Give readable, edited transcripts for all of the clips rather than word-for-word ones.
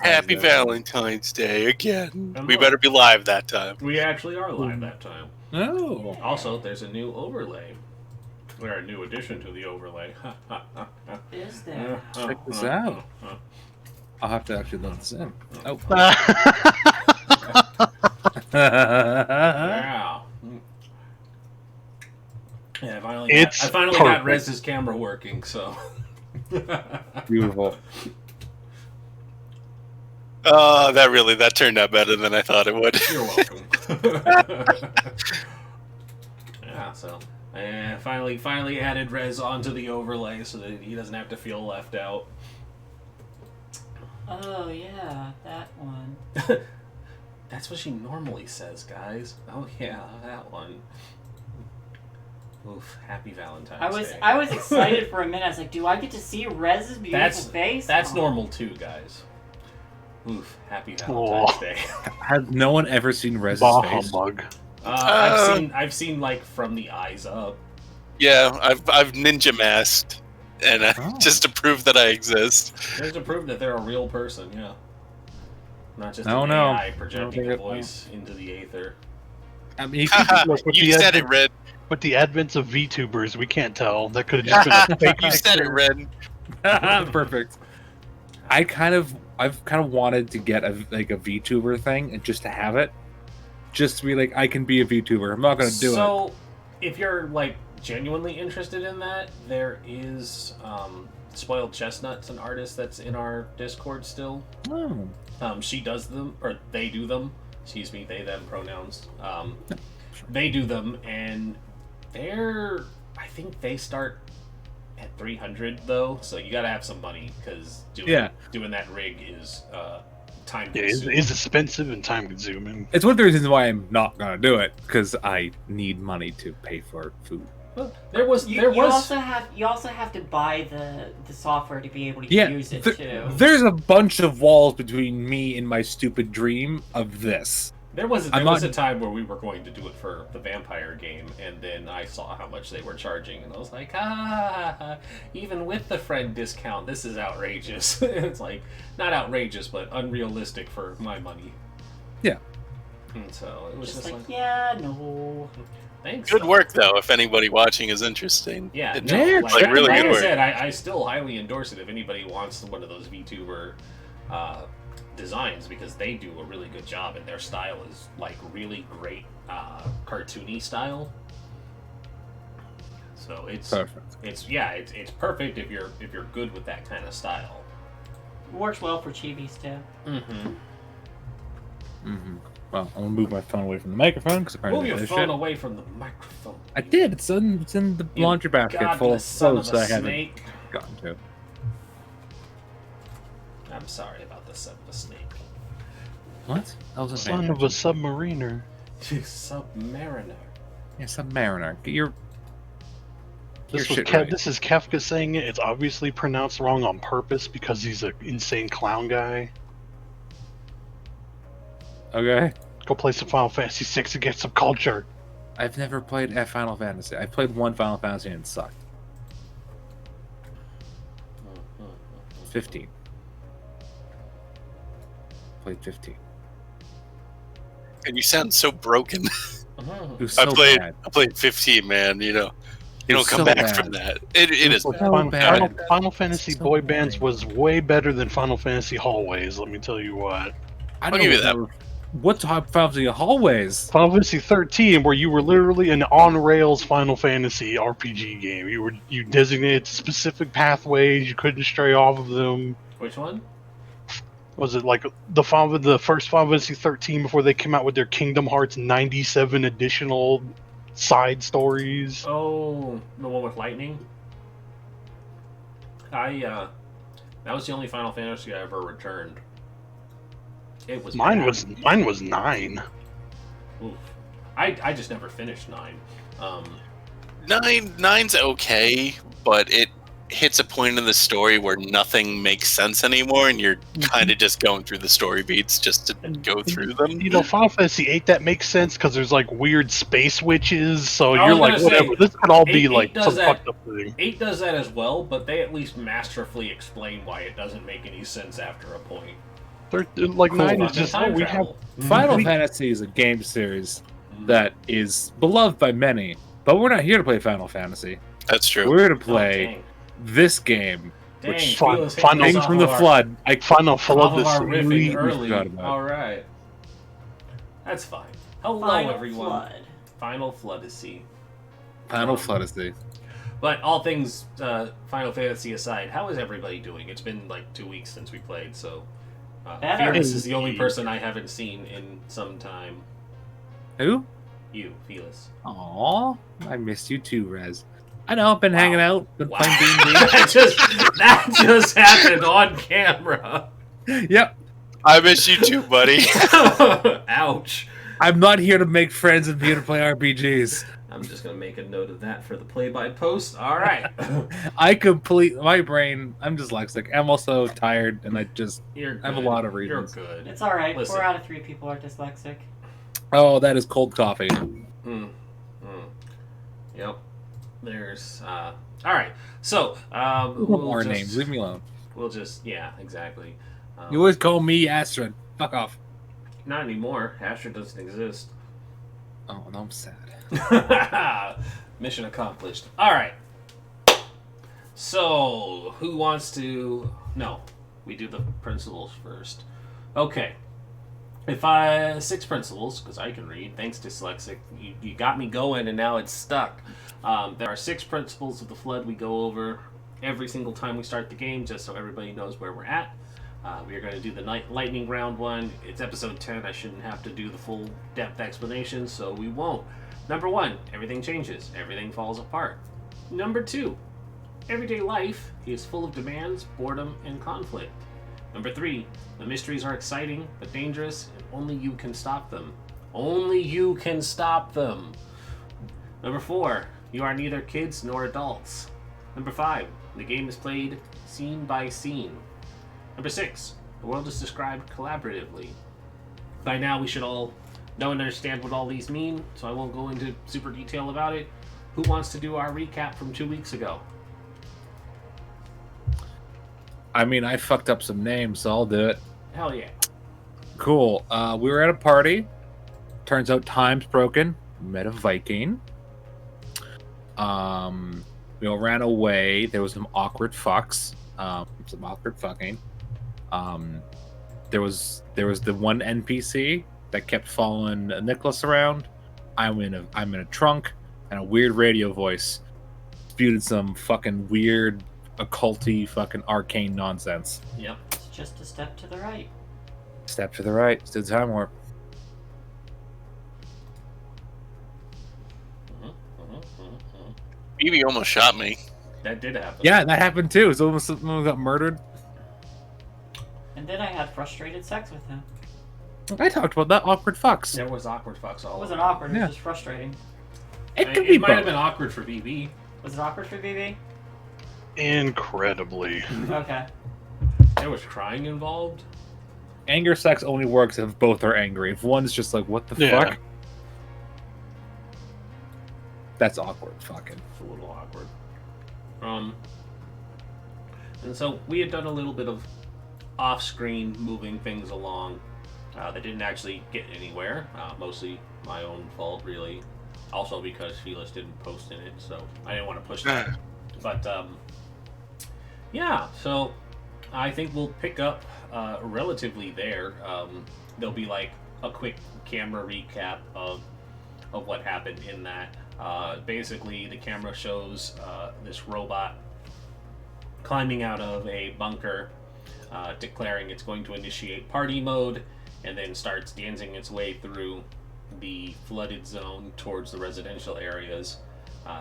Happy Valentine's Day again. And We look, better be live that time. We actually are live that time. Oh. Also, there's a new overlay. Or a new addition to the overlay. Is there? Check this out. I'll have to actually load this in. Oh. Yeah. Yeah, I finally got Rez's camera working, so. Beautiful. That turned out better than I thought it would. You're welcome. Yeah, so. And finally added Rez onto the overlay so that he doesn't have to feel left out. Oh, yeah, that one. That's what she normally says, guys. Oh, yeah, that one. Oof, happy Valentine's Day. I was excited for a minute. I was like, do I get to see Rez's beautiful face? That's normal too, guys. Oof, happy Valentine's Day. Has no one ever seen Rez's face? Humbug. I've seen like from the eyes up. Yeah, I've ninja masked, and just to prove that I exist. Just to prove that they're a real person, yeah. Not just an AI projecting a voice into the aether. I mean, you said it, Red. With the advent of VTubers, we can't tell. That could have just been a fake. You said it, Red. Perfect. I've kind of wanted to get a VTuber thing and just to have it, just to be like, I can be a VTuber. I'm not gonna do it. So, if you're like genuinely interested in that, there is Spoiled Chestnut's an artist that's in our Discord still. Oh. She does them, or they do them. Excuse me, they them pronouns. They do them, and I think they start at 300 though, so you gotta have some money because doing that rig is time consuming. It is expensive and time consuming. It's one of the reasons why I'm not gonna do it, because I need money to pay for food. Well, you also have to buy the software to be able to use it too. There's a bunch of walls between me and my stupid dream of this. There was a time where we were going to do it for the vampire game, and then I saw how much they were charging, and I was like, even with the friend discount, this is outrageous. It's like, not outrageous, but unrealistic for my money. Yeah. And so it was just like yeah, no. Thanks. Good work, though, if anybody watching is interested. Yeah, really good work. I said, I still highly endorse it if anybody wants one of those VTuber designs, because they do a really good job, and their style is like really great cartoony style. So it's perfect. It's perfect if you're good with that kind of style. It works well for chibis too. Well, I'm gonna move my phone away from the microphone because apparently move your phone away from the microphone. I did. It's in the laundry basket full of clothes that I haven't gotten to. I'm sorry about the son of a snake. What? That was a son of a submariner. Submariner. Yeah, Submariner. Get your. This is Kafka saying it. It's obviously pronounced wrong on purpose because he's an insane clown guy. Okay. Go play some Final Fantasy VI and get some culture. I've never played Final Fantasy. I played one Final Fantasy and it sucked. 15. Played 15. And you sound so broken. I played 15, man. You don't come back from that. It is Final Fantasy Boy Bands was way better than Final Fantasy Hallways. Let me tell you what. I'll give you that. What type of Final Fantasy Hallways? Final Fantasy 13, where you were literally an on-rails Final Fantasy RPG game. You designated specific pathways. You couldn't stray off of them. Which one? Was it like the first Final Fantasy 13 before they came out with their Kingdom Hearts 97 additional side stories? Oh, the one with lightning? That was the only Final Fantasy I ever returned. It was mine was 9. Oof. I just never finished 9. Nine's okay, but it hits a point in the story where nothing makes sense anymore, and you're kind of just going through the story beats just to go through them. Final Fantasy VIII, that makes sense because there's like weird space witches, so you're like, whatever. This could all be like some fucked up thing. 8 does that as well, but they at least masterfully explain why it doesn't make any sense after a point. Like Cool. 9 is Fucking just time we have. travel. Final Fantasy is a game series that is beloved by many, but we're not here to play Final Fantasy. That's true. We're here to Oh, play dang. this game, Dang, which Final- Felix hitting us Things off from of the our- Flood. Final Off Flood of this our completely riffing early. forgot about. All right. That's fine. Hello, Final everyone. Flood. Final Floodesy. Final Fantasy. But all things Final Fantasy aside, how is everybody doing? It's been like 2 weeks since we played, so Better. Felix is the only person I haven't seen in some time. Who? You, Felix. Aw, I missed you too, Rez. I know, I've been hanging out, been Wow. playing D&D. that just happened on camera. Yep, I miss you too, buddy. Ouch. I'm not here to make friends and here to play RPGs. I'm just gonna make a note of that for the play-by-post. All right. My brain, I'm dyslexic. I'm also tired, and I You're good. have a lot of reasons. You're good. It's alright. Listen. 4 out of 3 people are dyslexic. Oh, that is cold coffee. Yep. There's all right. So More names, leave me alone. We'll just exactly. You always call me Astrid. Fuck off. Not anymore. Asher doesn't exist. Oh, no, I'm sad. Mission accomplished. All right. So who wants to? No, we do the principles first. Okay. If 6 principles, because I can read, thanks dyslexic. You got me going, and now it's stuck. There are 6 principles of the Flood we go over every single time we start the game, just so everybody knows where we're at. We are going to do the lightning round one. It's episode 10. I shouldn't have to do the full depth explanation, so we won't. Number 1, everything changes. Everything falls apart. Number 2, everyday life is full of demands, boredom, and conflict. Number 3, the mysteries are exciting but dangerous, and only you can stop them. Only you can stop them. Number 4, you are neither kids nor adults. Number 5, the game is played scene by scene. Number 6, the world is described collaboratively. By now we should all know and understand what all these mean, so I won't go into super detail about it. Who wants to do our recap from 2 weeks ago? I mean, I fucked up some names, so I'll do it. Hell yeah. Cool. We were at a party. Turns out time's broken. Met a Viking. We all ran away. There was some awkward fucks. Some awkward fucking. There was the one NPC that kept following Nicholas around. I'm in a trunk, and a weird radio voice spewed some fucking weird, occulty, fucking arcane nonsense. Yep. It's just a step to the right. Step to the right. It's the time warp. BB almost shot me. That did happen. Yeah, that happened too. It's almost someone got murdered. And then I had frustrated sex with him. I talked about that awkward fucks. There was awkward fucks all It wasn't over. awkward, it Yeah. was just frustrating. It could be It might have both. been awkward for BB. Was it awkward for BB? Incredibly. Okay. There was crying involved. Anger sex only works if both are angry. If one's just like, what the Yeah. fuck? That's awkward fucking. It's a little awkward. And so we had done a little bit of off-screen moving things along. That didn't actually get anywhere. Mostly my own fault, really. Also because Felix didn't post in it, so I didn't want to push that. But yeah, so I think we'll pick up relatively there. There'll be like a quick camera recap of what happened in that. Basically, the camera shows this robot climbing out of a bunker, declaring it's going to initiate party mode, and then starts dancing its way through the flooded zone towards the residential areas.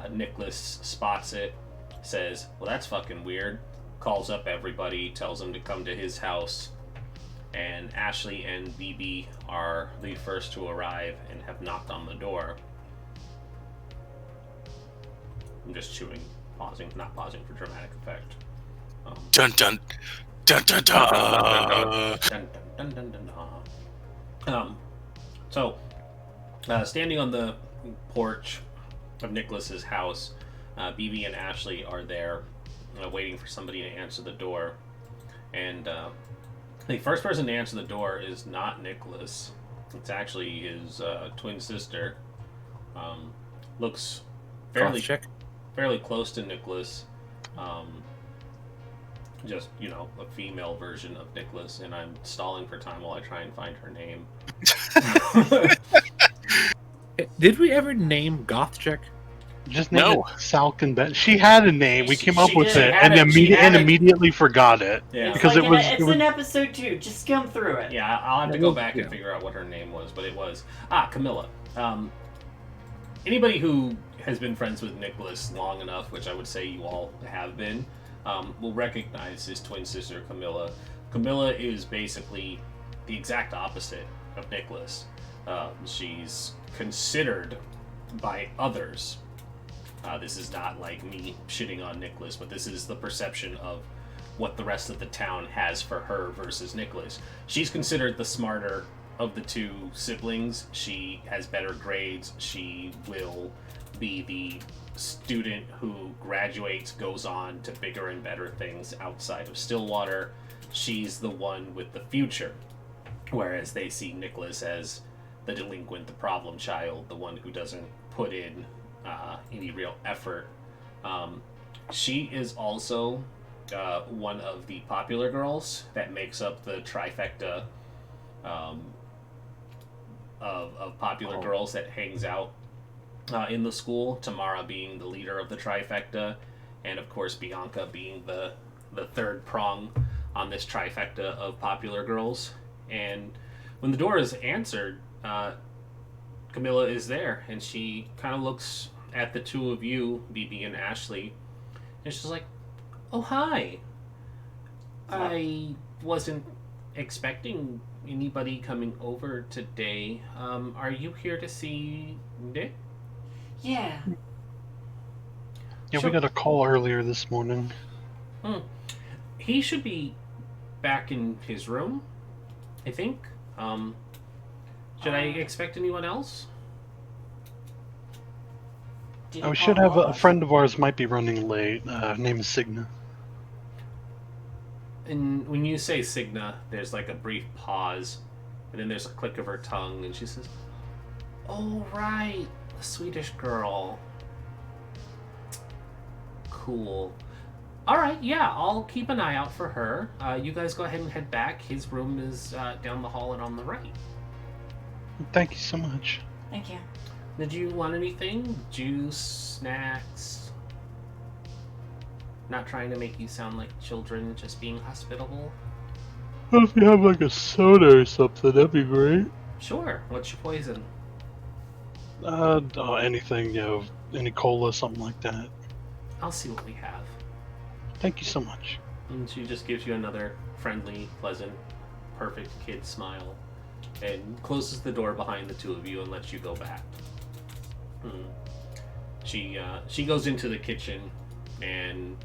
Nicholas spots it, says, well, that's fucking weird, calls up everybody, tells them to come to his house, and Ashley and BB are the first to arrive and have knocked on the door. I'm just chewing, pausing, not pausing for dramatic effect. Dun dun dun dun dun. Dun, dun, dun, dun, dun, dun. So, standing on the porch of Nicholas's house, BB and Ashley are there, waiting for somebody to answer the door. And The first person to answer the door is not Nicholas. It's actually his twin sister. Looks fairly close to Nicholas. Just, a female version of Nicholas, and I'm stalling for time while I try and find her name. Did we ever name Goth Chick? Just name it Salkin. That she had a name. We came up with it, and had immediately forgot it. Yeah. Because like it was in episode 2. Just skim through it. Yeah, I'll have to go back and figure out what her name was, but it was Camilla. Anybody who has been friends with Nicholas long enough, which I would say you all have been, will recognize his twin sister Camilla. Camilla is basically the exact opposite of Nicholas. She's considered by others. This is not like me shitting on Nicholas, but this is the perception of what the rest of the town has for her versus Nicholas. She's considered the smarter of the two siblings. She has better grades. She will be the student who graduates, goes on to bigger and better things outside of Stillwater. She's the one with the future, whereas they see Nicholas as the delinquent, the problem child, the one who doesn't put in any real effort. She is also one of the popular girls that makes up the trifecta of popular girls that hangs out in the school. Tamara being the leader of the trifecta, and of course Bianca being the third prong on this trifecta of popular girls. And when the door is answered, Camilla is there, and she kind of looks at the two of you, BB and Ashley, and she's like, "Oh, hi. I wasn't expecting anybody coming over today. Are you here to see Nick?" Yeah. Yeah, we got a call earlier this morning. He should be back in his room, I think. Should I expect anyone else? We should have a friend of ours might be running late. Her name is Signa. And when you say Signa, there's like a brief pause, and then there's a click of her tongue, and she says, "Oh, right, the Swedish girl. Cool. All right, yeah, I'll keep an eye out for her. You guys go ahead and head back. His room is down the hall and on the right." Thank you so much. Thank you. Did you want anything? Juice, snacks? Not trying to make you sound like children, just being hospitable. Well, if you have like a soda or something, that'd be great. Sure. What's your poison? Anything, any cola, something like that. I'll see what we have. Thank you so much. And she just gives you another friendly, pleasant, perfect kid smile, and closes the door behind the two of you and lets you go back. She goes into the kitchen, and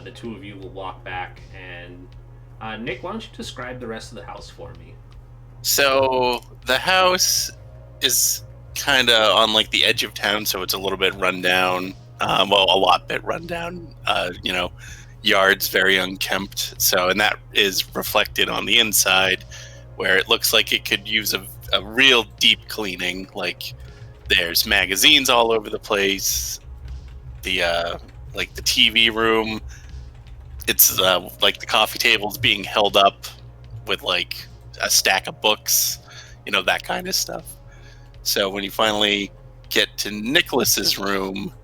the two of you will walk back. And Nick, why don't you describe the rest of the house for me? So the house is kind of on like the edge of town, so it's a little bit run down. A lot bit run down. Yards very unkempt. So, and that is reflected on the inside, where it looks like it could use a real deep cleaning. Like there's magazines all over the place. The the TV room. It's like the coffee table's being held up with like a stack of books, that kind of stuff. So when you finally get to Nicholas's room,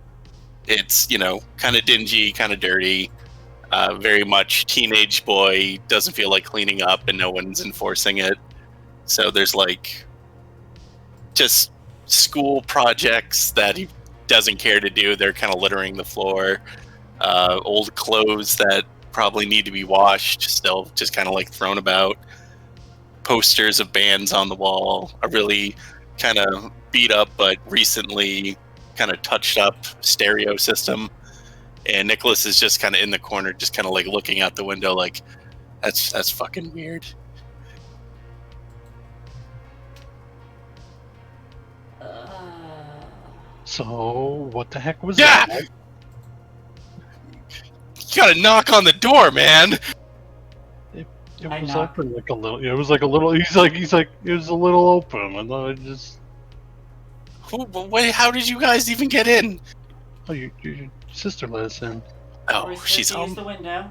it's, kind of dingy, kind of dirty, very much teenage boy, doesn't feel like cleaning up, and no one's enforcing it. So there's like just school projects that he doesn't care to do. They're kind of littering the floor. Old clothes that probably need to be washed, still just kind of like thrown about. Posters of bands on the wall. A really kind of beat up but recently kind of touched up stereo system. And Nicholas is just kind of in the corner, just kind of like looking out the window like, that's fucking weird. So, what the heck was Yeah! that? You gotta knock on the door, man! It I was knock. open like a little. It was like a little. He's like. It was a little open. I thought it just. Wait, how did you guys even get in? Oh, your sister let us in. Oh, We're supposed she's to use home. the window.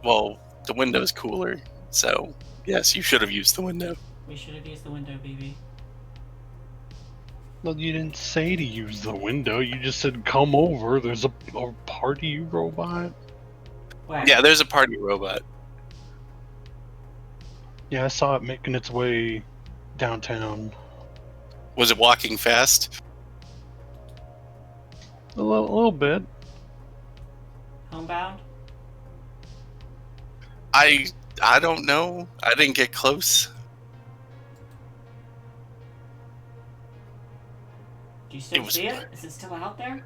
Well, the window's cooler, so yes, you should have used the window. We should have used the window, baby. Well, you didn't say to use the window. You just said come over. There's a party robot. Where? Yeah, there's a party robot. Yeah, I saw it making its way downtown. Was it walking fast? A little bit. Homebound? I don't know. I didn't get close. Do you still was- see it? Is it still out there?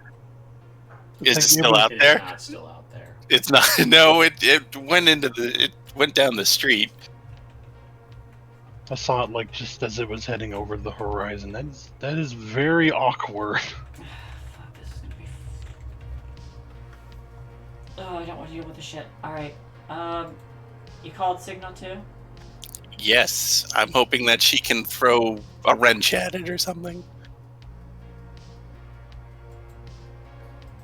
Is it Like, still out It's there? not still out there. It's not. No, it went it went down the street. I saw it like just as it was heading over the horizon. That is very awkward. Fuck, this is gonna be. Oh, I don't want to deal with the shit. Alright. You called Signal too? Yes, I'm hoping that she can throw a wrench at it or something.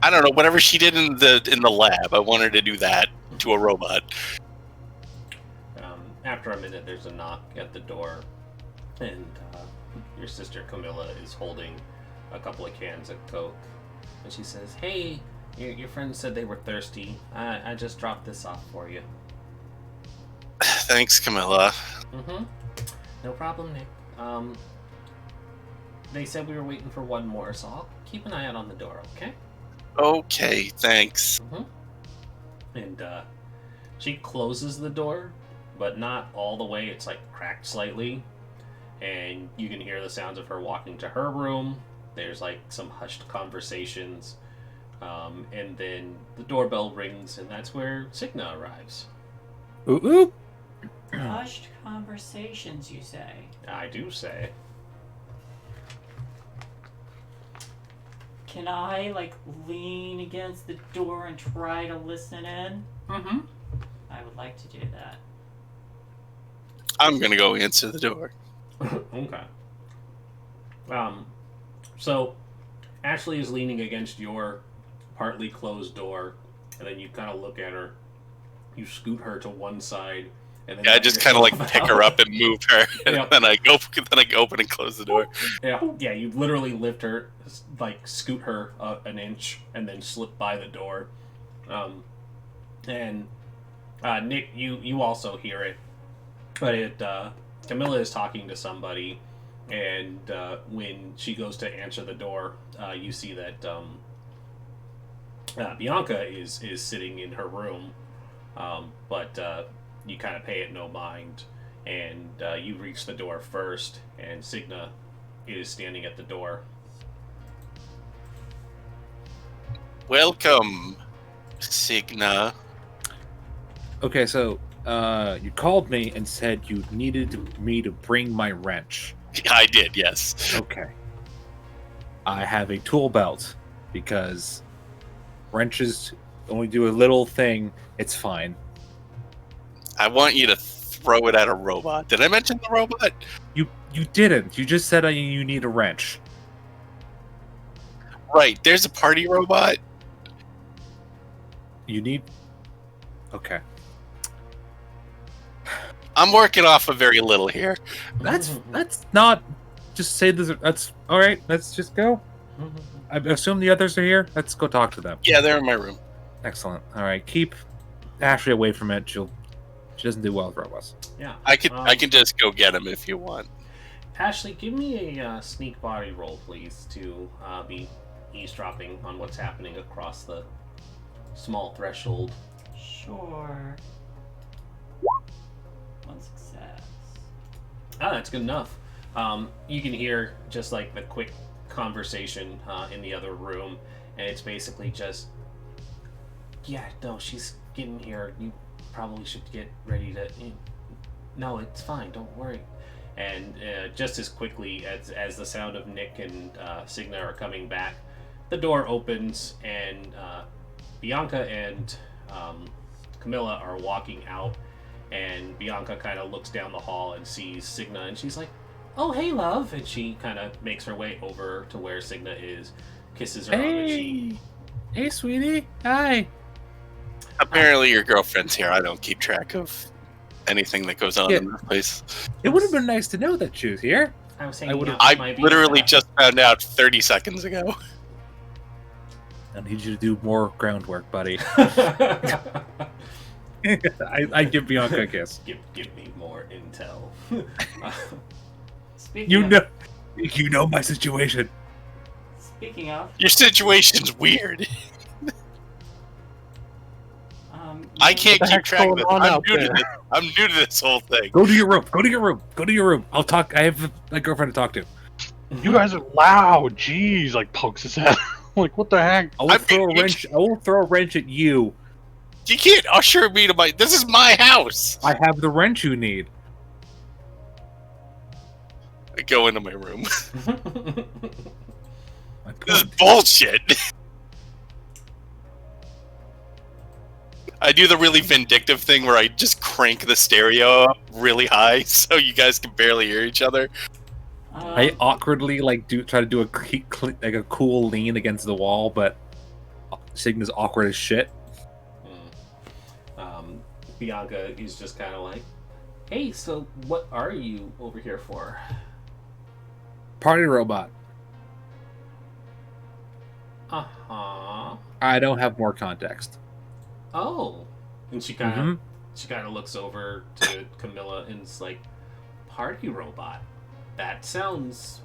I don't know. Whatever she did in the lab, I want her to do that to a robot. After a minute, there's a knock at the door, and your sister Camilla is holding a couple of cans of Coke, and she says, "Hey, your friends said they were thirsty. I just dropped this off for you." Thanks, Camilla. Mm-hmm. No problem, Nick. They said we were waiting for one more, so I'll keep an eye out on the door, okay? Okay, thanks. Mm-hmm. And she closes the door, but not all the way. It's like cracked slightly, and you can hear the sounds of her walking to her room. There's like some hushed conversations, and then the doorbell rings, and that's where Signa arrives. Ooh, ooh. Hushed conversations, you say? I do say. Can I, like, lean against the door and try to listen in? Mm-hmm. I would like to do that. I'm gonna go answer the door. Okay. So Ashley is leaning against your partly closed door, and then you kind of look at her. You scoot her to one side, and then Yeah, I let just kind of like yourself pick her out. up and move her, and Yep. then I open and close the door. Yeah. You literally lift her, like scoot her an inch, and then slip by the door. And Nick, you also hear it, but Camilla is talking to somebody, and when she goes to answer the door, you see that Bianca is sitting in her room, but you kind of pay it no mind, and you reach the door first, and Signa is standing at the door. Welcome, Signa. Okay, so you called me and said you needed me to bring my wrench. I did, yes. Okay. I have a tool belt because wrenches only do a little thing. It's fine. I want you to throw it at a robot. Did I mention the robot? You didn't. You just said you need a wrench. Right, there's a party robot. You need. Okay. I'm working off of very little here. That's not. Just say this. That's all right. Let's just go. I assume the others are here. Let's go talk to them. Yeah, they're in my room. Excellent. All right. Keep Ashley away from it. She doesn't do well with robots. Yeah. I can just go get him if you want. Ashley, give me a sneak body roll, please, to be eavesdropping on what's happening across the small threshold. Sure. One success. Ah, that's good enough. You can hear just like the quick conversation in the other room, and it's basically just, yeah, no, she's getting here. You probably should get ready to. No, it's fine. Don't worry. And just as quickly as the sound of Nick and Signa are coming back, the door opens, and Bianca and Camilla are walking out, And Bianca kind of looks down the hall and sees Signa, and she's like, "Oh, hey, love!" And she kind of makes her way over to where Signa is, kisses her on the cheek. Hey, sweetie. Hi. Apparently, your girlfriend's here. I don't keep track of anything that goes on in this place. It would have been nice to know that she was here. I was saying, I literally just found out 30 seconds ago. I need you to do more groundwork, buddy. I give Bianca a kiss. Give me more intel. Speaking You know my situation. Speaking of, Your situation's weird. I can't keep track of this. I'm new to this whole thing. Go to your room. Go to your room. I'll talk. I have my girlfriend to talk to. You guys are loud. Jeez, like pokes his head. Like, what the heck? I will throw a wrench at you. You can't usher me to my... This is my house! I have the wrench you need. I go into my room. My This is point. bullshit! I do the really vindictive thing where I just crank the stereo up really high so you guys can barely hear each other. I awkwardly try to do a cool lean against the wall, but Signa's awkward as shit. Bianca is just kind of like, "Hey, so what are you over here for?" Party robot. Uh-huh. I don't have more context. Oh. And she kind of looks over to Camilla and is like, "Party robot. That sounds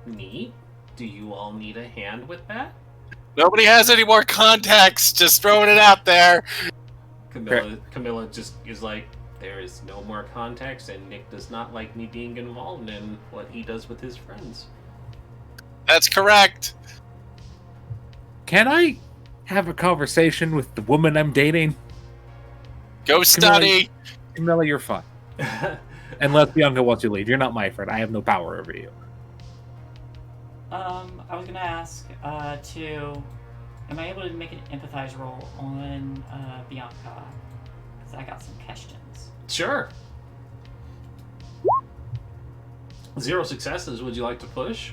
neat. Do you all need a hand with that?" Nobody has any more contacts, just throwing it out there. Camilla just is like, "There is no more context, and Nick does not like me being involved in what he does with his friends." That's correct. Can I have a conversation with the woman I'm dating? Go study. Camilla, you're fine. Unless Bianca wants you to leave. You're not my friend. I have no power over you. I was gonna ask, am I able to make an empathize roll on Bianca? Because I got some questions. Sure. 0 successes. Would you like to push?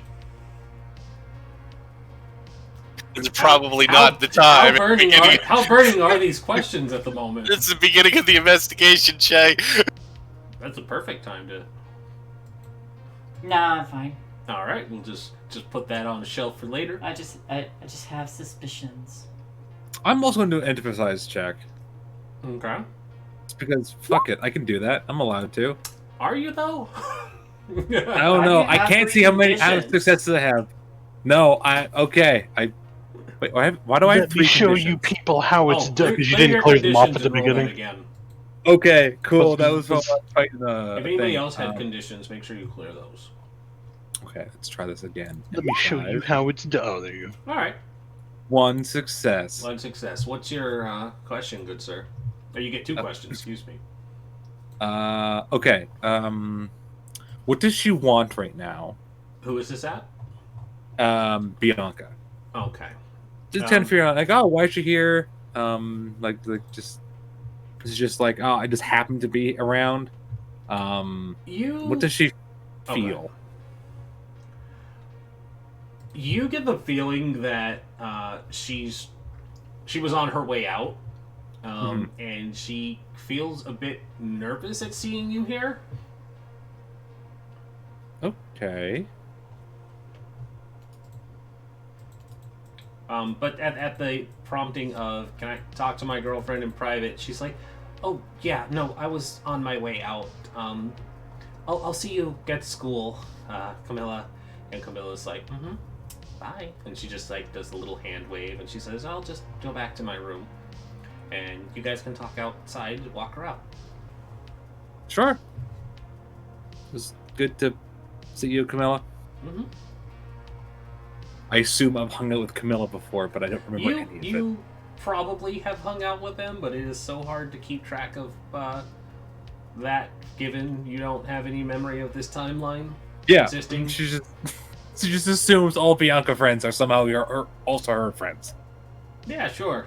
It's probably not the time. How burning are these questions at the moment? It's the beginning of the investigation, Shay. That's a perfect time to... Nah, I'm fine. Alright, we'll just put that on the shelf for later. I just have suspicions. I'm also going to do an empathize check. Okay. It's because, fuck it, I can do that. I'm allowed to. Are you, though? I don't know. I can't see how many successes I have. No, okay. Wait, why do I have Let 3 me show conditions? you people how it's done, because you clear didn't your clear them off at conditions the and roll that beginning. again. Okay, cool. That was Let's- fighting If anybody else had conditions, make sure you clear those. Okay, let's try this again. Let me show you how it's done. Oh, there you go. Alright. 1 success. 1 success. What's your question, good sir? Or you get 2 questions, excuse me. Okay. What does she want right now? Who is this at? Bianca. Okay. Just trying to figure out, like, oh, why is she here? Just it's just like, oh, I just happened to be around. What does she feel? Okay. You get the feeling that she was on her way out, and she feels a bit nervous at seeing you here. Okay. But at the prompting of, "Can I talk to my girlfriend in private?" she's like, "Oh yeah, no, I was on my way out. I'll see you at school, Camilla." And Camilla's like, "Bye." And she just like does the little hand wave, and she says, "I'll just go back to my room, and you guys can talk outside and walk around." Sure. It was good to see you, Camilla. I assume I've hung out with Camilla before, but I don't remember any of it. You probably have hung out with them, but it is so hard to keep track of that, given you don't have any memory of this timeline existing. She just assumes all Bianca friends are somehow also her friends. Yeah, sure.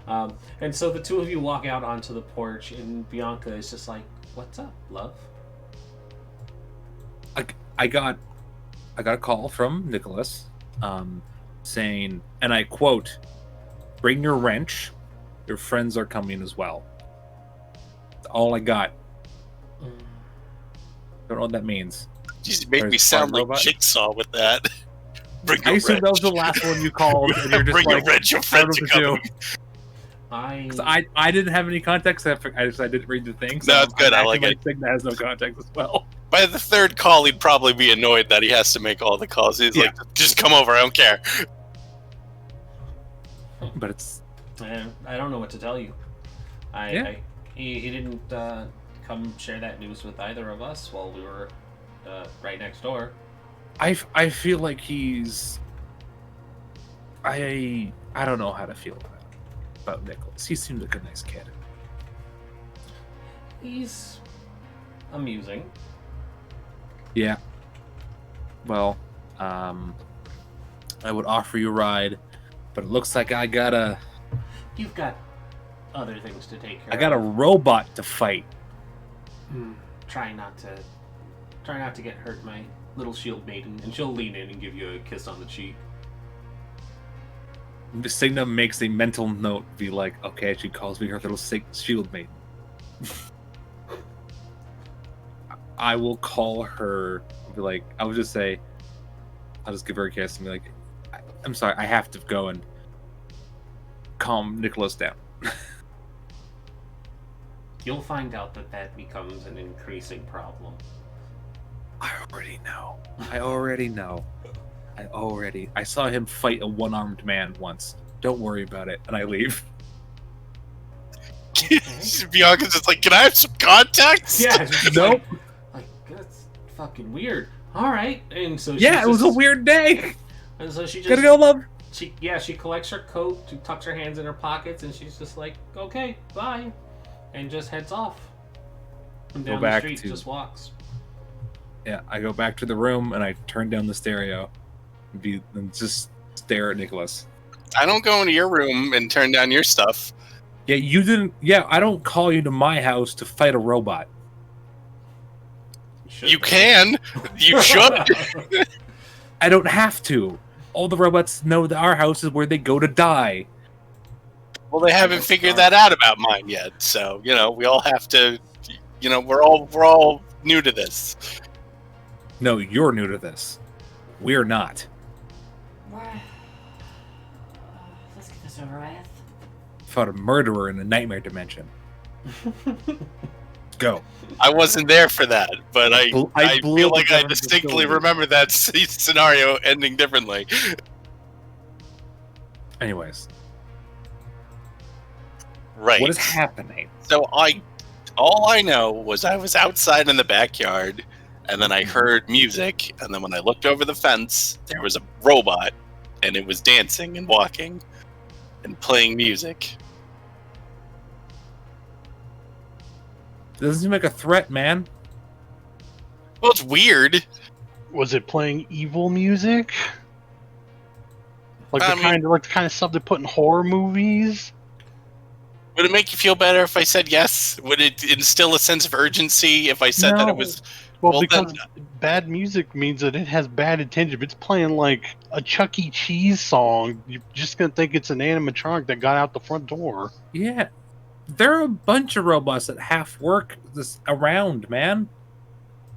And so the two of you walk out onto the porch, and Bianca is just like, "What's up, love?" I got a call from Nicholas, saying, and I quote, "Bring your wrench. Your friends are coming as well." That's all I got. Don't know what that means. Jeez, you made me There's sound Fire like Robot? Jigsaw with that. Bring I your assumed that was wrench. the last one you called, and you're just Bring like, your wrench, your I don't know friends what are to coming. do. 'Cause I didn't have any context. I didn't read the thing. So No, it's good. I I'm like acting Sigma has no context as well. By the third call, he'd probably be annoyed that he has to make all the calls. He's like, just come over, I don't care. But it's I don't know what to tell you. He didn't come share that news with either of us while we were right next door. I feel like he's I don't know how to feel about Nicholas. He seems like a nice kid. He's amusing. Yeah. Well, I would offer you a ride, but it looks like You've got other things to take care I of. got a robot to fight. Try not to get hurt, my little shield maiden, and she'll lean in and give you a kiss on the cheek. Signa makes a mental note, be like, okay, she calls me her little shield maiden. I will call her, be like, I'll just give her a kiss and be like, I'm sorry, I have to go and calm Nicholas down. You'll find out that becomes an increasing problem. I already know. I saw him fight a one-armed man once. Don't worry about it. And I leave. Bianca's just like, can I have some context? Yeah. Just Nope. Like, that's fucking weird. All right. And so Yeah, it was a weird day. And so she just Gotta go, love. She collects her coat, she tucks her hands in her pockets, and she's just like, okay, bye, and just heads off. And Go down back the street, to- just walks. Yeah, I go back to the room and I turn down the stereo and just stare at Nicholas. I don't go into your room and turn down your stuff. Yeah, you didn't. Yeah, I don't call you to my house to fight a robot. You can. You should. I don't have to. All the robots know that our house is where they go to die. Well, they haven't figured that out about mine yet. So, we all have to, we're all new to this. No, you're new to this. We're not. Let's get this over with. Fought a murderer in the nightmare dimension. Go. I wasn't there for that, but I blew feel up like the I government distinctly facility. remember that scenario ending differently. Anyways, Right. what is happening? So all I know was I was outside in the backyard, and then I heard music, and then when I looked over the fence, there was a robot, and it was dancing and walking and playing music. Doesn't seem like a threat, man. Well, it's weird. Was it playing evil music? Like I the mean- kind of stuff they put in horror movies? Would it make you feel better if I said yes? Would it instill a sense of urgency if I said that No. it was? Well, Well, because bad music means that it has bad intention. If it's playing like a Chuck E. Cheese song, you're just gonna think it's an animatronic that got out the front door. Yeah. There are a bunch of robots that half work this around, man.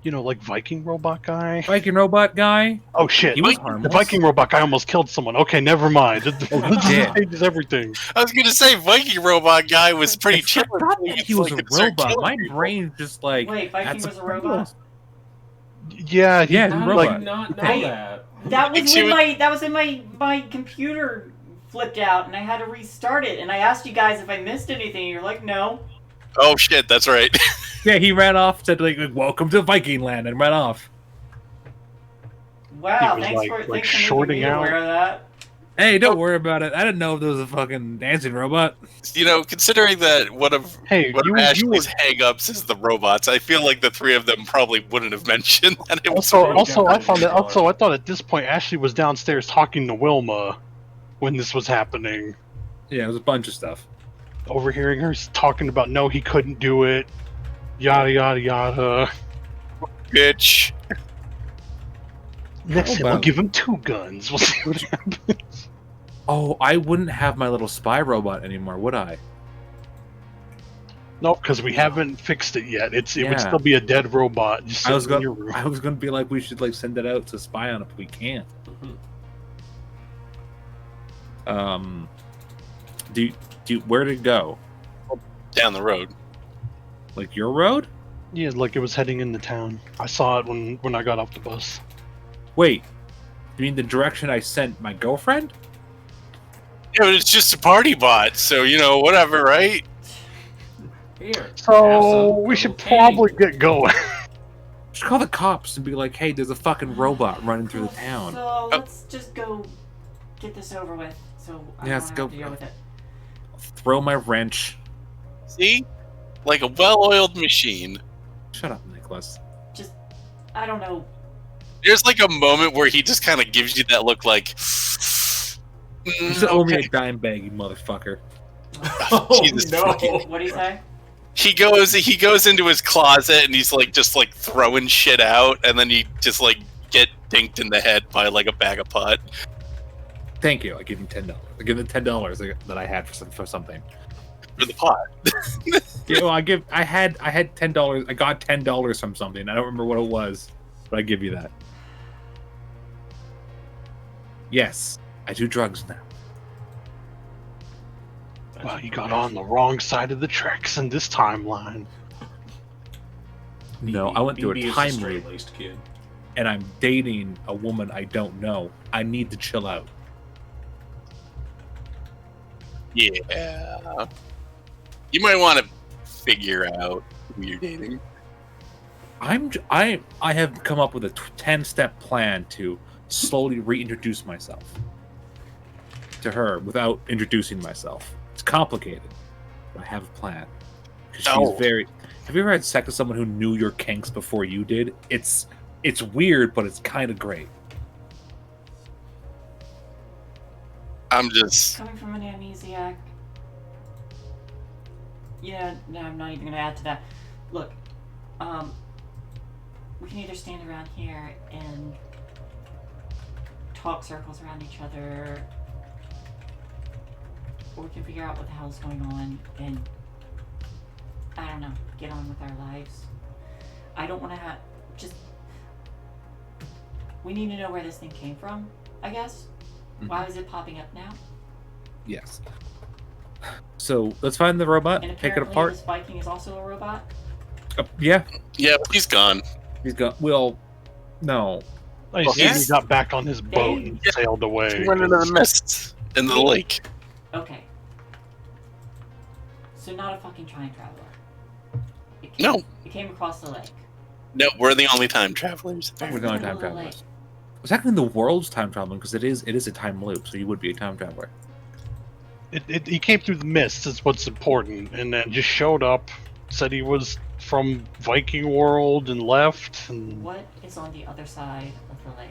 Like Viking robot guy. Viking robot guy. Oh shit! He was The harmless. Viking robot guy almost killed someone. Okay, never mind. This did. changes everything. I was gonna say Viking robot guy was pretty I chill. forgot that he was a Like, start robot. killing My people. brain just like. Wait, Viking that's was a robot? Yeah, Yeah, How he's a did robot. you not know I- that? That was It's when you- that was when my computer flipped out and I had to restart it. And I asked you guys if I missed anything. And you're like, no. Oh shit, that's right. Yeah, he ran off, said like "Welcome to Viking Land," and ran off. Wow, was, thanks like- for like thanks for making shorting me out. aware of that. Hey, don't worry about it. I didn't know if there was a fucking dancing robot. Considering that one of Hey, you were Ashley's hang-ups is the robots, I feel like the three of them probably wouldn't have mentioned that it was. also I definitely thought at this point Ashley was downstairs talking to Wilma when this was happening. Yeah, it was a bunch of stuff. overhearing her talking about no, he couldn't do it, yada yada yada. Bitch. Next How time we'll about- give him 2 guns. We'll see what happens. Oh, I wouldn't have my little spy robot anymore, would I? No, because we haven't fixed it yet. It would Yeah. still be a dead robot just I was sitting in your gonna, room. I was gonna be like, we should like send it out to spy on it, but we can't. Mhm. Where did it go? Down the road. Like your road? Yeah, like it was heading into town. I saw it when I got off the bus. Wait, you mean the direction I sent my girlfriend? Yeah, but it's just a party bot, so whatever, right? Here. have So some we should cocaine. probably get going. Just call the cops and be like, hey, there's a fucking robot running through the town. So let's just go get this over with. So I Yeah, don't let's have go. to deal with it. Throw my wrench. See? Like a well-oiled machine. Shut up, Nicholas. Just, I don't know. There's like a moment where he just kind of gives you that look like, You just owe me okay. a dime bag, you motherfucker. Oh Jesus no! fucking- What do you say? He goes into his closet and he's like just like throwing shit out, and then you just like get dinked in the head by like a bag of pot. Thank you. I give him $10. I give him $10 that I had for something. For the pot. Yeah, well, I had $10. I got $10 from something. I don't remember what it was, but I give you that. Yes, I do drugs now. Well, you got on the wrong side of the tracks in this timeline. No, I went through BB a is time straight loop, laced kid. and I'm dating a woman I don't know. I need to chill out. Yeah. You might want to figure out who you're dating. I have come up with a 10-step plan to slowly reintroduce myself to her without introducing myself. It's complicated, but I have a plan. 'Cause Oh. Have you ever had sex with someone who knew your kinks before you did? It's weird, but it's kind of great. I'm just Coming from an amnesiac. Yeah, no, I'm not even gonna add to that. Look, we can either stand around here and talk circles around each other, or we can figure out what the hell's going on and, I don't know, get on with our lives. I don't want to have, just, we need to know where this thing came from, I guess. Why is it popping up now? Yes. So let's find the robot, And pick it apparently apart. this Viking is also a robot? Yeah, yeah, he's gone. he's got. Well, no. I Well, see he he's- got back on his boat and sailed away. He went into the mist into the lake. Okay. So not a fucking time traveler. No. It came across the lake. No, we're the only time travelers. We're going time Middle of the travelers. lake. It's actually the world's time traveling because it is a time loop, so you would be a time traveler. He came through the mist is what's important, and then just showed up, said he was from Viking world and left. And What is on the other side of the lake?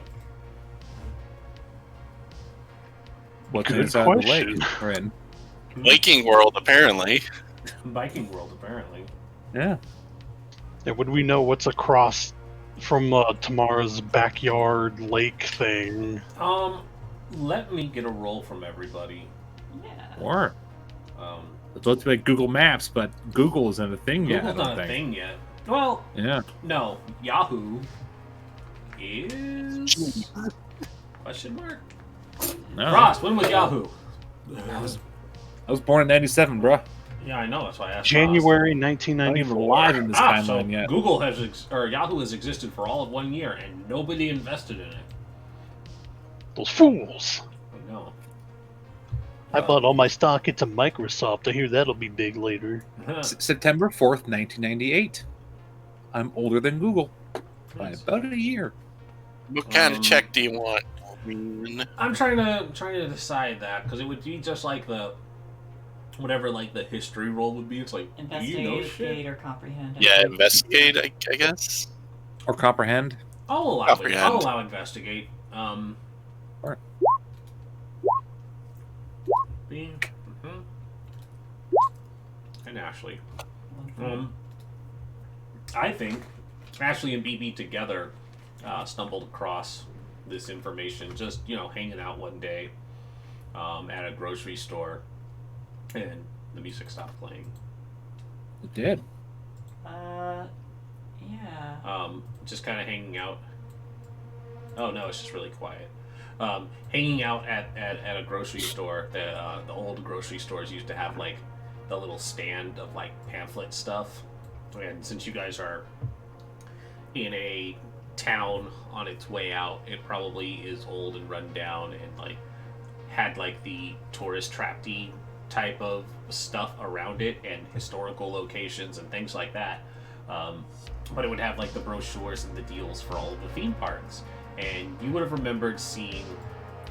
What's Good inside the lake question. we're in? Viking world, apparently. Viking world, apparently. Yeah. yeah, would we know what's across from Tamara's backyard lake thing? Let me get a roll from everybody. Yeah. Or Um, let's make Google Maps, but Google isn't a thing yet. Google's I don't not a think. thing yet. Well, Yeah. no. Yahoo is question mark. No. Ross, when was Yahoo? I was born in '97, bro. Yeah, I know. That's why I asked. January I'm not even 1994. alive in this Ross. So timeline yet. Google has or Yahoo has existed for all of 1 year, and nobody invested in it. Those fools! I know. I bought all my stock into Microsoft. I hear that'll be big later. September 4th, 1998. I'm older than Google by about a year. What kind of check do you want? I'm trying to decide that because it would be just like the whatever like the history roll would be. It's like do you know shit? Investigate or comprehend. I Yeah, think. investigate, I guess. Or comprehend. I'll allow it. Comprehend. I'll allow investigate. Alright. Being, and Ashley. I think Ashley and BB together stumbled across this information just, hanging out one day at a grocery store, and the music stopped playing. It did. Yeah. Just kind of hanging out. Oh no, it's just really quiet. Hanging out at a grocery store. The old grocery stores used to have like the little stand of like pamphlet stuff, and since you guys are in a town on its way out, it probably is old and run down and like had like the tourist trapty type of stuff around it and historical locations and things like that. But it would have like the brochures and the deals for all of the theme parks. And you would have remembered seeing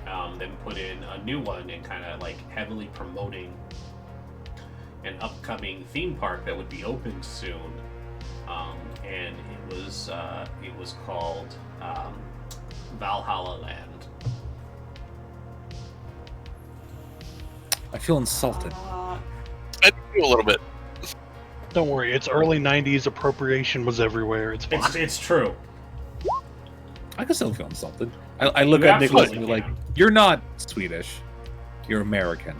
them put in a new one and kind of like heavily promoting an upcoming theme park that would be opened soon. And it was called Valhalla Land. I feel insulted. I do a little bit. Don't worry, it's early 90s, appropriation was everywhere. It's fine. It's true. I can still feel insulted. I look You at Nicholas absolutely and be like, can. "You're not Swedish. You're American."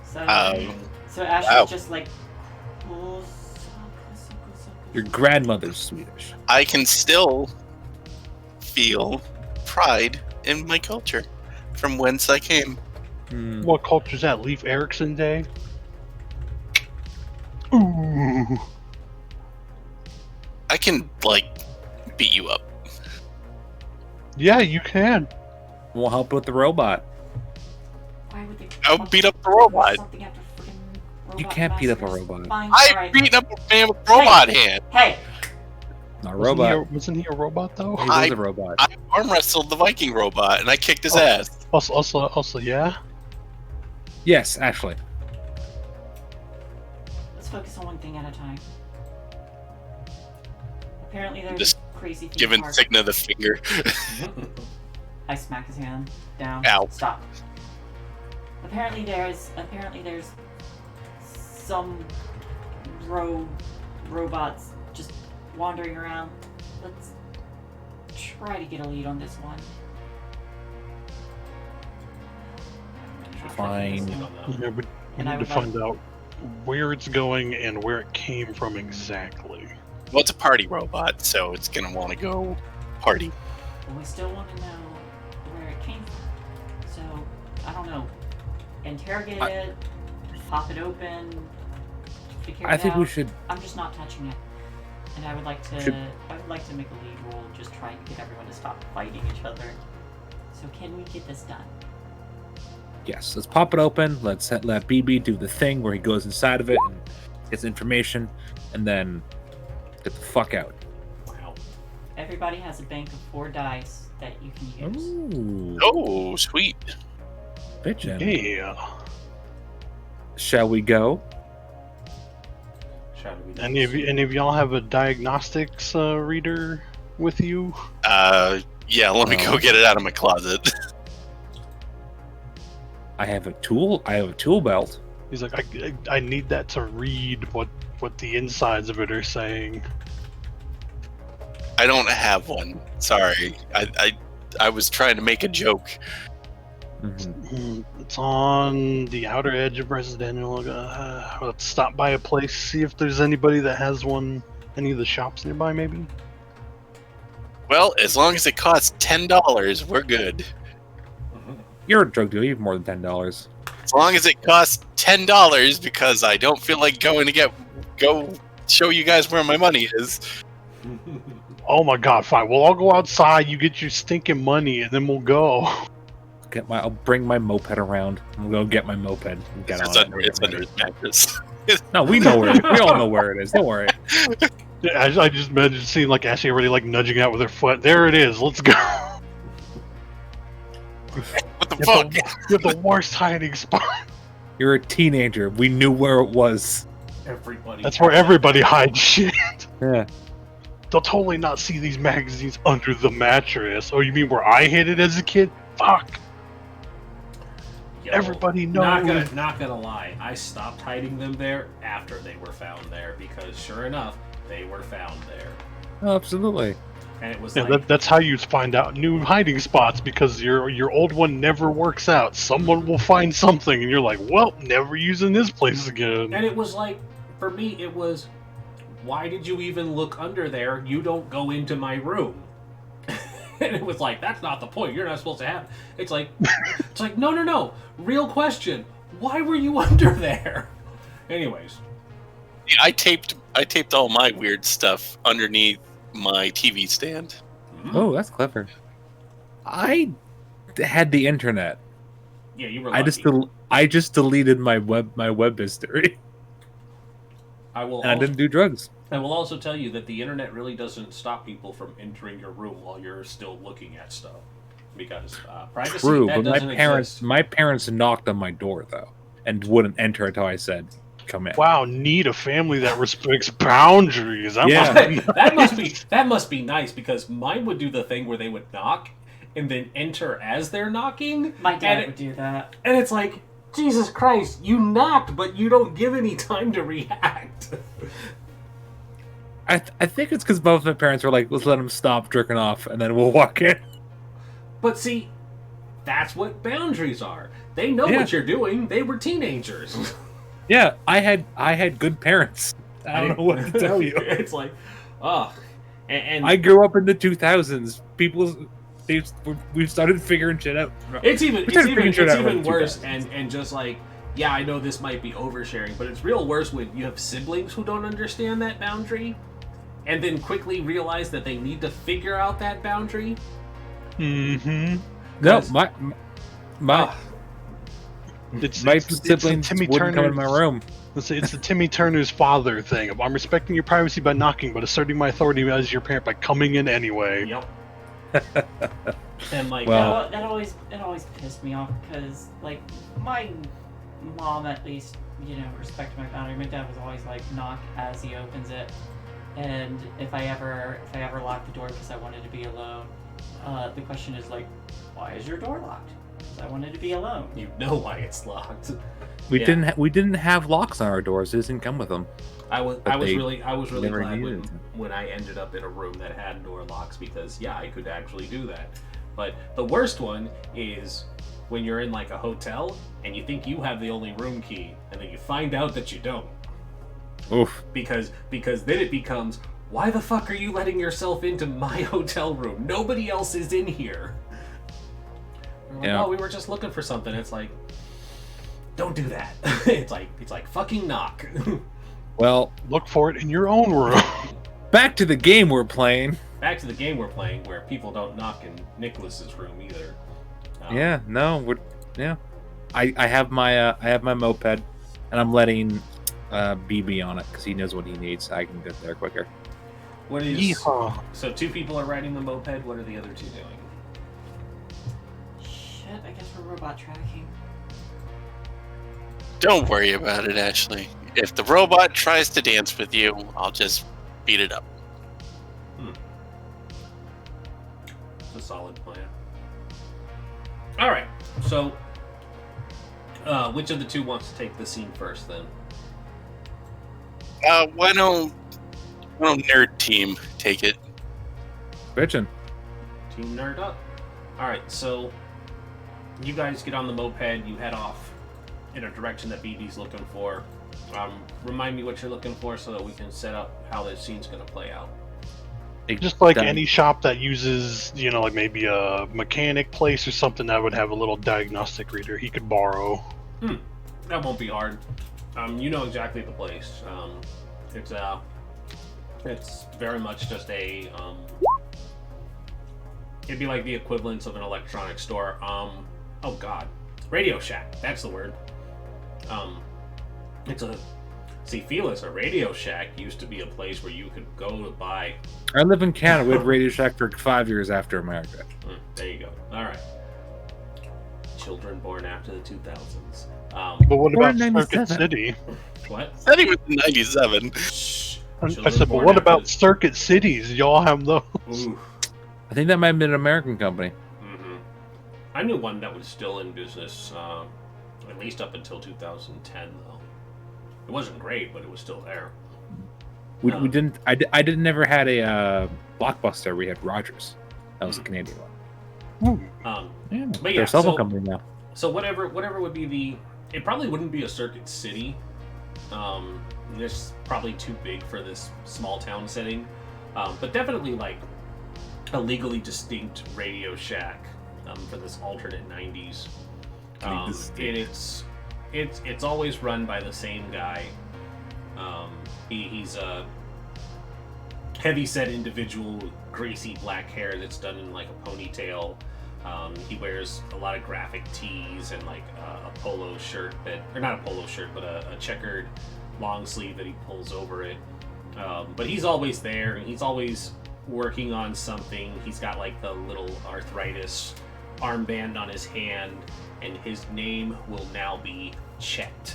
So, Um, so Ashley wow. just like. Your grandmother's Swedish. I can still feel pride in my culture from whence I came. What culture's that? Leif Erikson Day? Ooh. I can, like, beat you up. Yeah, you can. We'll help with the robot. Why would they? I'll beat up the robot. Something after freaking You robot can't beat up a masters. robot. Fine, I alright. beat up a man with robot hand. Hey, Not a Wasn't robot. Wasn't he a robot though? He was a robot. I arm wrestled the Viking robot and I kicked his Oh. ass. Also, yeah. Yes, Ashley. let's focus on one thing at a time. Apparently, there's Just a crazy theme Giving park. Signa the finger. I smack his hand down. Ow. Stop. Apparently there's some robots just wandering around. Let's try to get a lead on this one. Fine. Yeah, we And I need to would like- find out where it's going and where it came from exactly. Well, it's a party robot, so it's gonna want to go party. But we still want to know where it came from. So, I don't know. Interrogate it, pop it open, figure I it think out. we should. I'm just not touching it. And I would like to Should- make a lead roll, just trying to get everyone to stop fighting each other. So can we get this done? Yes, let's pop it open. Let's let BB do the thing where he goes inside of it and gets information, and then get the fuck out. Wow. Everybody has a bank of 4 dice that you can use. Ooh, Oh, sweet. bitchin'. Yeah. Shall we go? Shall we do Any this? of y'all have a diagnostics reader with you? Yeah, let me go get it out of my closet. I have a tool. I have a tool belt. He's like, I need that to read what the insides of it are saying. I don't have one. Sorry. I was trying to make a joke. Mhm. It's on the outer edge of residential. Let's stop by a place, see if there's anybody that has one. Any of the shops nearby, maybe? Well, as long as it costs $10, we're good. You're a drug dealer. You have more than $10. As long as it costs $10, because I don't feel like going to go show you guys where my money is. Oh my god, fine. Well, I'll go outside, you get your stinking money, and then we'll go. I'll bring my moped around. I'm gonna go get my moped. And get It's on under, it. it's under his mattress. No, we know where. We all know where it is. Don't worry. Yeah, I just imagine seeing like Ashley already like nudging out with her foot. There it is. Let's go. What the You fuck? have the worst hiding spot. You're a teenager. We knew where it was. Everybody. That's where everybody hides shit. Yeah. They'll totally not see these magazines under the mattress. Oh, you mean where I hid it as a kid? Fuck. Yo, Everybody knows. Not gonna lie, I stopped hiding them there after they were found there because sure enough, they were found there. Oh, absolutely. And it was Yeah, like that's how you find out new hiding spots, because your old one never works out. Someone will find something, and you're like, well, never using this place again. and it was like for me it was why did you even look under there? You don't go into my room. And it was like, that's not the point. You're not supposed to have. It's like no. Real question. Why were you under there? Anyways. Yeah, I taped all my weird stuff underneath my TV stand. Oh, that's clever. I had the internet. Yeah, you were lucky. I just deleted my web history. I will And I didn't do drugs. I will also tell you that the internet really doesn't stop people from entering your room while you're still looking at stuff. Because privacy, True, that but doesn't exist. my parents knocked on my door though, and wouldn't enter until I said, "Come in." Wow, need a family that respects boundaries. That Yeah. must be that must be nice, because mine would do the thing where they would knock and then enter as they're knocking. My dad and would do that. And it's like, Jesus Christ, you knocked, but you don't give any time to react. I think it's because both my parents were like, "Let's let them stop jerking off, and then we'll walk in." But see, that's what boundaries are. They know Yeah. what you're doing. They were teenagers. Yeah, I had good parents. I don't know what to tell you. It's like, oh, and I grew up in the 2000s. We've started figuring shit out. it's even around worse. 2000s. And just like, yeah, I know this might be oversharing, but it's real worse when you have siblings who don't understand that boundary, and then quickly realize that they need to figure out that boundary. Mm-hmm. No, Because- my It's siblings Timmy wouldn't come in my Turner's- room. It's the Timmy Turner's father thing. I'm respecting your privacy by knocking, but asserting my authority as your parent by coming in anyway. Yep. And like, Well- That always pissed me off because like my mom at least respected my boundary. My dad was always like knock as he opens it, and if I ever locked the door because I wanted to be alone, the question is like, why is your door locked? Because I wanted to be alone. you know why it's locked. We Yeah. didn't have locks on our doors. It didn't come with them. I was But they really never glad needed when I ended up in a room that had door locks, because yeah, I could actually do that. But the worst one is when you're in like a hotel and you think you have the only room key, and then you find out that you don't. Oof. Because then it becomes, why the fuck are you letting yourself into my hotel room? Nobody else is in here. We're like, Yeah. oh, we were just looking for something. It's like, don't do that. it's like fucking knock. Well, Look for it in your own room. back to the game we're playing. Back to the game we're playing, where people don't knock in Nicholas's room either. Yeah, no, I have my moped, and I'm letting BB on it because he knows what he needs. I can get there quicker. What is Yeehaw. so? 2 people are riding the moped. What are the other 2 doing? Shit, I guess we're robot tracking. Don't worry about it, Ashley. If the robot tries to dance with you, I'll just beat it up. It's a solid plan. All right. So, which of the 2 wants to take the scene first, then? Why don't Nerd Team take it? Bitchin'. Team Nerd Up. All right. So, you guys get on the moped. You head off in a direction that BB's looking for. Remind me what you're looking for so that we can set up how this scene's going to play out. Just like Done. any shop that uses, like maybe a mechanic place or something that would have a little diagnostic reader he could borrow. That won't be hard. You know exactly the place. It's very much just a it'd be like the equivalent of an electronics store. Oh God, Radio Shack. That's the word. Felix, a Radio Shack used to be a place where you could go to buy. I live in Canada. We had Radio Shack for 5 years after America. There you go. All right. Children born after the 2000s. But what Or about Circuit 97. City? What? Said he was in '97. Shh. I Children said, but born what after about Circuit Cities? Y'all have those? Ooh. I think that might have been an American company. I knew one that was still in business. at least up until 2010, though. It wasn't great, but it was still there. We didn't. I didn't never had a Blockbuster. We had Rogers. That was a Canadian one. Yeah, but they're yeah, a cell phone company now. So whatever would be it probably wouldn't be a Circuit City. It's probably too big for this small town setting. But definitely like a legally distinct Radio Shack for this alternate 90s. And it's always run by the same guy. He's a heavy-set individual with greasy black hair that's done in like a ponytail. He wears a lot of graphic tees and like a polo shirt or not a polo shirt, but a checkered long sleeve that he pulls over it. But he's always there, and he's always working on something. He's got like the little arthritis armband on his hand, and his name will now be Chet.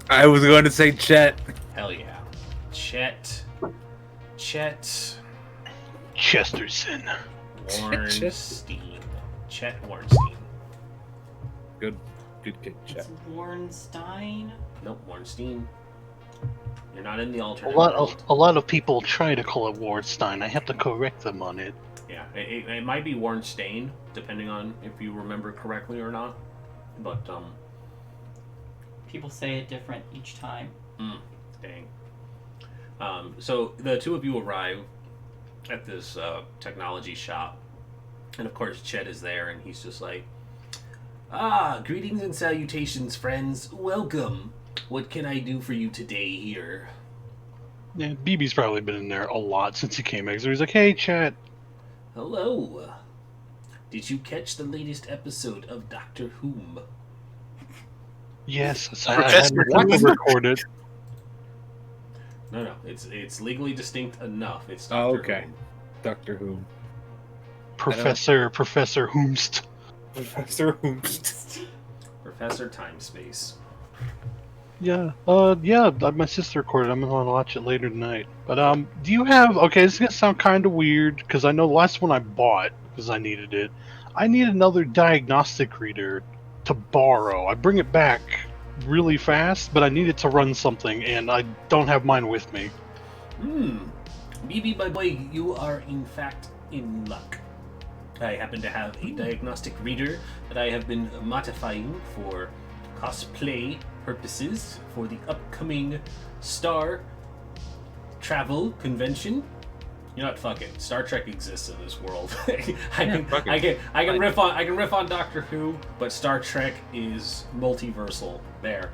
I was going to say Chet. Hell yeah. Chet. Chesterton. Warnstein. Chet Warnstein. Good kid, Chet. It's Warnstein. Nope, Warnstein. You're not in the alternate. A lot of people try to call it Warnstein. I have to correct them on it. Yeah, it might be Warnstein, depending on if you remember correctly or not. But People say it different each time. Dang. So the two of you arrive at this technology shop, and of course Chet is there, and he's just like, greetings and salutations, friends. Welcome. What can I do for you today here? Yeah, BB's probably been in there a lot since he came in. So he's like, hey, Chet. Hello. Did you catch the latest episode of Doctor Whom? Yes, I had to record it. No, it's legally distinct enough. It's Oh, Doctor okay. Whom. Doctor Who. Professor Whomst. Professor Whomst. Professor Time Space. Yeah, my sister recorded it. I'm gonna watch it later tonight. But do you have? Okay, this is gonna sound kind of weird because I know the last one I bought because I needed it. I need another diagnostic reader to borrow. I bring it back really fast, but I need it to run something, and I don't have mine with me. BB, my boy, you are in fact in luck. I happen to have a diagnostic reader that I have been modifying for cosplay purposes for the upcoming Star Travel Convention. You know what? Fuck it. Star Trek exists in this world. I can riff on Doctor Who, but Star Trek is multiversal. There.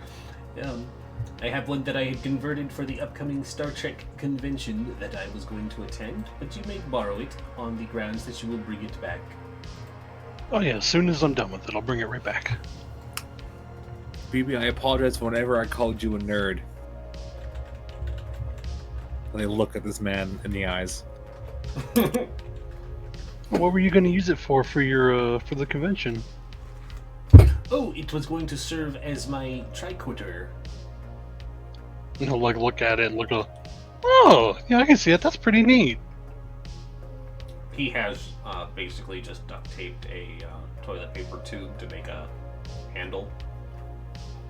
I have one that I had converted for the upcoming Star Trek convention that I was going to attend, but you may borrow it on the grounds that you will bring it back. Oh yeah, as soon as I'm done with it, I'll bring it right back. BB, I apologize whenever I called you a nerd. And I look at this man in the eyes. What were you going to use it for your for the convention? Oh, it was going to serve as my tricorder. You know, like look at it and oh, yeah, I can see it. That's pretty neat. He has basically just duct taped a toilet paper tube to make a handle.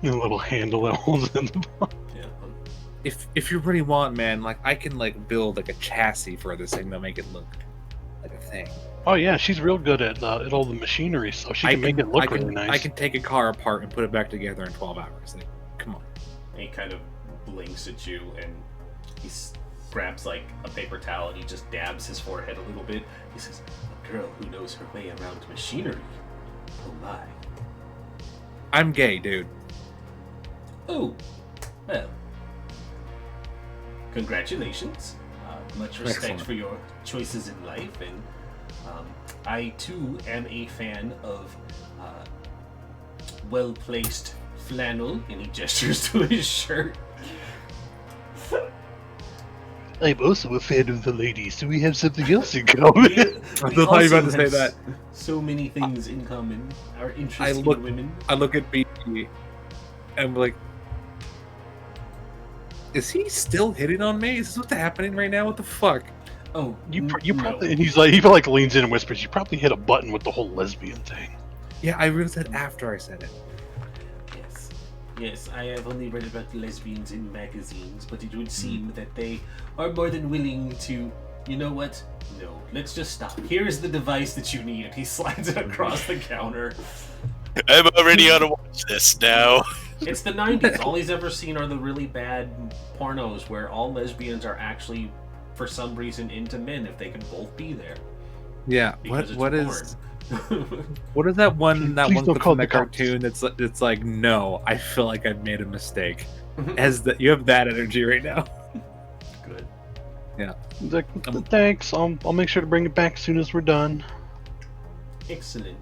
A little handle that holds it in the box. Yeah. If you really want, man, like I can like build like a chassis for this thing to make it look like a thing. Oh yeah, she's real good at all the machinery stuff. She can make it look really nice. I can take a car apart and put it back together in 12 hours. Like, come on. And he kind of blinks at you, and he grabs like a paper towel and he just dabs his forehead a little bit. He says, "A girl who knows her way around machinery. Oh my." I'm gay, dude. Oh, well. Congratulations. Much respect Excellent. for your choices in life, and I too am a fan of well-placed flannel, and he gestures to his shirt. I'm also a fan of the ladies, so we have something else in common. We I thought you were about to say have that. So many things in common. Our interest in women. I look at BB and I'm like, is he still hitting on me? Is this what's happening right now? What the fuck? Oh, You no. probably, and he's like, he like leans in and whispers, "You probably hit a button with the whole lesbian thing." Yeah, I realized that after I said it. Yes. Yes, I have only read about lesbians in magazines, but it would seem that they are more than willing to... You know what? No, let's just stop. Here's the device that you need. And he slides it across the counter. I'm already on to watch this now. It's the 90s. All he's ever seen are the really bad pornos where all lesbians are actually, for some reason, into men if they can both be there. Yeah. Because What it's is porn. what is that one Please don't clip call from the the cops. cartoon that's like, no, I feel like I've made a mistake. As that you have that energy right now. Good. He's like, thanks. I'll make sure to bring it back as soon as we're done. Excellent.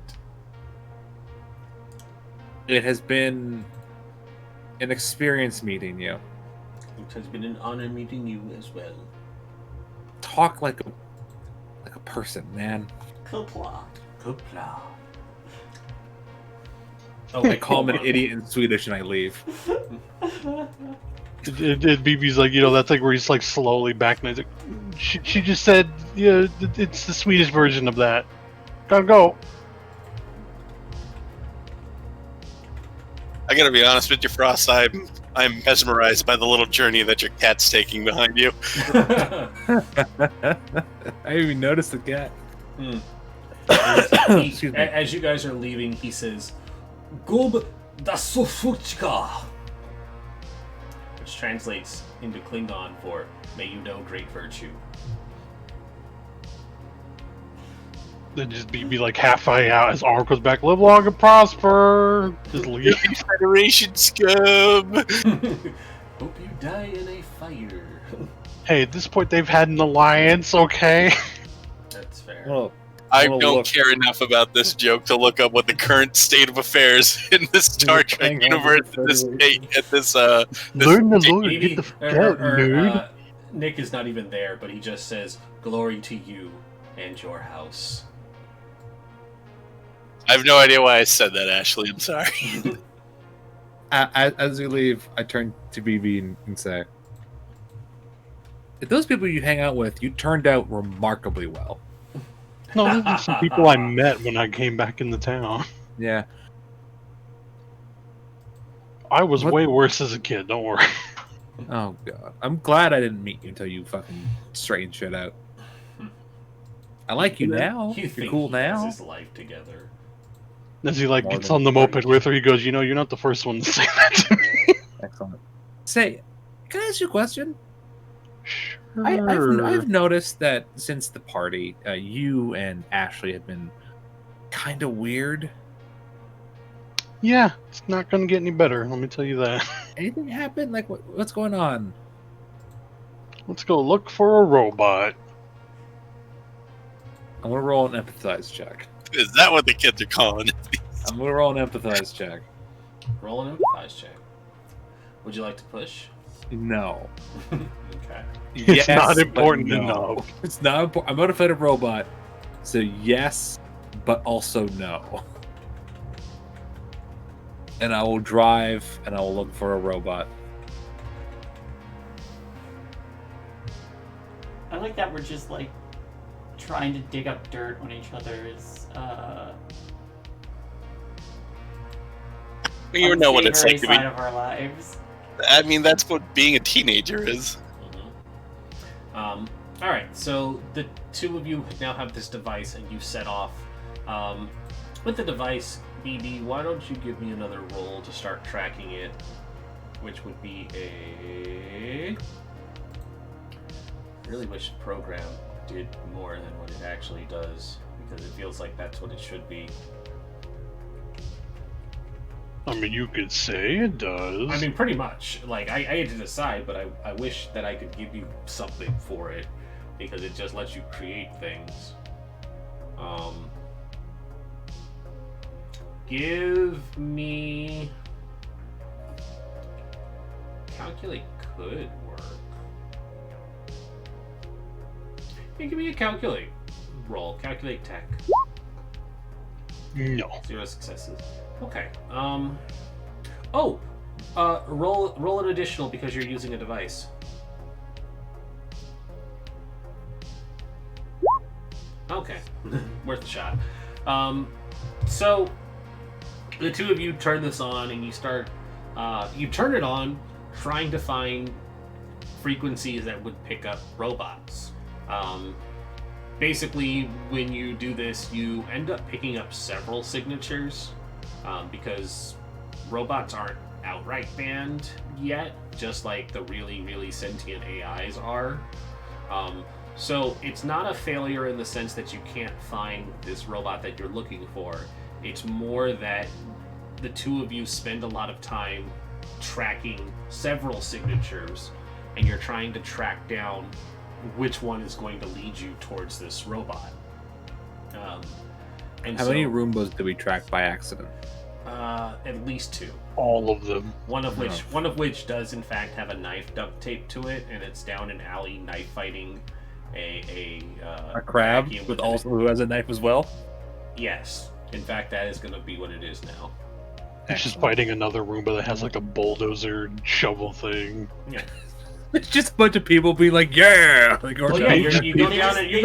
It has been an experience meeting you. It has been an honor meeting you as well. Talk like a person, man. Kupla. Kupla. I call him an idiot in Swedish and I leave. BB's like, that's like where he's like slowly backing. He's like, she just said, it's the Swedish version of that. Gotta go. I gotta be honest with you, Frost. I'm mesmerized by the little journey that your cat's taking behind you. I didn't even noticed the cat. Excuse me. As you guys are leaving, he says, Gub da Sofuchka, which translates into Klingon for, may you know great virtue. Then just be like halfway out. His arm goes back. Live long and prosper. Just leave. Federation scum. Hope you die in a fire. Hey, at this point they've had an alliance. Okay. That's fair. Well, I Well, don't look. care enough about this joke to look up what the current state of affairs in the Star Trek Hang on to universe the at this Federation. date, at this Learn the Lord. Maybe- Get the fuck out, nerd. Nick is not even there, but he just says, glory to you and your house. I have no idea why I said that, Ashley. I'm sorry. As we leave, I turn to BB and say, those people you hang out with, you turned out remarkably well. No, these are some people I met when I came back in the town. Yeah. I was What- way worse as a kid. Don't worry. Oh, God. I'm glad I didn't meet you until you fucking straightened shit out. I like you now. You You're think cool he has now. his life together. As he like More gets than on the thirty. moped with her, he goes, you're not the first one to say that to me. Excellent. Say, can I ask you a question? Sure. I've noticed that since the party, you and Ashley have been kind of weird. Yeah, it's not gonna get any better. Let me tell you that. Anything happen? Like, what's going on? Let's go look for a robot. I'm gonna roll an empathize check. Is that what the kids are calling it? I'm gonna roll an empathize check. Roll an empathize check. Would you like to push? No. Okay. It's not but important no. enough. It's not important. I'm gonna fight a robot, so yes, but also no. And I will drive, and I will look for a robot. I like that we're just like trying to dig up dirt on each other's You know what it's like to be. side of our lives. I mean, that's what being a teenager is. All right, so the two of you now have this device, and you set off. With the device, BB, why don't you give me another roll to start tracking it, which would be a... I really wish the program did more than what it actually does, because it feels like that's what it should be. I mean, you could say it does. I mean, pretty much. Like, I had to decide, but I wish that I could give you something for it, because it just lets you create things. Give me... Calculate could work. Hey, give me a calculate roll. Calculate tech. no. 0 successes. Okay. Roll an additional because you're using a device. Okay. Worth a shot. So the two of you turn this on and you start You turn it on, trying to find frequencies that would pick up robots. Basically, when you do this, you end up picking up several signatures because robots aren't outright banned yet, just like the really, really sentient AIs are. So it's not a failure in the sense that you can't find this robot that you're looking for. It's more that the two of you spend a lot of time tracking several signatures, and you're trying to track down which one is going to lead you towards this robot. And How many Roombas did we track by accident? At least 2. All of them. One of which does in fact have a knife duct taped to it, and it's down an alley knife fighting a crab vacuum with also who has a knife as well. Yes, in fact, that is going to be what it is now. It's just fighting another Roomba that has like a bulldozer shovel thing. Yeah. It's just a bunch of people being like, "Yeah!" Like, Well, yeah, you go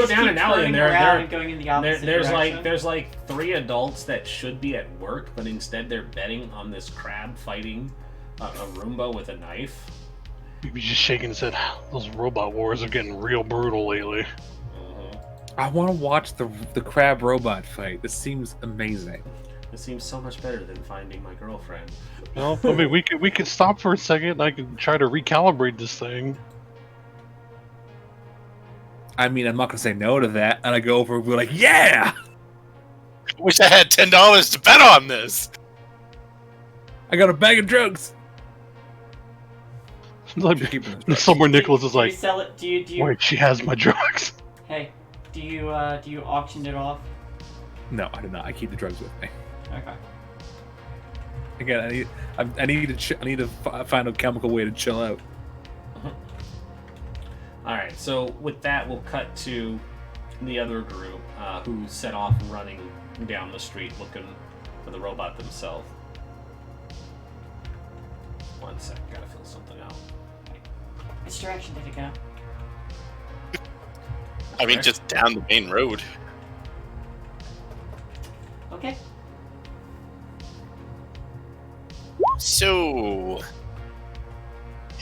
down an alley, and going in the opposite there's direction. like 3 adults that should be at work, but instead they're betting on this crab fighting a Roomba with a knife. He's just shaking his head. Those robot wars are getting real brutal lately. I want to watch the crab robot fight. This seems amazing. It seems so much better than finding my girlfriend. Well, I mean, we could stop for a second. And I could try to recalibrate this thing. I mean, I'm not gonna say no to that, and I go over and we're like, "Yeah!" I wish I had $10 to bet on this. I got a bag of drugs. Like, Keeping those drugs. somewhere Nicholas is Do you like, sell it? Do you? wait, she has my drugs. Hey, do you auction it off? No, I do not. I keep the drugs with me. Okay. Again, I need to find a chemical way to chill out. All right, so with that, we'll cut to the other group who set off running down the street looking for the robot themselves. One sec, gotta fill something out. Which direction did it go? I mean, just down the main road. Okay. So,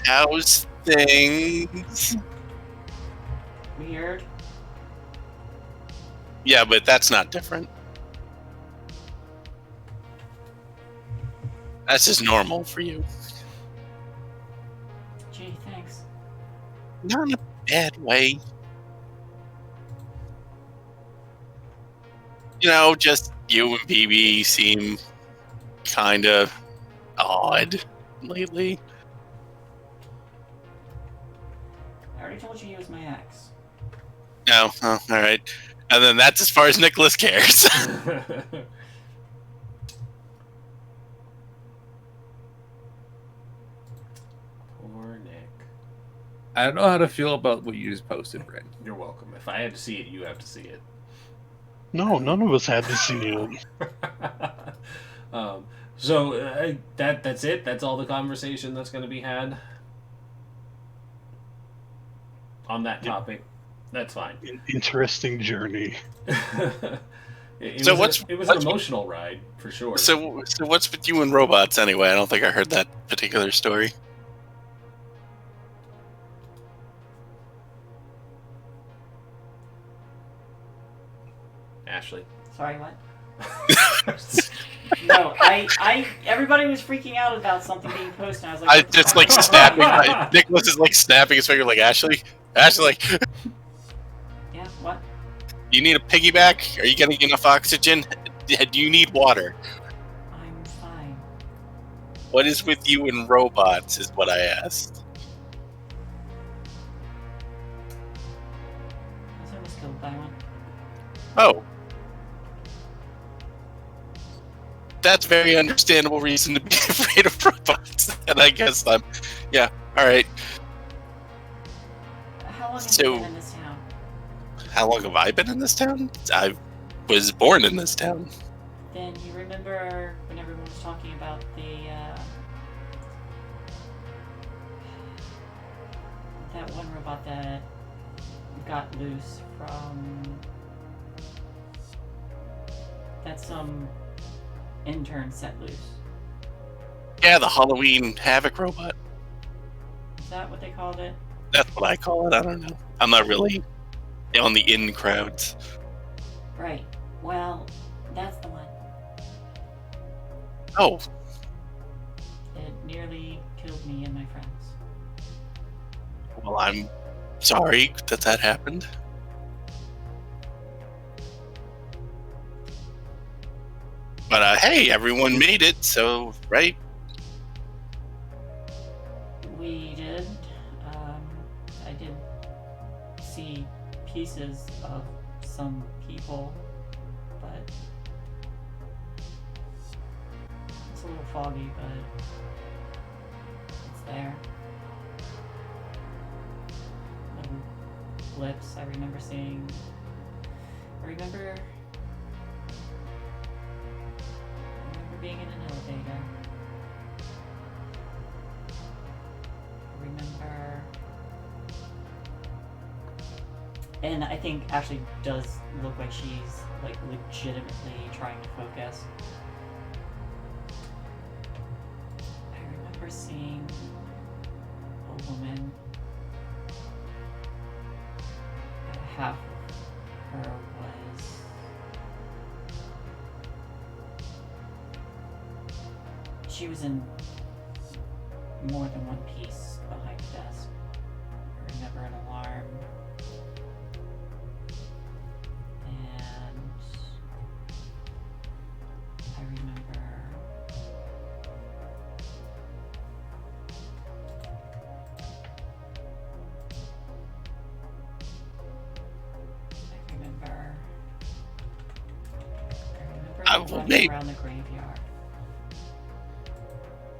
how's things? Weird. Yeah, but that's not different. That's just normal for you. Gee, thanks. Not in a bad way. You know, just you and PB seem kind of odd lately. I already told you he was my ex. No, oh, all right. And then that's as far as Nicholas cares. Poor Nick. I don't know how to feel about what you just posted, Brent. You're welcome. If I had to see it, you have to see it. No, none of us had to see it. So that's it. That's all the conversation that's going to be had on that topic. That's fine. Interesting journey. It was an emotional ride for sure. So what's with you and robots anyway? I don't think I heard that particular story. Ashley. Sorry, what? No, everybody was freaking out about something being posted, and I was like, I what's just going like on? snapping. Nicholas is like snapping his finger, like Ashley. Ashley, Yeah, what? you need a piggyback? Are you getting enough oxygen? Do you need water? I'm fine. What is with you and robots? Is what I asked. I was almost killed by one. Oh. That's a very understandable reason to be afraid of robots. And I guess yeah, alright. How long have So- you been in this town? How long have I been in this town? I was born in this town. Then you remember when everyone was talking about that one robot that got loose from that some intern set loose. Yeah, the Halloween Havoc robot. Is that what they called it? That's what I call it. I don't know. I'm not really on the in crowds. Right. Well, that's the one. Oh, It nearly killed me and my friends. well, I'm sorry that happened. But hey, everyone made it, so right? We did. I did see pieces of some people, but it's a little foggy, but it's there. Little blips I remember seeing. I remember being in an elevator. I remember, and I think Ashley does look like she's like legitimately trying to focus. I remember seeing a woman. Half of her was she was in more than one piece behind the desk. I remember an alarm. And I remember Well, running around the graveyard.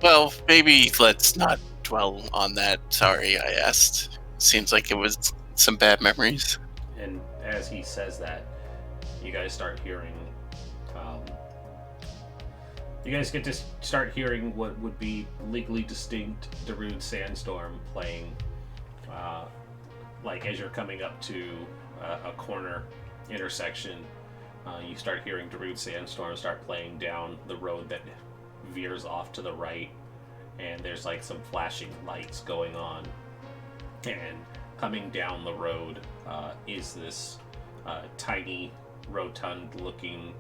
Well, maybe let's not dwell on that. Sorry, I asked. Seems like it was some bad memories. And as he says that, you guys start hearing. You guys get to start hearing what would be legally distinct Darude Sandstorm playing, like as you're coming up to a corner intersection. You start hearing Darude Sandstorm start playing down the road that veers off to the right, and there's like some flashing lights going on. And coming down the road is this tiny, rotund-looking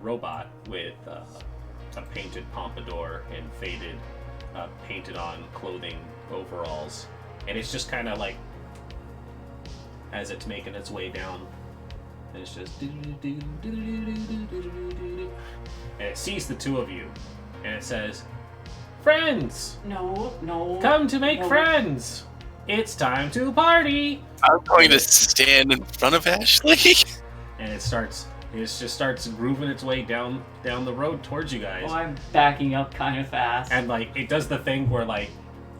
robot with a painted pompadour and faded, painted-on clothing overalls, and it's just kind of like as it's making its way down. And it's just and it sees the two of you, and it says, "Friends, No. come to make friends. It's time to party." I'm going to stand in front of Ashley. And it just starts grooving its way down the road towards you guys. Oh, I'm backing up kind of fast. And like it does the thing where like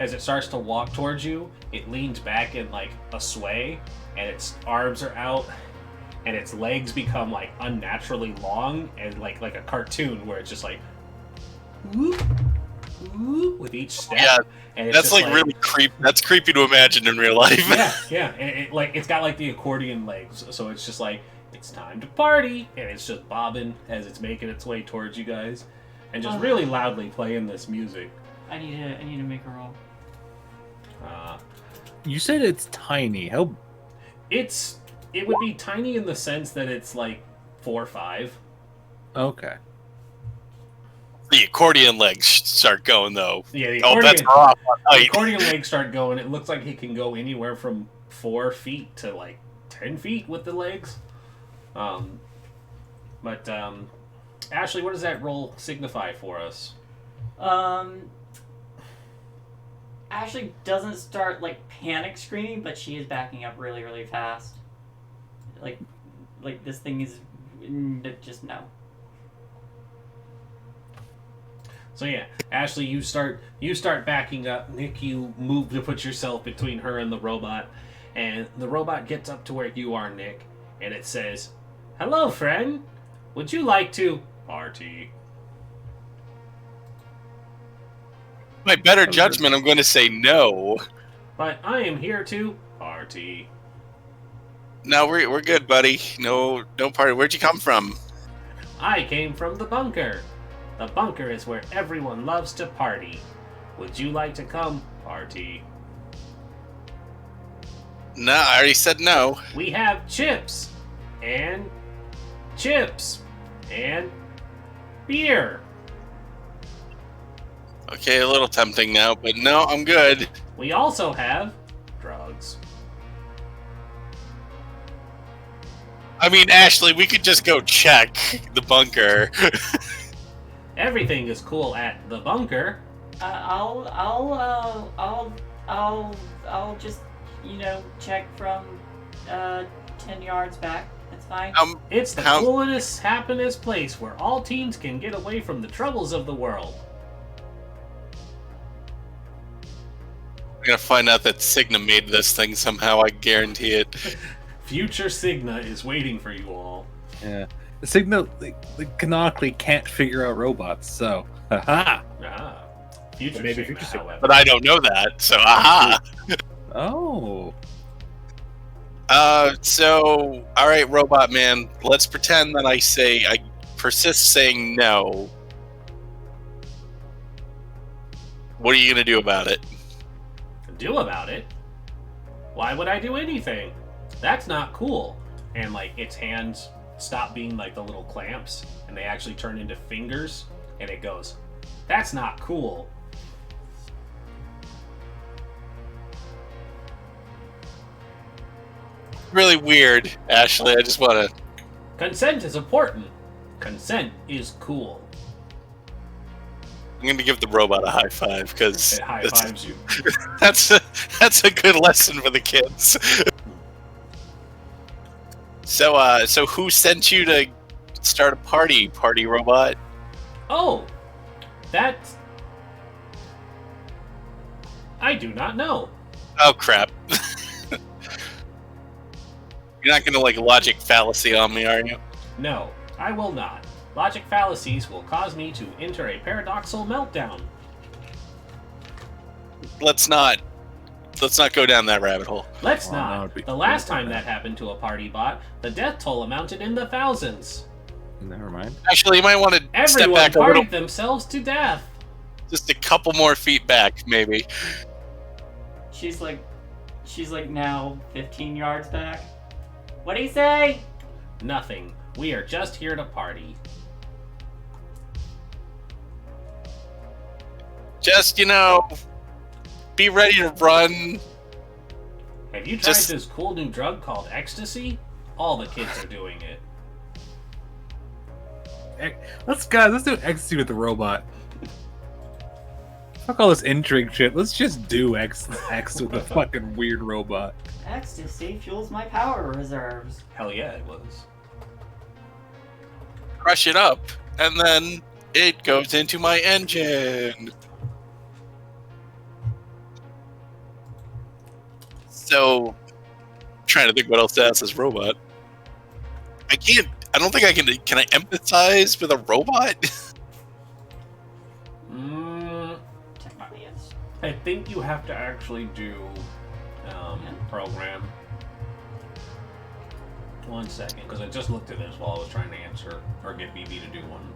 as it starts to walk towards you, it leans back in like a sway, and its arms are out. And its legs become like unnaturally long and like a cartoon where it's just like whoop, whoop, with each step. Yeah, and it's that's just like really creepy. That's creepy to imagine in real life. yeah. And it's got like the accordion legs, so it's just like it's time to party, and it's just bobbing as it's making its way towards you guys, and just really loudly playing this music. I need to make a roll. You said it's tiny. How? It would be tiny in the sense that it's like 4 or 5. Okay. The accordion legs start going though. Yeah, the Oh, that's accordion, rough on the height. accordion legs start going. It looks like he can go anywhere from 4 feet to like 10 feet with the legs. But Ashley, what does that roll signify for us? Ashley doesn't start like panic screaming, but she is backing up really, really fast. Like this thing is just no. So yeah, Ashley, you start backing up. Nick, you move to put yourself between her and the robot, and the robot gets up to where you are, Nick, and it says, "Hello, friend. Would you like to party?" My better judgment, I'm going to say no. But I am here to party. No, we're good, buddy. No party. Where'd you come from? I came from the bunker. The bunker is where everyone loves to party. Would you like to come party? No, I already said no. We have chips and beer. Okay, a little tempting now, but no, I'm good. We also have drugs. I mean, Ashley, we could just go check the bunker. Everything is cool at the bunker. I'll just, check from 10 yards back. That's fine. It's the coolest, happiness place where all teens can get away from the troubles of the world. We're gonna find out that Cigna made this thing somehow, I guarantee it. Future Cigna is waiting for you all. Yeah. The Cigna canonically can't figure out robots, so haha. Future Maybe Cigna, Future Cigna. however. But I don't know that, so aha! Oh. So, alright, Robot Man, let's pretend that I persist saying no. What are you gonna do about it? Do about it? Why would I do anything? That's not cool. And its hands stop being the little clamps and they actually turn into fingers and it goes, that's not cool. Really weird, Ashley. I just wanna... Consent is important. Consent is cool. I'm gonna give the robot a high five, because... It high fives you. That's a good lesson for the kids. So who sent you to start a party robot? Oh, that's... I do not know. Oh crap. You're not gonna logic fallacy on me, are you? No, I will not. Logic fallacies will cause me to enter a paradoxical meltdown. Let's not go down that rabbit hole. Let's Oh, not. that would be The last cool. time that happened to a party bot, the death toll amounted in the thousands. Never mind. Actually, you might want to step Everyone back a little, partied themselves to death. just a couple more feet back, maybe. She's now 15 yards back. What do you say? Nothing. We are just here to party. Just, be ready to run. Have you tried Just- this cool new drug called ecstasy? All the kids are doing it. Let's do ecstasy with the robot. Fuck all this intrigue shit. Let's just do X with the fucking weird robot. Ecstasy fuels my power reserves. Hell yeah, it was. Crush it up, and then it goes into my engine. So, trying to think what else to ask this robot. I don't think I can. Can I empathize with a robot? Check my hands. I think you have to actually do program. 1 second, because I just looked at this while I was trying to answer or get BB to do one.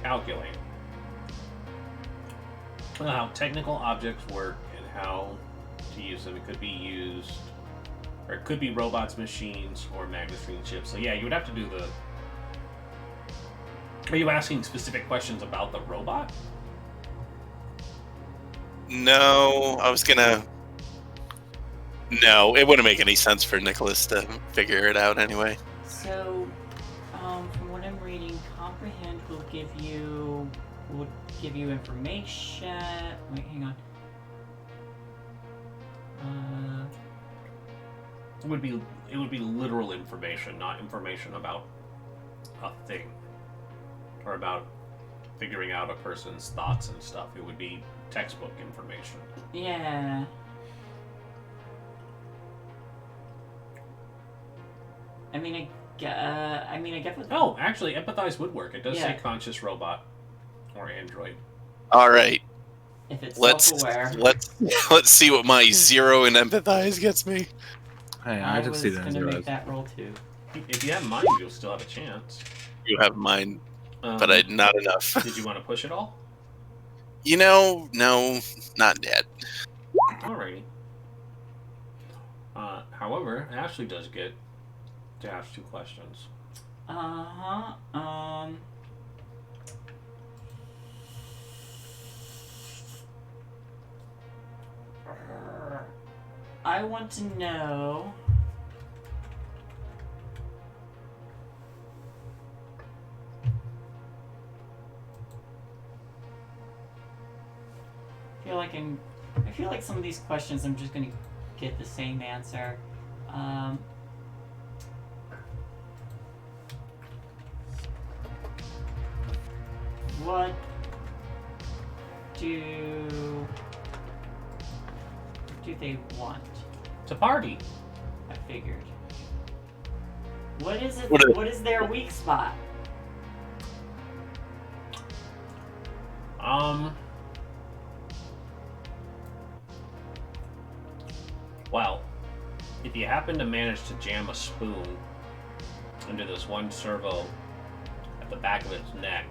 Calculate. How technical objects work and how to use them. It could be used, or it could be robots, machines, or magnet-string chips. So yeah, you would have to do the... Are you asking specific questions about the robot? No, I was gonna... No, it wouldn't make any sense for Nicholas to figure it out anyway. So, from what I'm reading, comprehend will give you information. Wait, hang on. It would be literal information, not information about a thing or about figuring out a person's thoughts and stuff. It would be textbook information. Yeah. I guess. Oh, actually, empathize would work. It does Yeah. say conscious robot or android. All right, If it's let's self-aware. let's see what my 0 in empathize gets me. Hey, I I just was see that as gonna make zeros. that roll too. If you have mine, you'll still have a chance. You have mine, but not enough. Did you want to push it all? No, not yet. Alrighty. However, Ashley does get to ask 2 questions. I want to know. I feel like some of these questions I'm just gonna get the same answer. What do they want? To party. I figured. What is it? What What is their weak spot? Well, if you happen to manage to jam a spoon into this one servo at the back of its neck,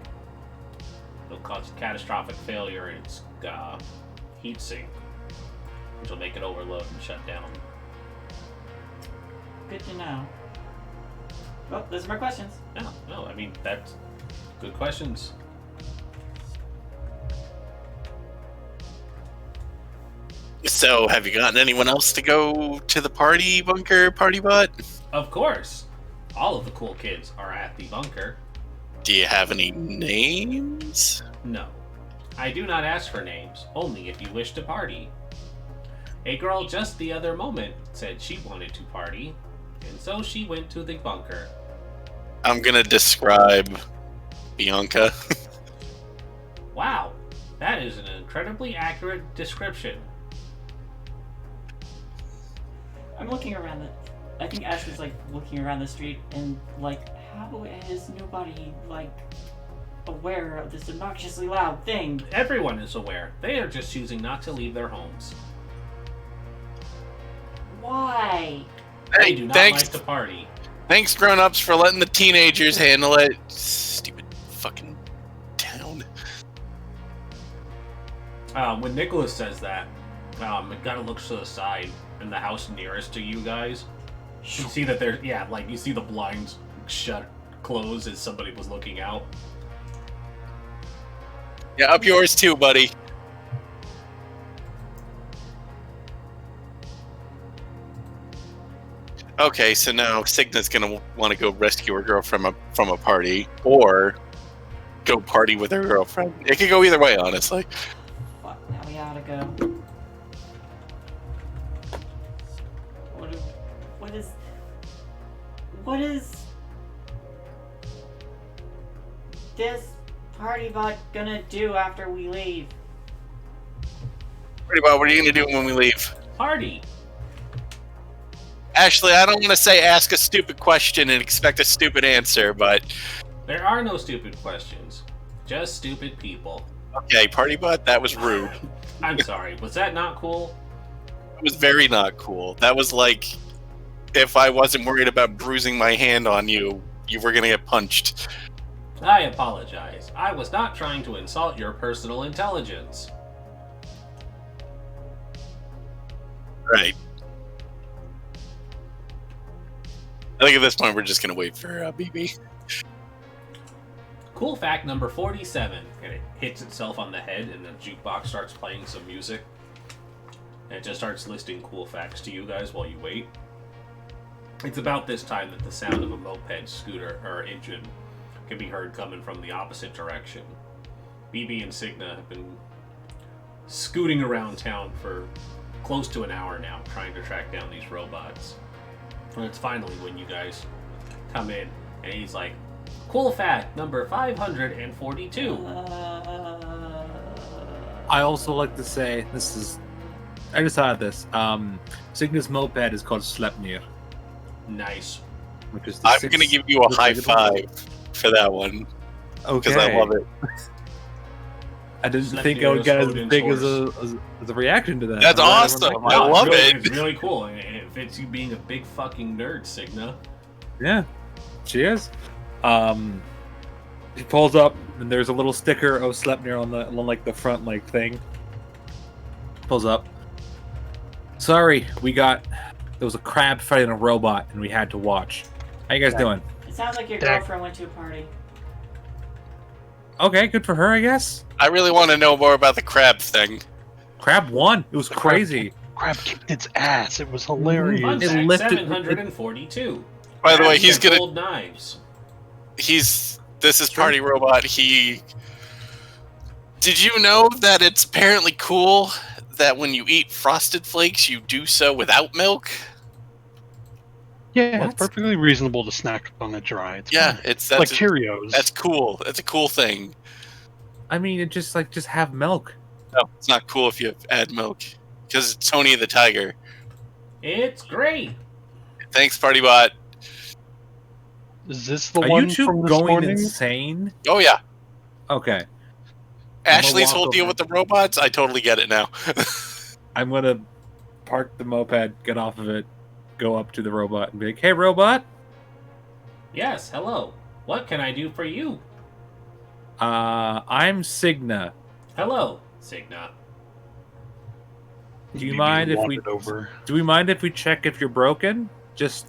it'll cause catastrophic failure in its heat sink, which will make it overload and shut down. Good to know. Well, those are my questions. No, I mean, that's good questions. So, have you gotten anyone else to go to the party bunker, party bot? Of course, all of the cool kids are at the bunker. Do you have any names? No, I do not ask for names, only if you wish to party. A girl just the other moment said she wanted to party, and so she went to the bunker. I'm gonna describe Bianca. Wow, that is an incredibly accurate description. I'm looking around I think Ashley's like looking around the street and like, how is nobody like aware of this obnoxiously loud thing? Everyone is aware. They are just choosing not to leave their homes. Why? They do not like to party. Thanks, grown-ups, for letting the teenagers handle it. Stupid fucking town. When Nicholas says that, it kind of looks to the side, and the house nearest to you guys, you see that you see the blinds close as somebody was looking out. Yeah, up yours too, buddy. Okay, so now Cigna's gonna want to go rescue her girl from a party, or go party with her girlfriend. It could go either way, honestly. Fuck, now we gotta go. What is this party bot gonna do after we leave? Pretty about what are you gonna do when we leave? Party. Ashley, I don't want to say ask a stupid question and expect a stupid answer, but There are no stupid questions. Just stupid people. okay, party bot, that was rude. I'm sorry. Was that not cool? It was very not cool. That was like, if I wasn't worried about bruising my hand on you, you were gonna get punched. I apologize. I was not trying to insult your personal intelligence. Right. I think at this point we're just gonna wait for BB. Cool fact number 47. And it hits itself on the head, and the jukebox starts playing some music. And it just starts listing cool facts to you guys while you wait. It's about this time that the sound of a moped, scooter, or engine can be heard coming from the opposite direction. BB and Cigna have been scooting around town for close to an hour now, trying to track down these robots. And it's finally when you guys come in, and he's like, cool fact number 542. I also like to say, I just thought of this. Cigna's moped is called Sleipnir. Nice. Which is I'm gonna give you a high five for that one. Okay. Because I love it. I didn't Sleipnir think I would get as Odin's big as horse. a reaction to that. That's awesome. I love it's really, it. It's really cool, and it fits you being a big fucking nerd, Cigna. Yeah, she is. He pulls up, and there's a little sticker of Sleipnir on the front thing. Pulls up. Sorry, there was a crab fighting a robot, and we had to watch. How you guys doing? It sounds like your Dak. girlfriend went to a party. Okay, good for her, I guess. I really want to know more about the crab thing. Crab won. It was crazy. Crab kicked its ass. It was hilarious. Fun It fact, lifted- 742. By the way, Crabs he's have gonna. gold knives. This is Party Robot. Did you know that it's apparently cool that when you eat Frosted Flakes, you do so without milk? Yeah, What? it's perfectly reasonable to snack on it dry. It's Yeah, fine. that's like Cheerios. That's cool. That's a cool thing. I mean, it just have milk. No, it's not cool if you add milk because it's Tony the Tiger. It's great. Thanks, Party Bot. Is this the Are one you two from this going morning? insane? Oh yeah, Okay, Ashley's walk whole deal over. with the robots. I totally get it now. I'm gonna park the moped, get off of it, go up to the robot, and be like, "Hey, robot. Yes, hello. What can I do for you? I'm Signa. Hello, Signa. Do you BB mind if we wandered over? do we mind if we check if you're broken? Just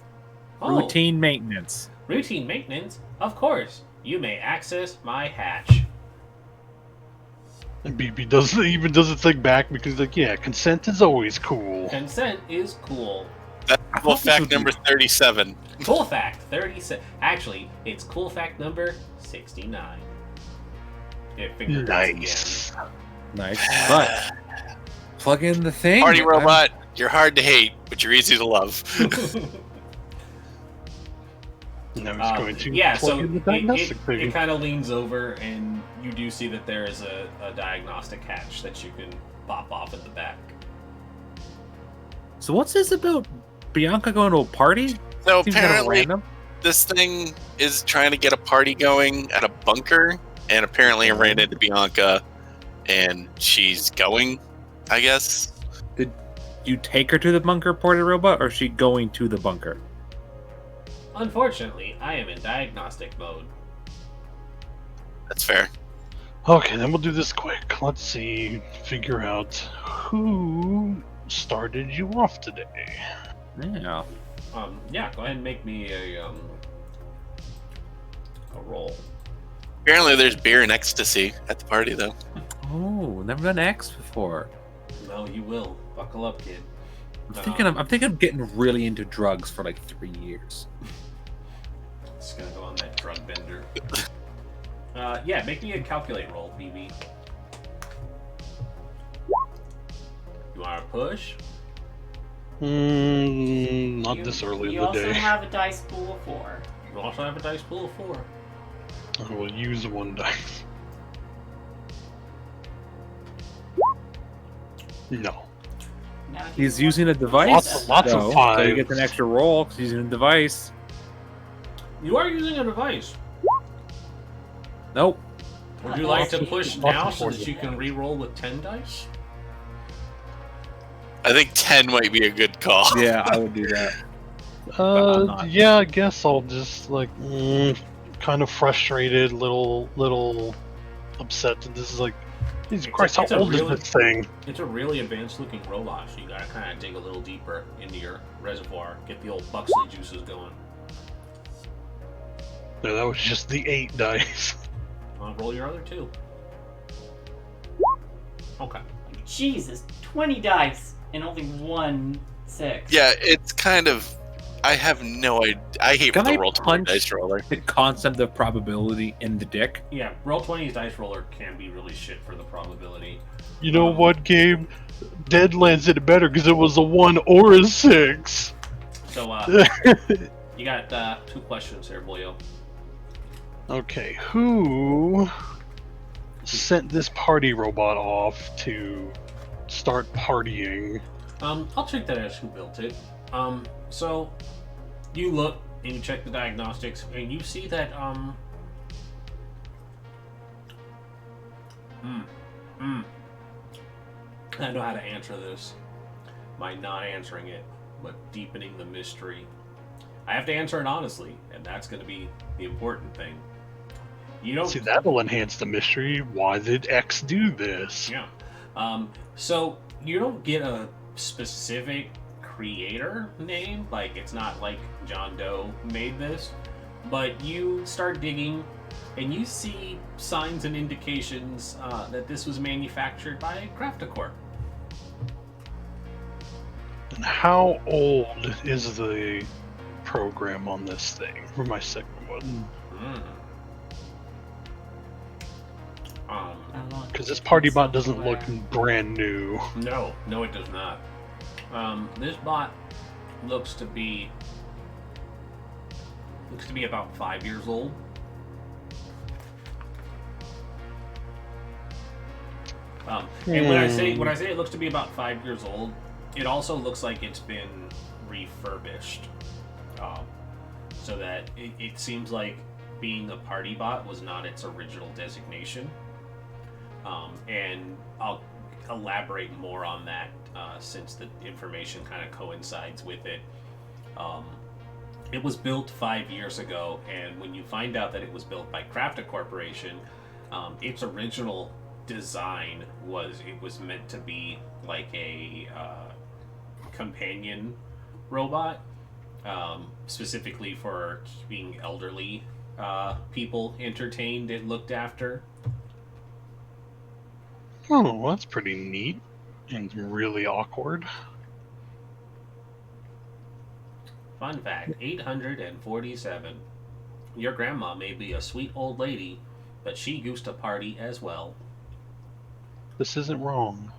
Oh, routine maintenance." routine maintenance? Of course. You may access my hatch. And BB doesn't think back because like, yeah, consent is always cool. Consent is cool. That's I cool thought this fact would be- number 37. Cool fact 37. Actually, it's cool fact number 69. It fingerprints Nice. Nice, but plug in the thing. Party Robot, you're hard to hate, but you're easy to love. again. Now he's going to Yeah, plug so in the diagnostic it thing. kind of leans over, and you do see that there is a diagnostic hatch that you can pop off at the back. So what's this about? Bianca going to a party? So Seems kind of apparently, random. this thing is trying to get a party going at a bunker, and apparently it ran into Bianca, and she's going, I guess. Did you take her to the bunker, Party Robot, or is she going to the bunker? Unfortunately, I am in diagnostic mode. That's fair. Okay, then we'll do this quick. Let's see, figure out who started you off today. Yeah. Yeah, go ahead and make me a roll. Apparently, there's beer and ecstasy at the party, though. Oh, never done X before. No, you will. Buckle up, kid. I'm thinking of getting really into drugs for like 3 years. Just gonna go on that drug bender. Yeah, make me a calculate roll, BB. You want to push? Not this early in You the also day. have a dice pool of 4. You also have a dice pool of 4. I will use one dice. No. Now He's using a device. Lots of though, so fives. he gets an extra roll because he's using a device. You are using a device. Nope. Would you like to push Lots now of so that fours. you can re-roll with 10 dice? I think 10 might be a good call. Yeah, I would do that. I'm not. Yeah, I guess I'll just like kind of frustrated, little upset that this is like, Jesus Christ, how it's a old really- is this thing? It's a really advanced looking robot, so you gotta kind of dig a little deeper into your reservoir, get the old Buxley juices going. No, that was just the 8 dice. Roll your other 2. Okay. Jesus, 20 dice and only 1 6. Yeah, it's kind of. I have no idea. I hate Can the I roll 20 punch dice roller. the concept of probability in the dick? Yeah, roll 20's dice roller can be really shit for the probability. You know what, Gabe? Deadlands did it better because it was a 1 or a 6. So, you got 2 questions here, boyo. Okay, who sent this party robot off to start partying? I'll take that as who built it. So you look and you check the diagnostics and you see that I know how to answer this by not answering it, but deepening the mystery. I have to answer it honestly, and that's going to be the important thing. You don't See, that'll enhance the mystery. Why did X do this? Yeah. So you don't get a specific creator name, like it's not like John Doe made this, but you start digging and you see signs and indications that this was manufactured by Craftacorp. And how old is the program on this thing? For my second one. Um, Because this party bot doesn't look brand new. no, it does not. This bot looks to be about 5 years old. And when I say it looks to be about 5 years old, it also looks like it's been refurbished, so that it seems like being a party bot was not its original designation. And I'll elaborate more on that since the information kind of coincides with it. It was built 5 years ago, and when you find out that it was built by Crafta Corporation, its original design was meant to be like a companion robot, specifically for keeping elderly people entertained and looked after. Oh, well, that's pretty neat and really awkward. Fun fact, 847. Your grandma may be a sweet old lady, but she used to party as well. This isn't wrong.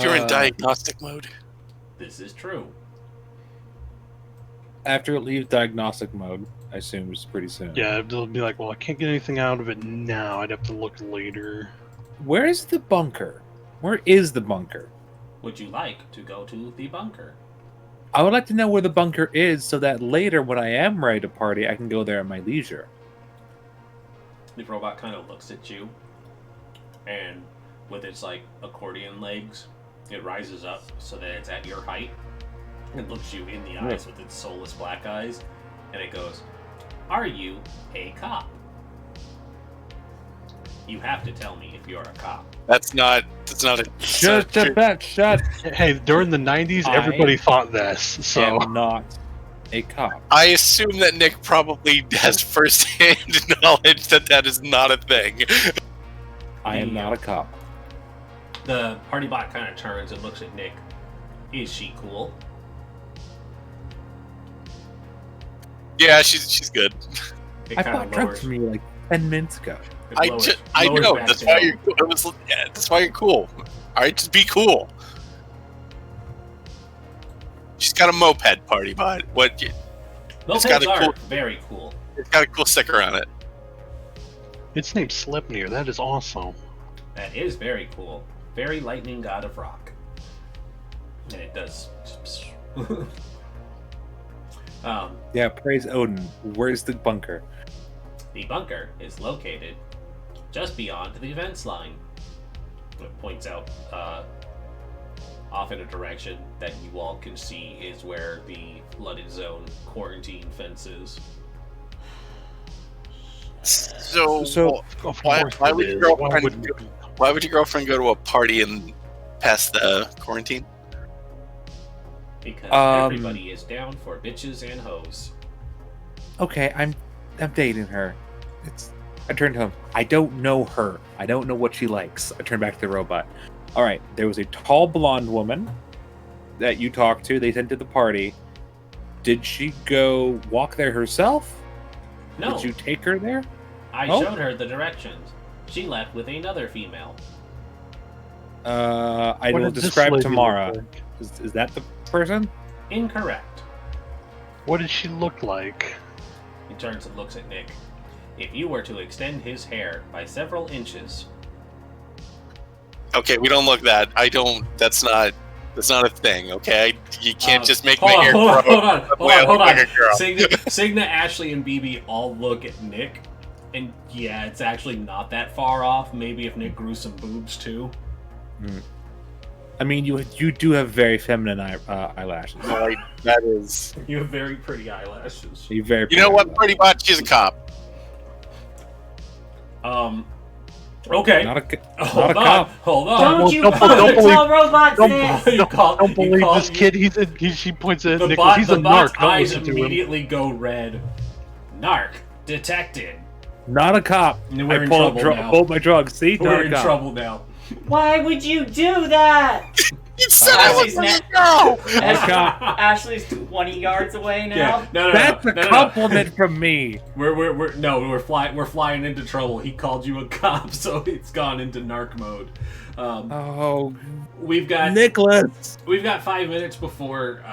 You're in diagnostic mode. This is true. After it leaves diagnostic mode, I assume it's pretty soon. Yeah, they'll be like, well, I can't get anything out of it now. I'd have to look later. Where is the bunker? Where is the bunker? Would you like to go to the bunker? I would like to know where the bunker is so that later when I am ready to party, I can go there at my leisure. The robot kind of looks at you, and with its like accordion legs, it rises up so that it's at your height. It looks you in the eyes with its soulless black eyes, and it goes, "Are you a cop? You have to tell me if you're a cop." That's not a Shut the back, shut. Hey, during the 90s, everybody thought this, so... I'm not a cop. I assume that Nick probably has first-hand knowledge that is not a thing. I am not a cop. The party bot kind of turns and looks at Nick. Is she cool? Yeah, she's good. It I kind bought of drugs lowers. from you like 10 minutes ago. I know. That's why you're cool. That's why you're cool. All right, just be cool. She's got a moped, party bot. What? Mopeds got a are cool- very cool. It's got a cool sticker on it. It's named Sleipnir. That is awesome. That is very cool. Very lightning god of rock. And it does. Yeah, praise Odin. Where's the bunker? The bunker is located just beyond the events line. It points out off in a direction that you all can see is where the flooded zone quarantine fence is. So Of why course would it your is. girlfriend why would your girlfriend go to a party and pass the quarantine? Because everybody is down for bitches and hoes. Okay, I'm dating her. I turned to him. I don't know her. I don't know what she likes. I turned back to the robot. All right, there was a tall blonde woman that you talked to. They sent to the party. Did she go walk there herself? No, Did you take her there? I Oh. showed her the directions. She left with another female. I What will did this describe lady Tamara. look like? Is that the person? Incorrect. What did she look like? He turns and looks at Nick. If you were to extend his hair by several inches, Okay, we don't look that. I don't. That's not a thing. Okay, you can't just make my hold hair on, grow. hold on. Like a girl. Signa, Ashley, and BB all look at Nick, and yeah, it's actually not that far off. Maybe if Nick grew some boobs too. I mean, you do have very feminine eyelashes. Like, that is. You have very pretty eyelashes. You very. You know pretty what? Pretty much, she's a cop. Okay. Not a Hold on. cop. Hold on. Don't you don't fucking believe- tell robots this! Don't believe this kid. She points at The Nicholas. He's a bot's narc. Don't eyes listen to him. immediately go red. Narc detected. Not a cop. And we're I in pulled trouble now. pulled my drugs. See, not We're a in cop. trouble now. Why would you do that? You said I was Ashley's a girl! Ashley's 20 yards away now. Yeah. No. That's no, a no, no. compliment from me. We're flying into trouble. He called you a cop, so it's gone into narc mode. Oh, We've got Nicholas. 5 minutes before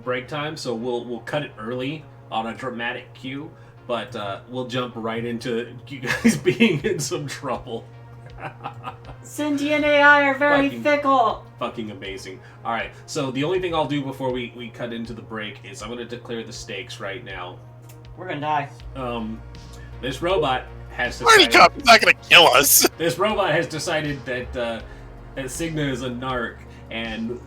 break time, so we'll cut it early on a dramatic cue, but we'll jump right into you guys being in some trouble. Sentient AI are very Fucking- fickle. Fucking amazing. All right, so the only thing I'll do before we cut into the break is I'm going to declare the stakes right now. We're gonna die. This robot has Party decided. cop is not gonna kill us. This robot has decided that Signa is a narc, and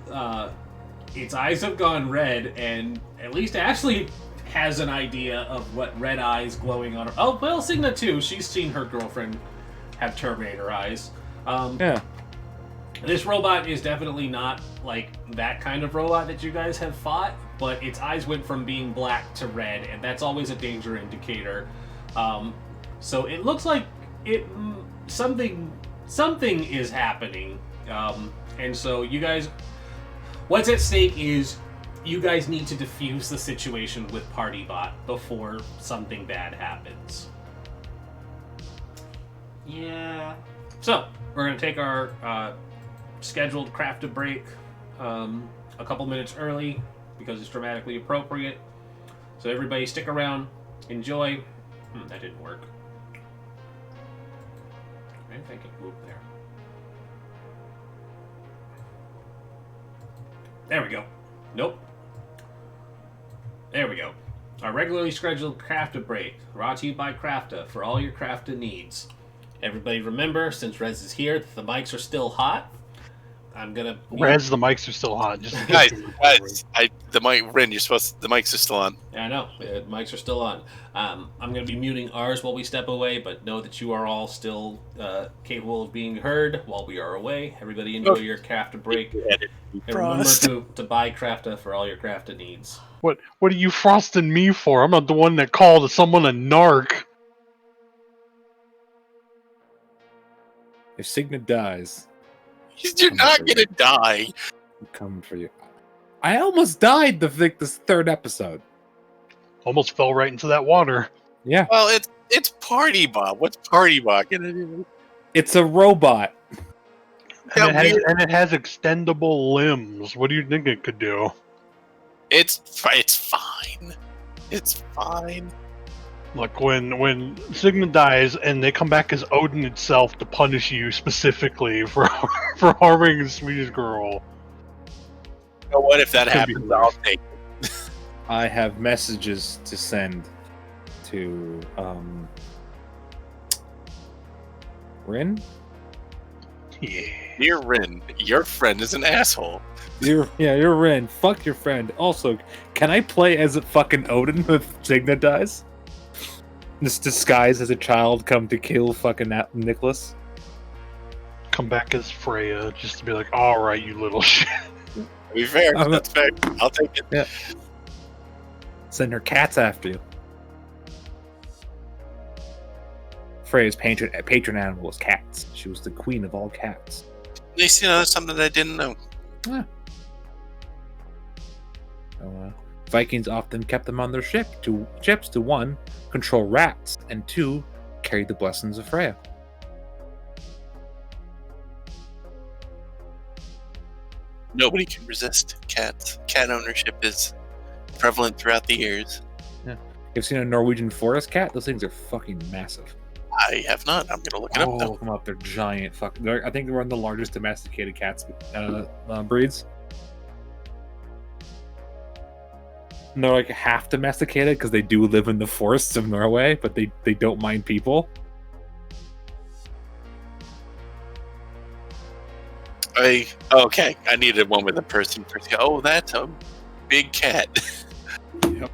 its eyes have gone red, and at least Ashley has an idea of what red eyes glowing on her. Oh, well, Signa too. She's seen her girlfriend have Terminator eyes. Yeah. This robot is definitely not like that kind of robot that you guys have fought, but its eyes went from being black to red, and that's always a danger indicator. So it looks like something is happening, and so you guys, what's at stake is you guys need to defuse the situation with PartyBot before something bad happens. Yeah. So we're gonna take our scheduled craft break a couple minutes early because it's dramatically appropriate. So everybody stick around, enjoy. That didn't work. I think it moved there. There we go. Nope. There we go. Our regularly scheduled Crafta break, brought to you by Crafta for all your Crafta needs. Everybody remember, since Rez is here, the mics are still hot. I'm gonna... Rez, the mics are still hot. Just in Guys, case you- the mic, Rin, the mics are still on. Yeah, I know. The mics are still on. I'm going to be muting ours while we step away, but know that you are all still capable of being heard while we are away. Everybody enjoy your Crafta break. And remember to buy Crafta for all your Crafta needs. What are you frosting me for? I'm not the one that called someone a narc. If Signa dies, You're not gonna die. I'm coming for you. I almost died this third episode. Almost fell right into that water. Yeah. Well, it's PartyBot. What's PartyBot gonna do? It's a robot. Yeah, And it has extendable limbs. What do you think it could do? It's fine. It's fine. Look, when Sigma dies and they come back as Odin itself to punish you specifically for harming a Swedish girl. You know what? If that Could be happens, worse. I'll take it. I have messages to send to Rin. Yeah. Dear Rin, your friend is an asshole. You're Rin. Fuck your friend. Also, can I play as a fucking Odin if Signa dies? This disguise as a child come to kill fucking Nicholas. Come back as Freya just to be like, all right, you little shit. To be fair, that's fair. I'll take it. Yeah. Send her cats after you. Freya's patron animal was cats. She was the queen of all cats. At least you know something I didn't know. So, Vikings often kept them on their ships to 1, control rats, and 2, carry the blessings of Freya. Nobody can resist cats. Cat ownership is prevalent throughout the years. You've seen a Norwegian forest cat? Those things are fucking massive. I have not. I'm gonna look it up now. Come up, they're giant. I think they're one of the largest domesticated cats breeds. And they're like half domesticated because they do live in the forests of Norway, but they don't mind people. Okay. I needed one with a person first. Oh, that's a big cat. Yep.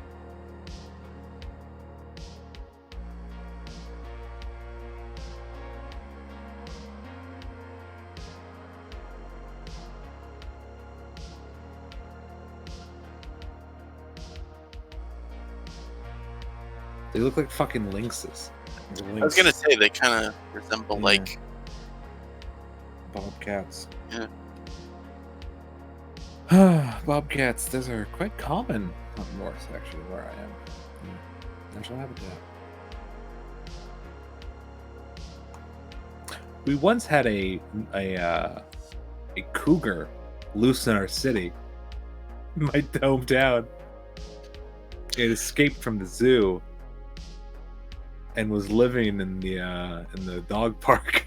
They look like fucking lynxes. I was gonna say they kind of resemble Yeah. like bobcats. Yeah. Bobcats, those are quite common up north, actually, where I am. Natural habitat. We once had a cougar loose in our city, my hometown. It escaped from the zoo and was living in the dog park.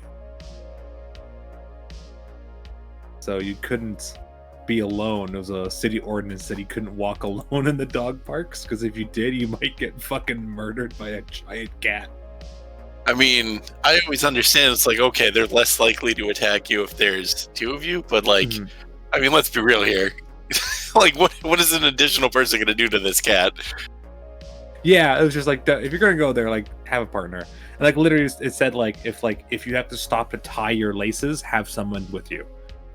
So you couldn't be alone. There was a city ordinance that you couldn't walk alone in the dog parks, because if you did, you might get fucking murdered by a giant cat. I mean, I always understand it's like, okay, they're less likely to attack you if there's two of you, but like, I mean, let's be real here. Like, what is an additional person going to do to this cat? Yeah, it was just like, if you're going to go there, like, have a partner. And like, literally, it said, if you have to stop to tie your laces, have someone with you.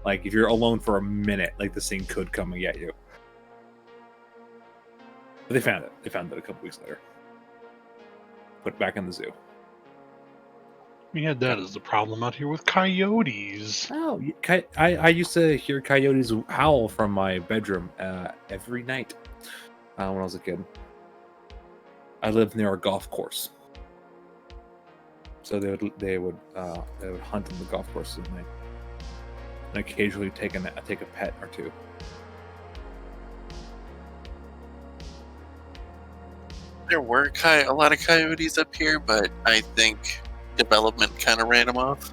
Like, if you're alone for a minute, like, this thing could come and get you. But they found it. They found it a couple weeks later. Put it back in the zoo. We had that as the problem out here with coyotes. Oh, I used to hear coyotes howl from my bedroom every night when I was a kid. I lived near a golf course, so they would hunt in the golf course at night, and occasionally take a pet or two. There were a lot of coyotes up here, but I think development kind of ran them off.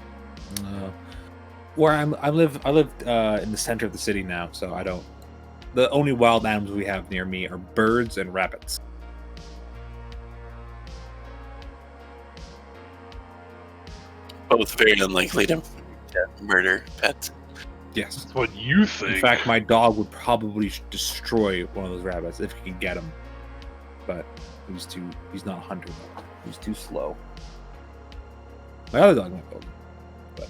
Where I live in the center of the city now, so I don't. The only wild animals we have near me are birds and rabbits. Both very unlikely to murder pets. Yes. That's what you think. In fact, my dog would probably destroy one of those rabbits if he can get him. But he's not a hunter though. He's too slow. My other dog might go. But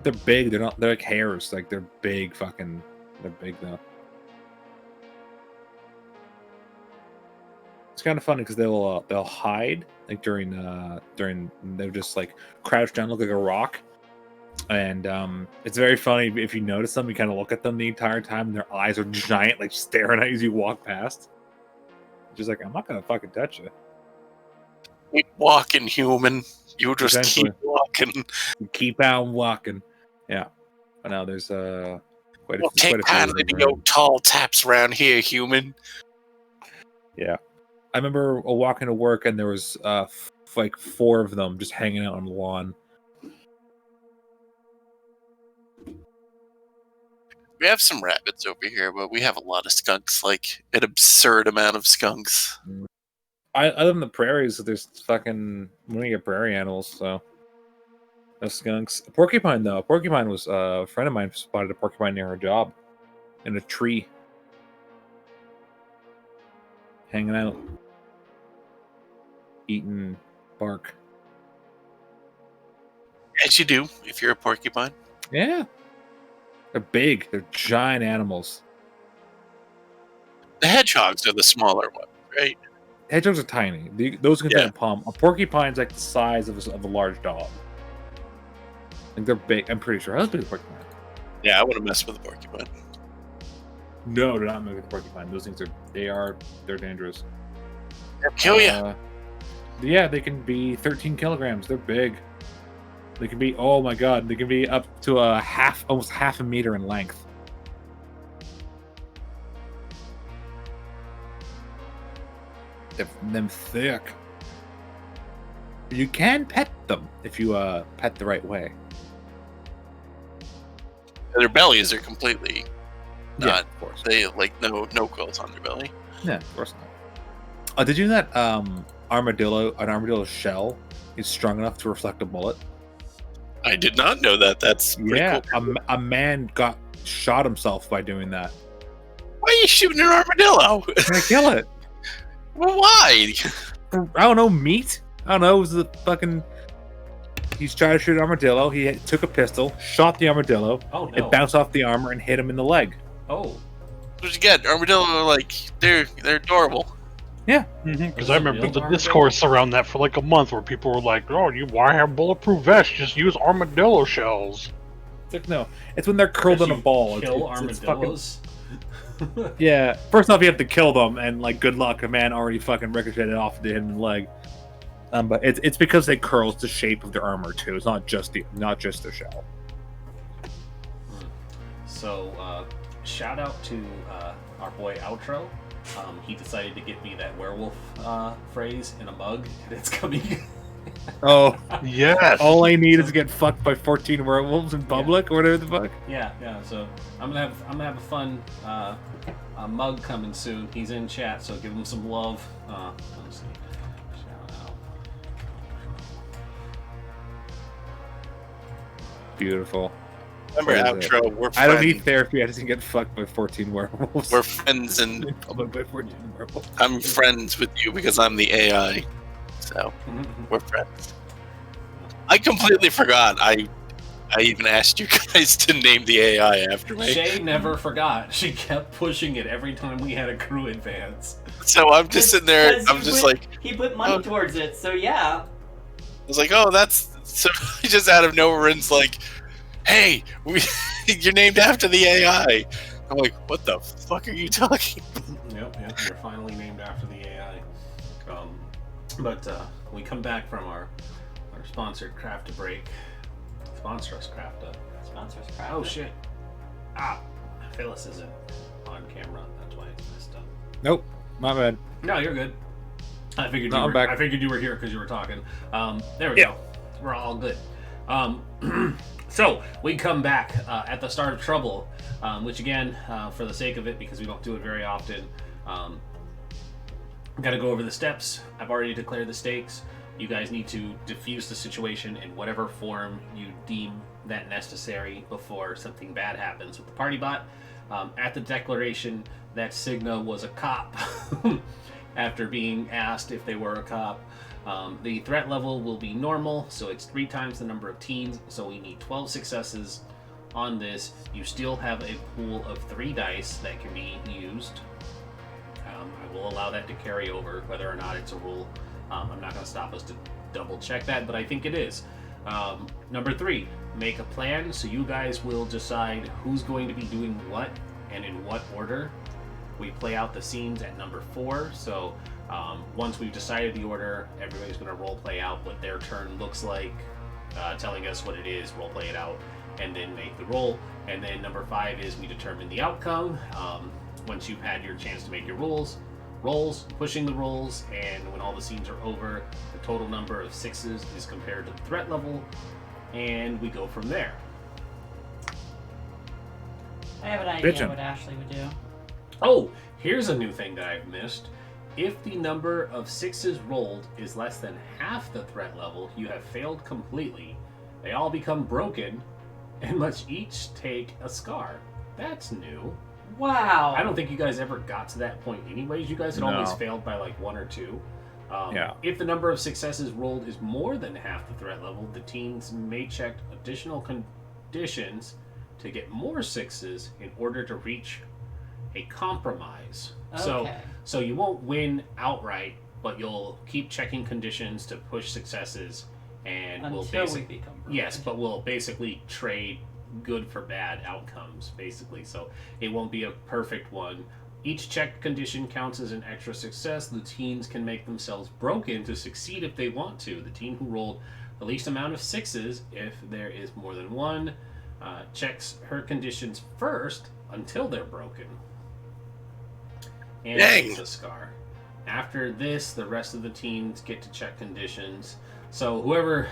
they're big, they're like hares, like they're big they're big though. It's kind of funny because they'll hide like during they're just like crouched down, look like a rock, and it's very funny if you notice them. You kind of look at them the entire time, and their eyes are giant, like staring at you as you walk past. Just like, I'm not gonna fucking touch you. Keep walking, human. You just keep walking. Keep on walking. Yeah. But now there's quite a take kindly to your tall taps around here, human. Yeah. I remember walking to work and there was like 4 of them just hanging out on the lawn. We have some rabbits over here, but we have a lot of skunks, like an absurd amount of skunks. I live in the prairies, so there's fucking many prairie animals, so no skunks. A porcupine though. A porcupine was a friend of mine spotted a porcupine near her job in a tree. Hanging out. Eating bark. As you do, if you're a porcupine. Yeah. They're big. They're giant animals. The hedgehogs are the smaller ones, right? Hedgehogs are tiny. Those can fit in a palm. A porcupine's like the size of a large dog. Like they're big. I'm pretty sure. How big is a porcupine? Yeah, I wouldn't mess with a porcupine. No, they're not making a porcupine. Those things they're dangerous. They'll kill you. Yeah, they can be 13 kilograms. They're big. They can be, oh my god, they can be up to almost half a meter in length. They're them thick. You can pet them if you pet the right way. Their bellies are completely not. Of course. They like no quills on their belly. Yeah, of course not. Did you know that an armadillo shell is strong enough to reflect a bullet? I did not know that. That's pretty Yeah, cool. a man got shot himself by doing that. Why are you shooting an armadillo? Can I kill it? Well, why? I don't know, meat? I don't know, it was the fucking... He's trying to shoot an armadillo. He took a pistol, shot the armadillo. Oh no! It bounced off the armor and hit him in the leg. Oh, What you get? Armadillo are like they're adorable. Yeah. Because Is I it remember real the armadillo? discourse around that for like a month where people were like, "Oh, why have bulletproof vests? Just use armadillo shells." It's like, no, it's when they're curled in a ball. Kill It's fucking, armadillos. yeah. First off, you have to kill them, and like, good luck. A man already fucking ricocheted off to him in the leg. But it's because they curls the shape of their armor too. It's not just the shell. So, shout out to our boy Outro. He decided to get me that werewolf phrase in a mug, and it's coming. Oh, Yes. all I need is to get fucked by 14 werewolves in public, or whatever the fuck. Yeah. So I'm gonna have a fun mug coming soon. He's in chat, so give him some love. Let's see. Shout out. Beautiful. Remember, What is it? outro. We're friends. I don't need therapy. I just get fucked by 14 werewolves. We're friends, and in public by 14 werewolves. I'm friends with you because I'm the AI. So we're friends. I completely forgot. I even asked you guys to name the AI after me. Shay never forgot. She kept pushing it every time we had a crew advance. So I'm just sitting there. 'Cause I'm he just put- like, he put money oh. towards it, so yeah. I was like, oh, that's so. Just out of nowhere, and it's like, hey, you're named after the AI. I'm like, what the fuck are you talking? Yep, you're finally named after the AI. But we come back from our sponsored craft break. Sponsor us, Crafta. Sponsors crap. Oh shit. Phyllis isn't on camera. That's why it's messed up. Nope, my bad. No, you're good. I figured No, you I'm were. back. I figured you were here because you were talking. There we Yeah. go. We're all good. So we come back at the start of trouble, which again, for the sake of it, because we don't do it very often, got to go over the steps. I've already declared the stakes. You guys need to diffuse the situation in whatever form you deem that necessary before something bad happens with the party bot. At the declaration that Cigna was a cop, after being asked if they were a cop, the threat level will be normal, so it's 3 times the number of teens, so we need 12 successes on this. You still have a pool of 3 dice that can be used. I will allow that to carry over, whether or not it's a rule. I'm not going to stop us to double check that, but I think it is. Number 3, make a plan, so you guys will decide who's going to be doing what and in what order. We play out the scenes at number 4, so once we've decided the order, everybody's going to role play out what their turn looks like, telling us what it is, role play it out, and then make the roll. And then number 5 is we determine the outcome. Once you've had your chance to make your rolls, pushing the rolls, and when all the scenes are over, the total number of 6s is compared to the threat level, and we go from there. I have an idea Bitchin'. what Ashley would do. Oh, here's a new thing that I've missed. If the number of 6s rolled is less than half the threat level, you have failed completely. They all become broken, and must each take a scar. That's new. Wow. I don't think you guys ever got to that point anyways. You guys had always No. failed by like 1 or 2. Yeah. If the number of successes rolled is more than half the threat level, the teams may check additional conditions to get more 6s in order to reach a compromise. Okay. So you won't win outright, but you'll keep checking conditions to push successes, and we'll Until we basically become broken. yes, but we'll basically trade good for bad outcomes, basically. So it won't be a perfect one. Each check condition counts as an extra success. The teams can make themselves broken to succeed if they want to. The team who rolled the least amount of 6s, if there is more than one, checks her conditions first until they're broken. And Dang. takes a scar. After this, the rest of the teams get to check conditions. So whoever,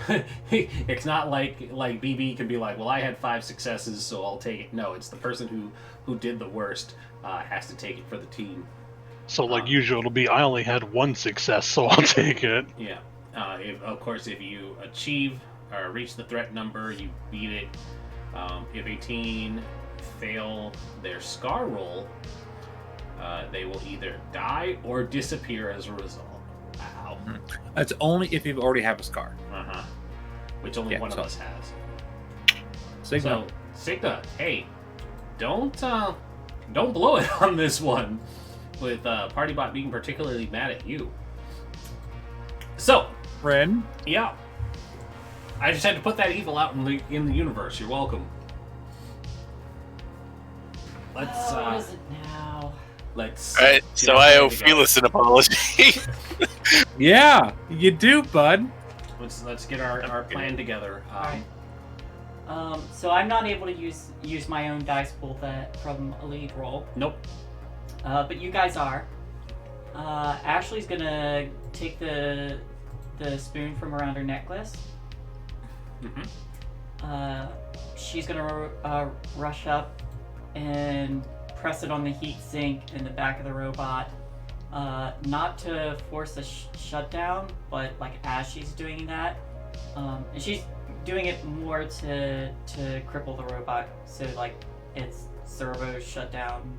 it's not like BB can be like, well, I had 5 successes, so I'll take it. No, it's the person who did the worst has to take it for the team. So, like usual, it'll be I only had 1 success, so I'll take it. Yeah. Of course, if you achieve reach the threat number, you beat it. If a teen fail their scar roll, they will either die or disappear as a result. Wow. That's only if you already have a scar. Uh-huh. Which only one of us has. Signa. So, Signa, hey, don't blow it on this one, with Partybot being particularly mad at you. So, Ren. yeah, I just had to put that evil out in the universe. You're welcome. Let's. What is it now? Let's. All right, so I owe Felis an apology. Yeah, you do, bud. Let's get our plan together. Alright. So I'm not able to use my own dice pool from a lead roll. Nope. But you guys are. Ashley's gonna take the spoon from around her necklace. Mm-hmm. She's gonna rush up and press it on the heat sink in the back of the robot. Not to force a shutdown, but like as she's doing that, and she's doing it more to cripple the robot, so like its servos shut down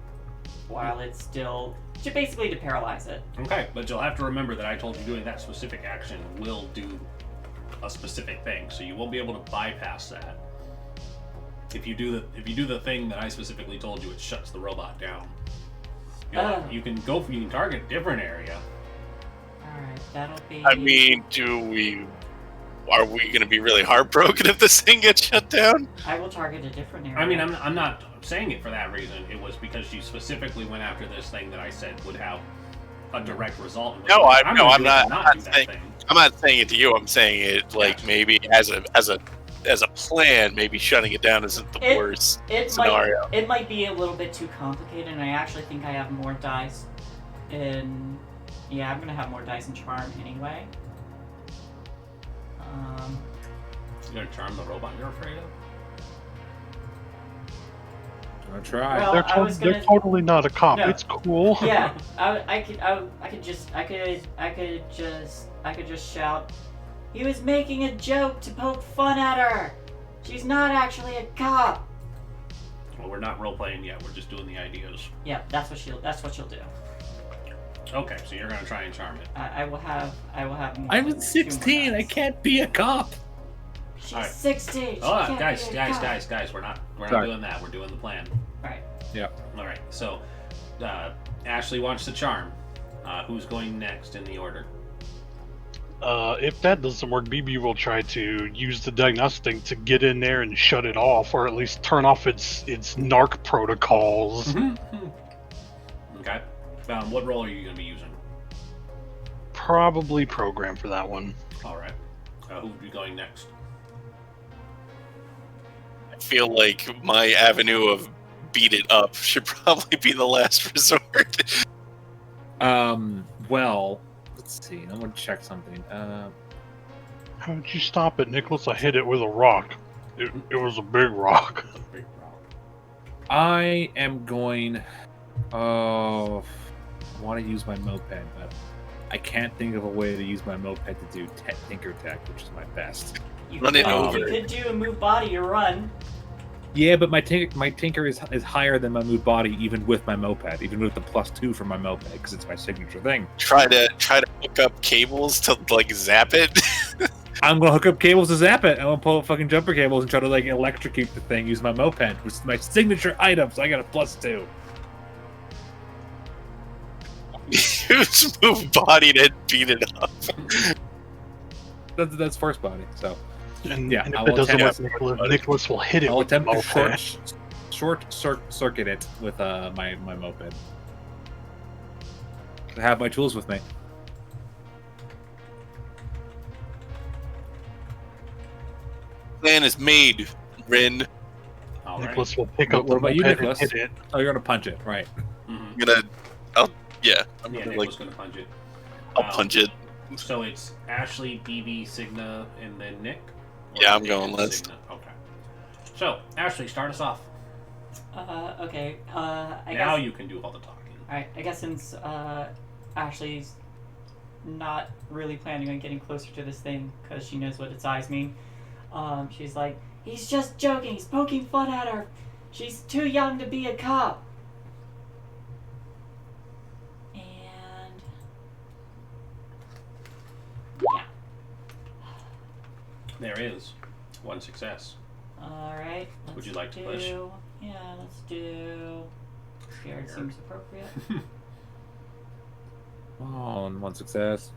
while it's still, basically to paralyze it. Okay, but you'll have to remember that I told you doing that specific action will do a specific thing, so you won't be able to bypass that. If you do the thing that I specifically told you, it shuts the robot down. You can target a different area. Alright, that'll be... I mean, are we going to be really heartbroken if this thing gets shut down? I will target a different area. I mean, I'm not saying it for that reason. It was because she specifically went after this thing that I said would have a direct result. No, I'm not saying. I'm not saying it to you. I'm saying it like maybe as a plan, maybe shutting it down isn't the worst scenario. It might be a little bit too complicated, and I actually think I have more dice in... Yeah, I'm going to have more dice in Charm anyway. You're gonna charm the robot you're afraid of? I'm gonna try. Well, they're totally not a cop. No. It's cool. Yeah, I could just shout, "He was making a joke to poke fun at her. She's not actually a cop." Well, we're not role playing yet. We're just doing the ideas. Yeah, that's what she'll do. Okay, so you're gonna try and charm it. I will have more I'm than 16. 2 more I dice. can't be a cop. She's Alright. 16. She Hold on, can't guys, be a cop. guys. We're not Sorry. doing that. We're doing the plan. Alright. Yeah. All right. So, Ashley wants to charm. Who's going next in the order? If that doesn't work, BB will try to use the diagnostic to get in there and shut it off, or at least turn off its narc protocols. Okay. What role are you going to be using? Probably program for that one. All right. Who would be going next? I feel like my avenue of beat it up should probably be the last resort. Well, let's see. I'm gonna check something. How did you stop it, Nicholas? I hit it with a rock. It was a big rock. Big rock. I am going. Oh, I want to use my moped, but I can't think of a way to use my moped to do Tinker Tech, which is my best. Run it over. You could do a move body or run. Yeah, but my tinker is higher than my move body, even with my moped, even with the +2 from my moped, because it's my signature thing. Try to hook up cables to like zap it. I'm gonna hook up cables to zap it. I'm gonna pull up fucking jumper cables and try to like electrocute the thing. Use my moped, which is my signature item. So I got a +2. Use move body to beat it up. That's first body. So And, yeah, and I if it will doesn't work, attempt- Nicholas will hit it I'll with the attempt to moped. short circuit it with my moped. I have my tools with me. Plan is made, Rin. All right. Nicholas will pick up What the about you, moped and Nicholas? hit it. Oh, you're gonna punch it, right? Mhm. I'm gonna Yeah, gonna Nick was going to punch it. I'll punch it. So it's Ashley, BB, Signa, and then Nick? Or Yeah, I'm Nick going and last. Signa? Okay. So, Ashley, start us off. Okay. Now guess. you can do all the talking. Alright, I guess since Ashley's not really planning on getting closer to this thing because she knows what its eyes mean, she's like, he's just joking. He's poking fun at her. She's too young to be a cop. And yeah. There is one success. All right. Would you like to push? Yeah, let's do. Scared seems appropriate. Oh, and one success.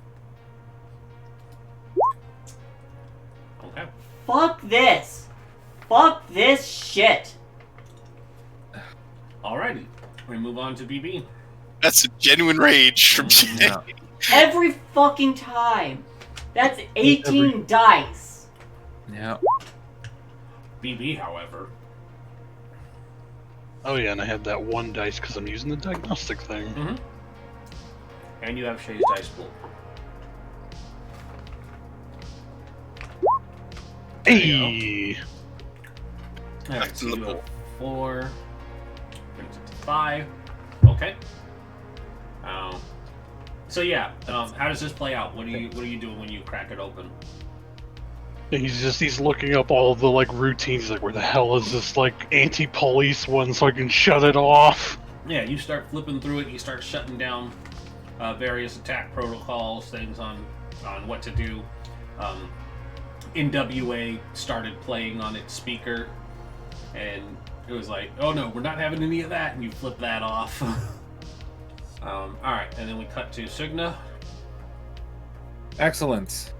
Okay. Fuck this. Fuck this shit. Alrighty. We move on to BB. That's a genuine rage from Jay. Yeah. Every fucking time. That's 18 dice. Yeah. BB, however. Oh yeah, and I had that one dice because I'm using the diagnostic thing. Mm-hmm. And you have Shay's dice pool. Hey! Alright, so in the you have pool. 4. Brings it to 5. Okay. So yeah, how does this play out? What are you doing when you crack it open? He's looking up all the like routines. He's like, where the hell is this like anti-police one so I can shut it off? Yeah, you start flipping through it. You start shutting down various attack protocols, things on what to do. NWA started playing on its speaker, and it was like, oh no, we're not having any of that, and you flip that off. Alright, and then we cut to Sugna. Excellent.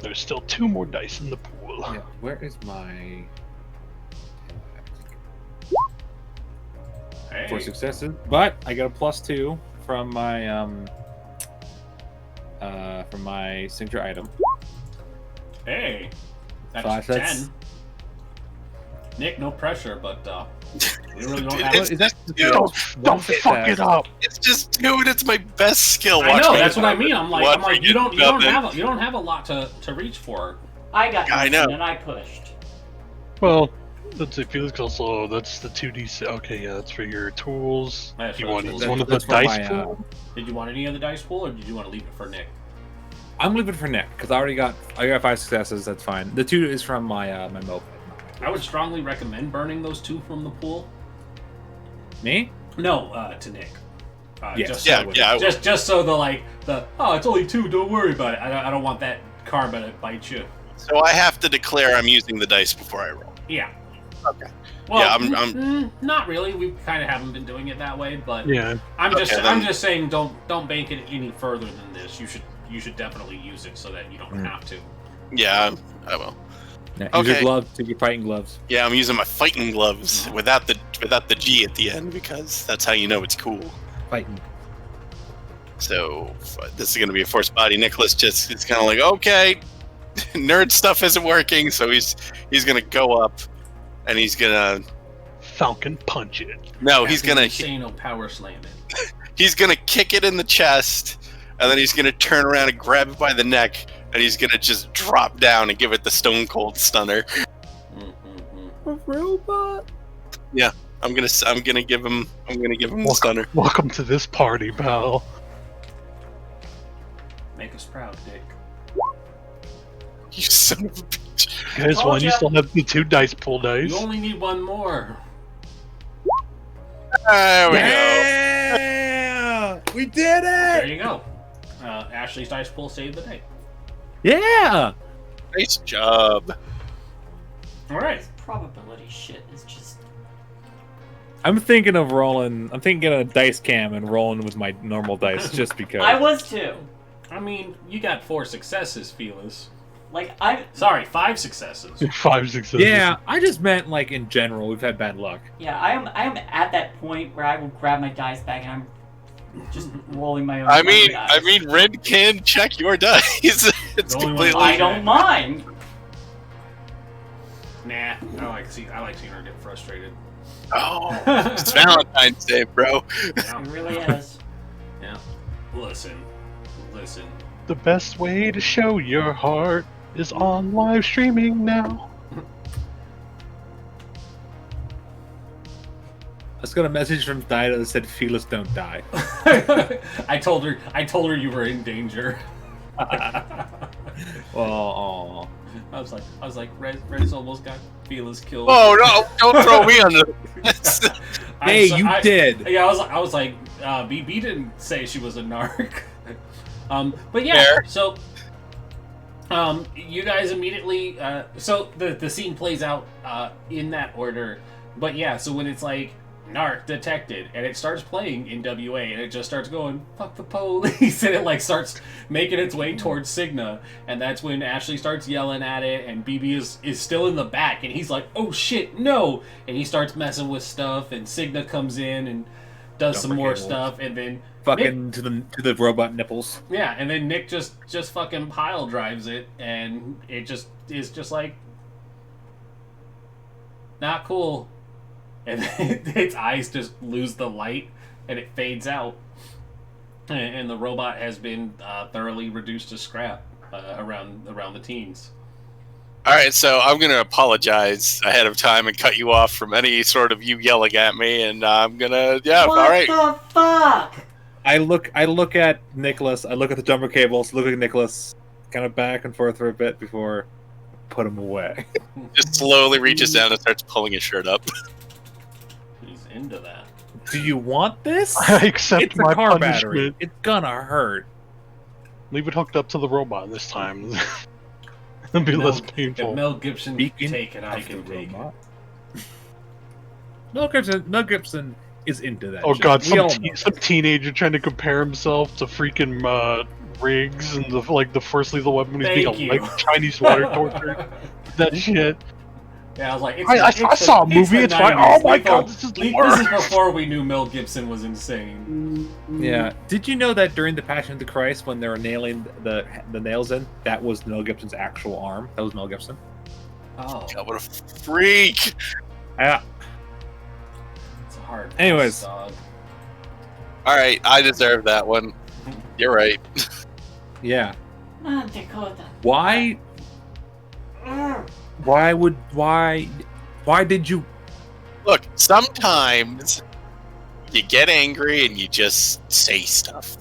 There's still 2 more dice in the pool. Yeah. Where is my Hey. 4 successes? But I got a +2 from my signature item. Hey, that's Five, 10. that's- Nick, no pressure, but we really don't Dude, have it's- Is that Don't fuck it up! It's just, dude, it's my best skill. I Watch know, me that's what I have mean. it. I'm Watch like, me you get don't nothing. have a lot to reach for. I got I know. nothing and I pushed. Well, let's see, Felix also, that's the 2d6. Okay, yeah, that's for your tools. That's You for want tools. one of the That's for dice my, pool? Did you want any of the dice pool, or did you want to leave it for Nick? I'm leaving for Nick because I got 5 successes. That's fine. The 2 is from my my moped. I would strongly recommend burning those 2 from the pool. Me? No, to Nick. Yes. Just Yeah, so, yeah, I would. just so it's only 2. Don't worry about it. I don't want that karma to bite you. So I have to declare I'm using the dice before I roll. Yeah. Okay. Well, Yeah, I'm- not really. We kind of haven't been doing it that way, but Yeah. I'm Okay, I'm then. just saying don't bank it any further than this. You should definitely use it so that you don't have to. Yeah, I will. Yeah, use your Okay. gloves. Take your fighting gloves. Yeah, I'm using my fighting gloves without the G at the end because that's how you know it's cool. Fighting. So this is going to be a forced body. Nicholas just is kind of like, okay, nerd stuff isn't working, so he's going to go up and he's going to Falcon punch it. he's going to Insano power slam it. he's going to kick it in the chest and then he's going to turn around and grab it by the neck and he's going to just drop down and give it the stone cold stunner. A robot. I'm going to give him the stunner. Welcome to this party, pal. Make us proud, Dick. You son of a bitch. You guys Told won. You ya. still have the 2 dice pool dice. You only need one more. There we go. Yeah! We did There it! you go. Ashley's dice pool saved the day. Yeah! Nice job. All right. This probability shit is just. I'm thinking of rolling. I'm thinking of a dice cam and rolling with my normal dice just because. I was too. I mean, you got 4 successes, Felix. Like I. Sorry, 5 successes. 5 successes. Yeah, I just meant like in general. We've had bad luck. Yeah, I am at that point where I will grab my dice bag and I'm just rolling my own. I fucking mean, dice. Red can check your dice. It's The only one completely. I don't mind. Nah, I like seeing her get frustrated. Oh, it's Valentine's Day, bro. Yeah. It really is. Yeah. Listen. The best way to show your heart is on live streaming now. I just got a message from Dinah that said, "Felix, don't die." I told her you were in danger. Well, I was like, Red's almost got Feela's killed. Oh no! Don't throw me under this. Hey, you did. Yeah, I was like, BB didn't say she was a narc. But yeah, Fair. so you guys immediately so the scene plays out in that order. But yeah, so when it's like narc detected and it starts playing in WA and it just starts going fuck the police and it like starts making its way towards Cigna, and that's when Ashley starts yelling at it and BB is still in the back and he's like, oh shit, no, and he starts messing with stuff and Cigna comes in and does some more stuff, and then Fucking Nick, to the robot nipples. yeah, and then Nick just fucking pile drives it, and it just is just like not cool, and its eyes just lose the light, and it fades out, and the robot has been thoroughly reduced to scrap around the teens. All right, so I'm gonna apologize ahead of time and cut you off from any sort of you yelling at me, and I'm gonna What all right. the fuck? I look at Nicholas. I look at the jumper cables. Look at Nicholas, kind of back and forth for a bit before I put him away. Just slowly reaches down and starts pulling his shirt up. He's into that. Do you want this? I accept It's my a car punishment. battery. It's gonna hurt. Leave it hooked up to the robot this time. It'll be less If painful. Mel Gibson can Speaking take it, I of can the take it. robot. Mel Gibson is into that. Oh shit. god, We all some, know some that. teenager trying to compare himself to freaking Riggs and the first lethal weapon when he's Thank being you. like Chinese water torture. That shit. Yeah, I was like, I saw a movie, it's fine. 90s. Oh my god, this is the This is worst. before we knew Mel Gibson was insane. Yeah. Did you know that during the Passion of the Christ, when they were nailing the nails in, that was Mel Gibson's actual arm? That was Mel Gibson. Oh, God, what a freak! Yeah. it's a hard. Anyways. dog. All right, I deserve that one. You're right. Yeah. Man, Dakota. Why? Mm. Why did you? Look, sometimes you get angry and you just say stuff,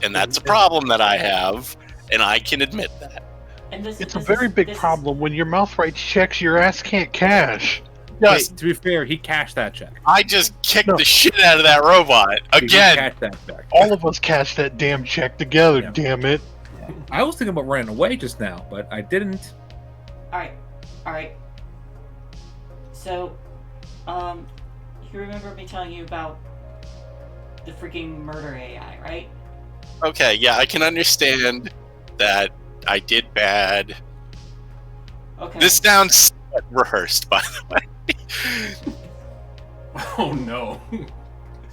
and that's a problem that I have, and I can admit that. And It's a very big problem when your mouth writes checks your ass can't cash. Hey, to be fair, he cashed that check. I just kicked No. the shit out of that robot He again. cashed that check. All of us cashed that damn check together, Yeah. damn it. I was thinking about running away just now, but I didn't. Alright. So, you remember me telling you about the freaking murder AI, right? Okay, yeah, I can understand that I did bad. Okay. This sounds rehearsed, by the way. Oh no.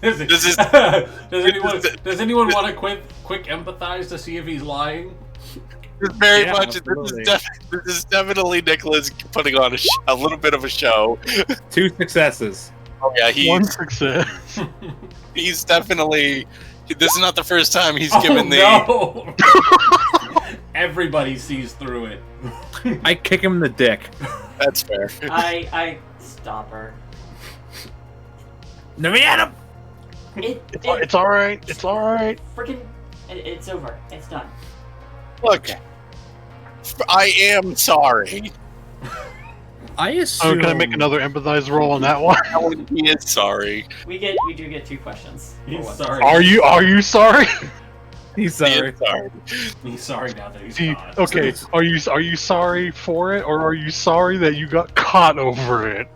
This is- does anyone want to quick empathize to see if he's lying? It's very Yeah, much. absolutely. This is definitely Nicholas putting on a little bit of a show. 2 successes. Oh yeah, One success. he's definitely. This is not the first time he's Oh, given the. no. Everybody sees through it. I kick him in the dick. That's fair. I stop her. Let me at him. It's alright. It's alright. Freaking, it's over. It's done. Look, I am sorry. I Oh, assume. can I make another empathize roll on that one? He is sorry. We do get 2 questions. He's For once. sorry. Are you sorry? He's He sorry. is sorry. He's sorry now that he's See, caught. okay, are you sorry for it, or are you sorry that you got caught over it?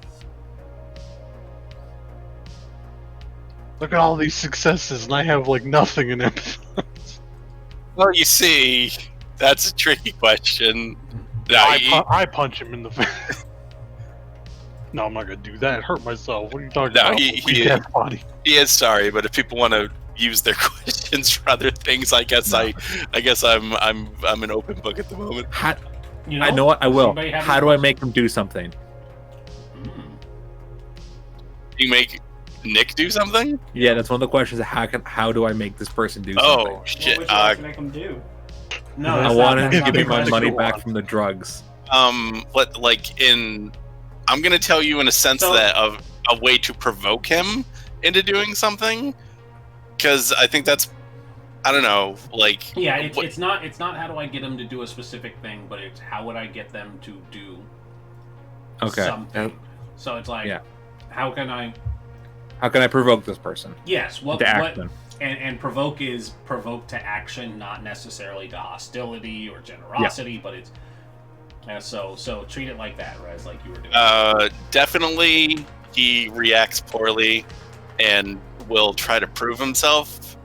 Look at all these successes, and I have like nothing in it. Well, you see, that's a tricky question. No, I punch him in the face. No, I'm not gonna do that. Hurt myself. What are you talking No, about? he- Weak ass body. he is sorry, but if people want to use their questions for other things, I guess I'm an open book at the moment. How, You I know what I will. Somebody have How any do I make him do something? Mm. You make Nick do something? Yeah, that's one of the questions. How do I make this person do something? Oh What shit! would you like to make them do? No, I that's want not- him to that's give me not my the money question. back from the drugs. I'm gonna tell you in a sense So- that of a way to provoke him into doing something, because I think that's I don't know, like Yeah, it's not how do I get them to do a specific thing, but it's how would I get them to do something. So it's like, how can I provoke this person? Yes, to action? And provoke is provoke to action, not necessarily to hostility or generosity, but it's so treat it like that, right? Like you were doing. Definitely, he reacts poorly, and will try to prove himself.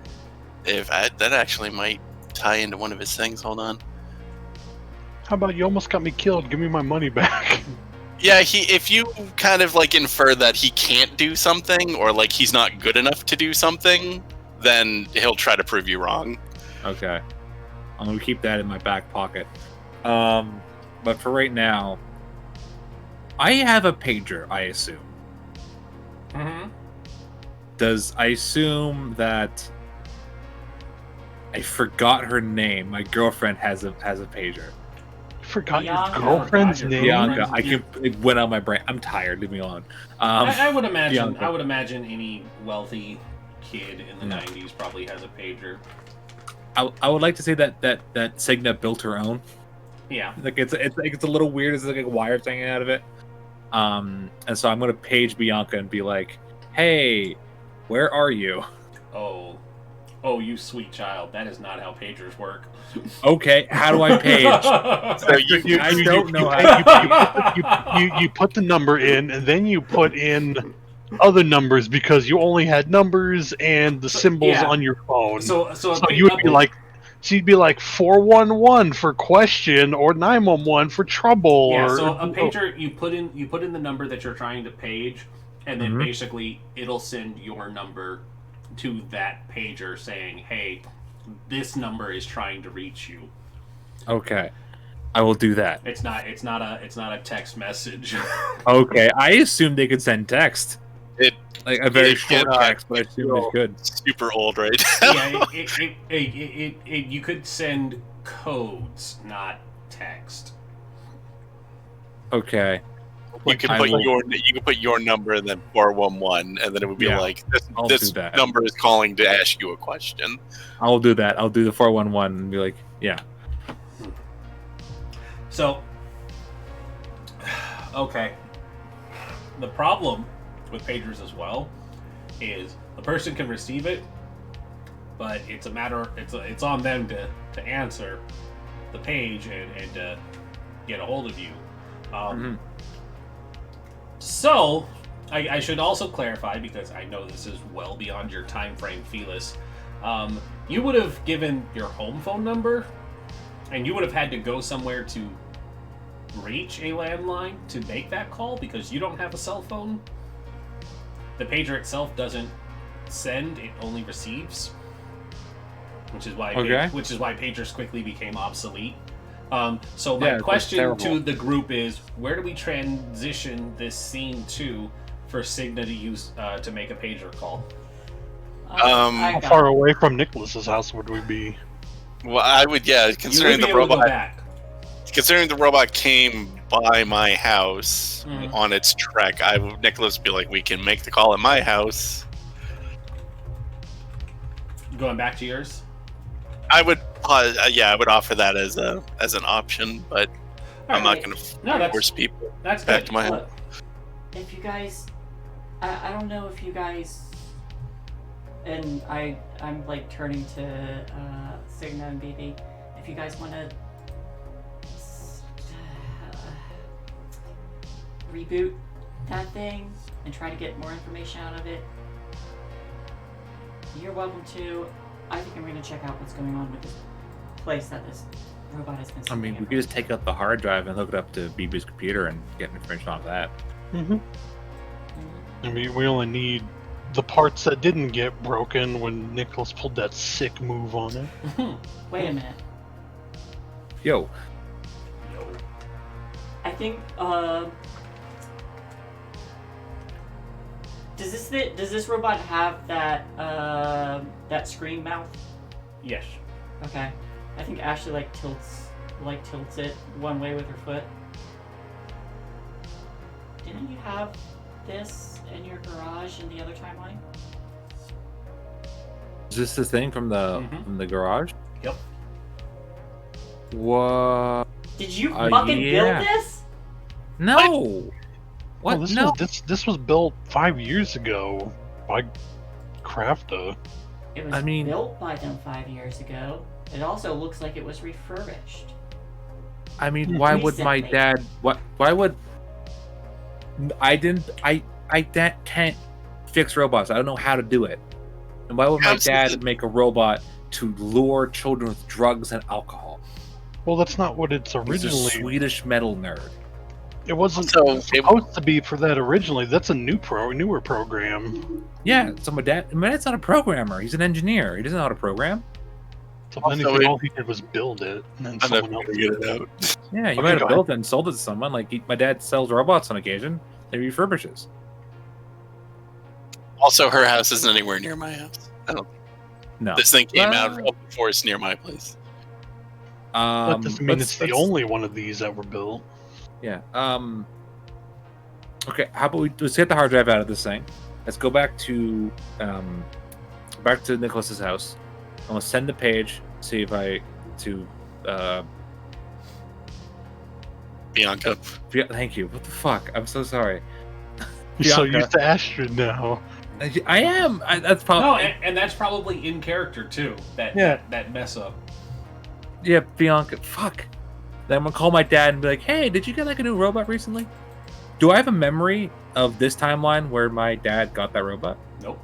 That actually might tie into one of his things. Hold on. How about you almost got me killed? Give me my money back. Yeah, if you kind of like infer that he can't do something, or like he's not good enough to do something, then he'll try to prove you wrong. Okay, I'm gonna keep that in my back pocket. But for right now, I have a pager, I assume. Mm-hmm. I assume that I forgot her name. My girlfriend has a pager. Forgot Bianca. your girlfriend's name. Bianca, it went on my brain. I'm tired. Leave me alone. I would imagine. Bianca. I would imagine any wealthy kid in the '90s probably has a pager. I would like to say that Cigna built her own. Yeah. Like it's a little weird. It's like a wire hanging out of it. And so I'm gonna page Bianca and be like, "Hey, where are you?" Oh, you sweet child. That is not how pagers work. Okay, how do I page? So I don't know how. You put the number in, and then you put in other numbers because you only had numbers and the symbols on your phone. So you would be like, she'd be like 411 for question or 911 for trouble. Yeah. Or, So a pager, you put in the number that you're trying to page, and then basically it'll send your number to that pager saying, "Hey, this number is trying to reach you." Okay, I will do that. It's not a text message. Okay, I assumed they could send text. Like a very short cannot. text, but I assume it could. Super old, right? Yeah, you could send codes, not text. Okay. You can put your number and then 411, and then it would be like this number is calling to ask you a question. I'll do that. I'll do the 411 and be like, yeah. So, okay. The problem with pagers as well is the person can receive it, but it's a matter. It's on them to answer the page and to get a hold of you. So, I should also clarify, because I know this is well beyond your time frame, Felis. You would have given your home phone number, and you would have had to go somewhere to reach a landline to make that call because you don't have a cell phone. The pager itself doesn't send; it only receives, which is why pagers quickly became obsolete. So my question to the group is, where do we transition this scene to for Cigna to use to make a pager call? How far away from Nicholas's house would we be? Well, I would, considering the robot came by my house on its trek, Nicholas would be like, we can make the call at my house. Going back to yours? I would offer that as an option, but I'm not going to force people back to my house. If you guys, I don't know if you guys, and I'm like turning to Cigna and BB, if you guys want to reboot that thing and try to get more information out of it, you're welcome to. I think I'm going to check out what's going on with this place that this robot has been. I mean, we could just take out the hard drive and hook it up to BB's computer and get information off that. I mean, we only need the parts that didn't get broken when Nicholas pulled that sick move on it. Wait a minute. Yo. I think, does this robot have that screen mouth? Yes. Okay. I think Ashley tilts it one way with her foot. Didn't you have this in your garage in the other timeline? Is this the thing from the garage? Yep. What? Did you fucking build this? No. What? Oh, No. This was built 5 years ago by Crafta. It was built by them 5 years ago. It also looks like it was refurbished. I mean, why would my dad? Why would? I can't fix robots. I don't know how to do it. And why would my dad make a robot to lure children with drugs and alcohol? Well, that's not what it's He's a originally. Swedish metal nerd. It wasn't supposed to be for that originally. That's a newer program. Yeah, so my dad's not a programmer. He's an engineer. He doesn't know how to program. So all he did was build it, and then someone else get it out. Yeah, you might have built it and sold it to someone. Like my dad sells robots on occasion. He refurbishes. Also, her house isn't anywhere near my house. I don't. No. This thing came out before it's near my place. That doesn't mean it's the only one of these that were built. Yeah. Okay. How about let's get the hard drive out of this thing. Let's go back to Nicholas's house. I'm gonna send the page. See if Bianca. Thank you. What the fuck? I'm so sorry. You're so used to Astrid now. I am. That's probably and that's probably in character too. That mess up. Yeah, Bianca. Fuck. Then I'm gonna call my dad and be like, "Hey, did you get like a new robot recently?" Do I have a memory of this timeline where my dad got that robot? Nope.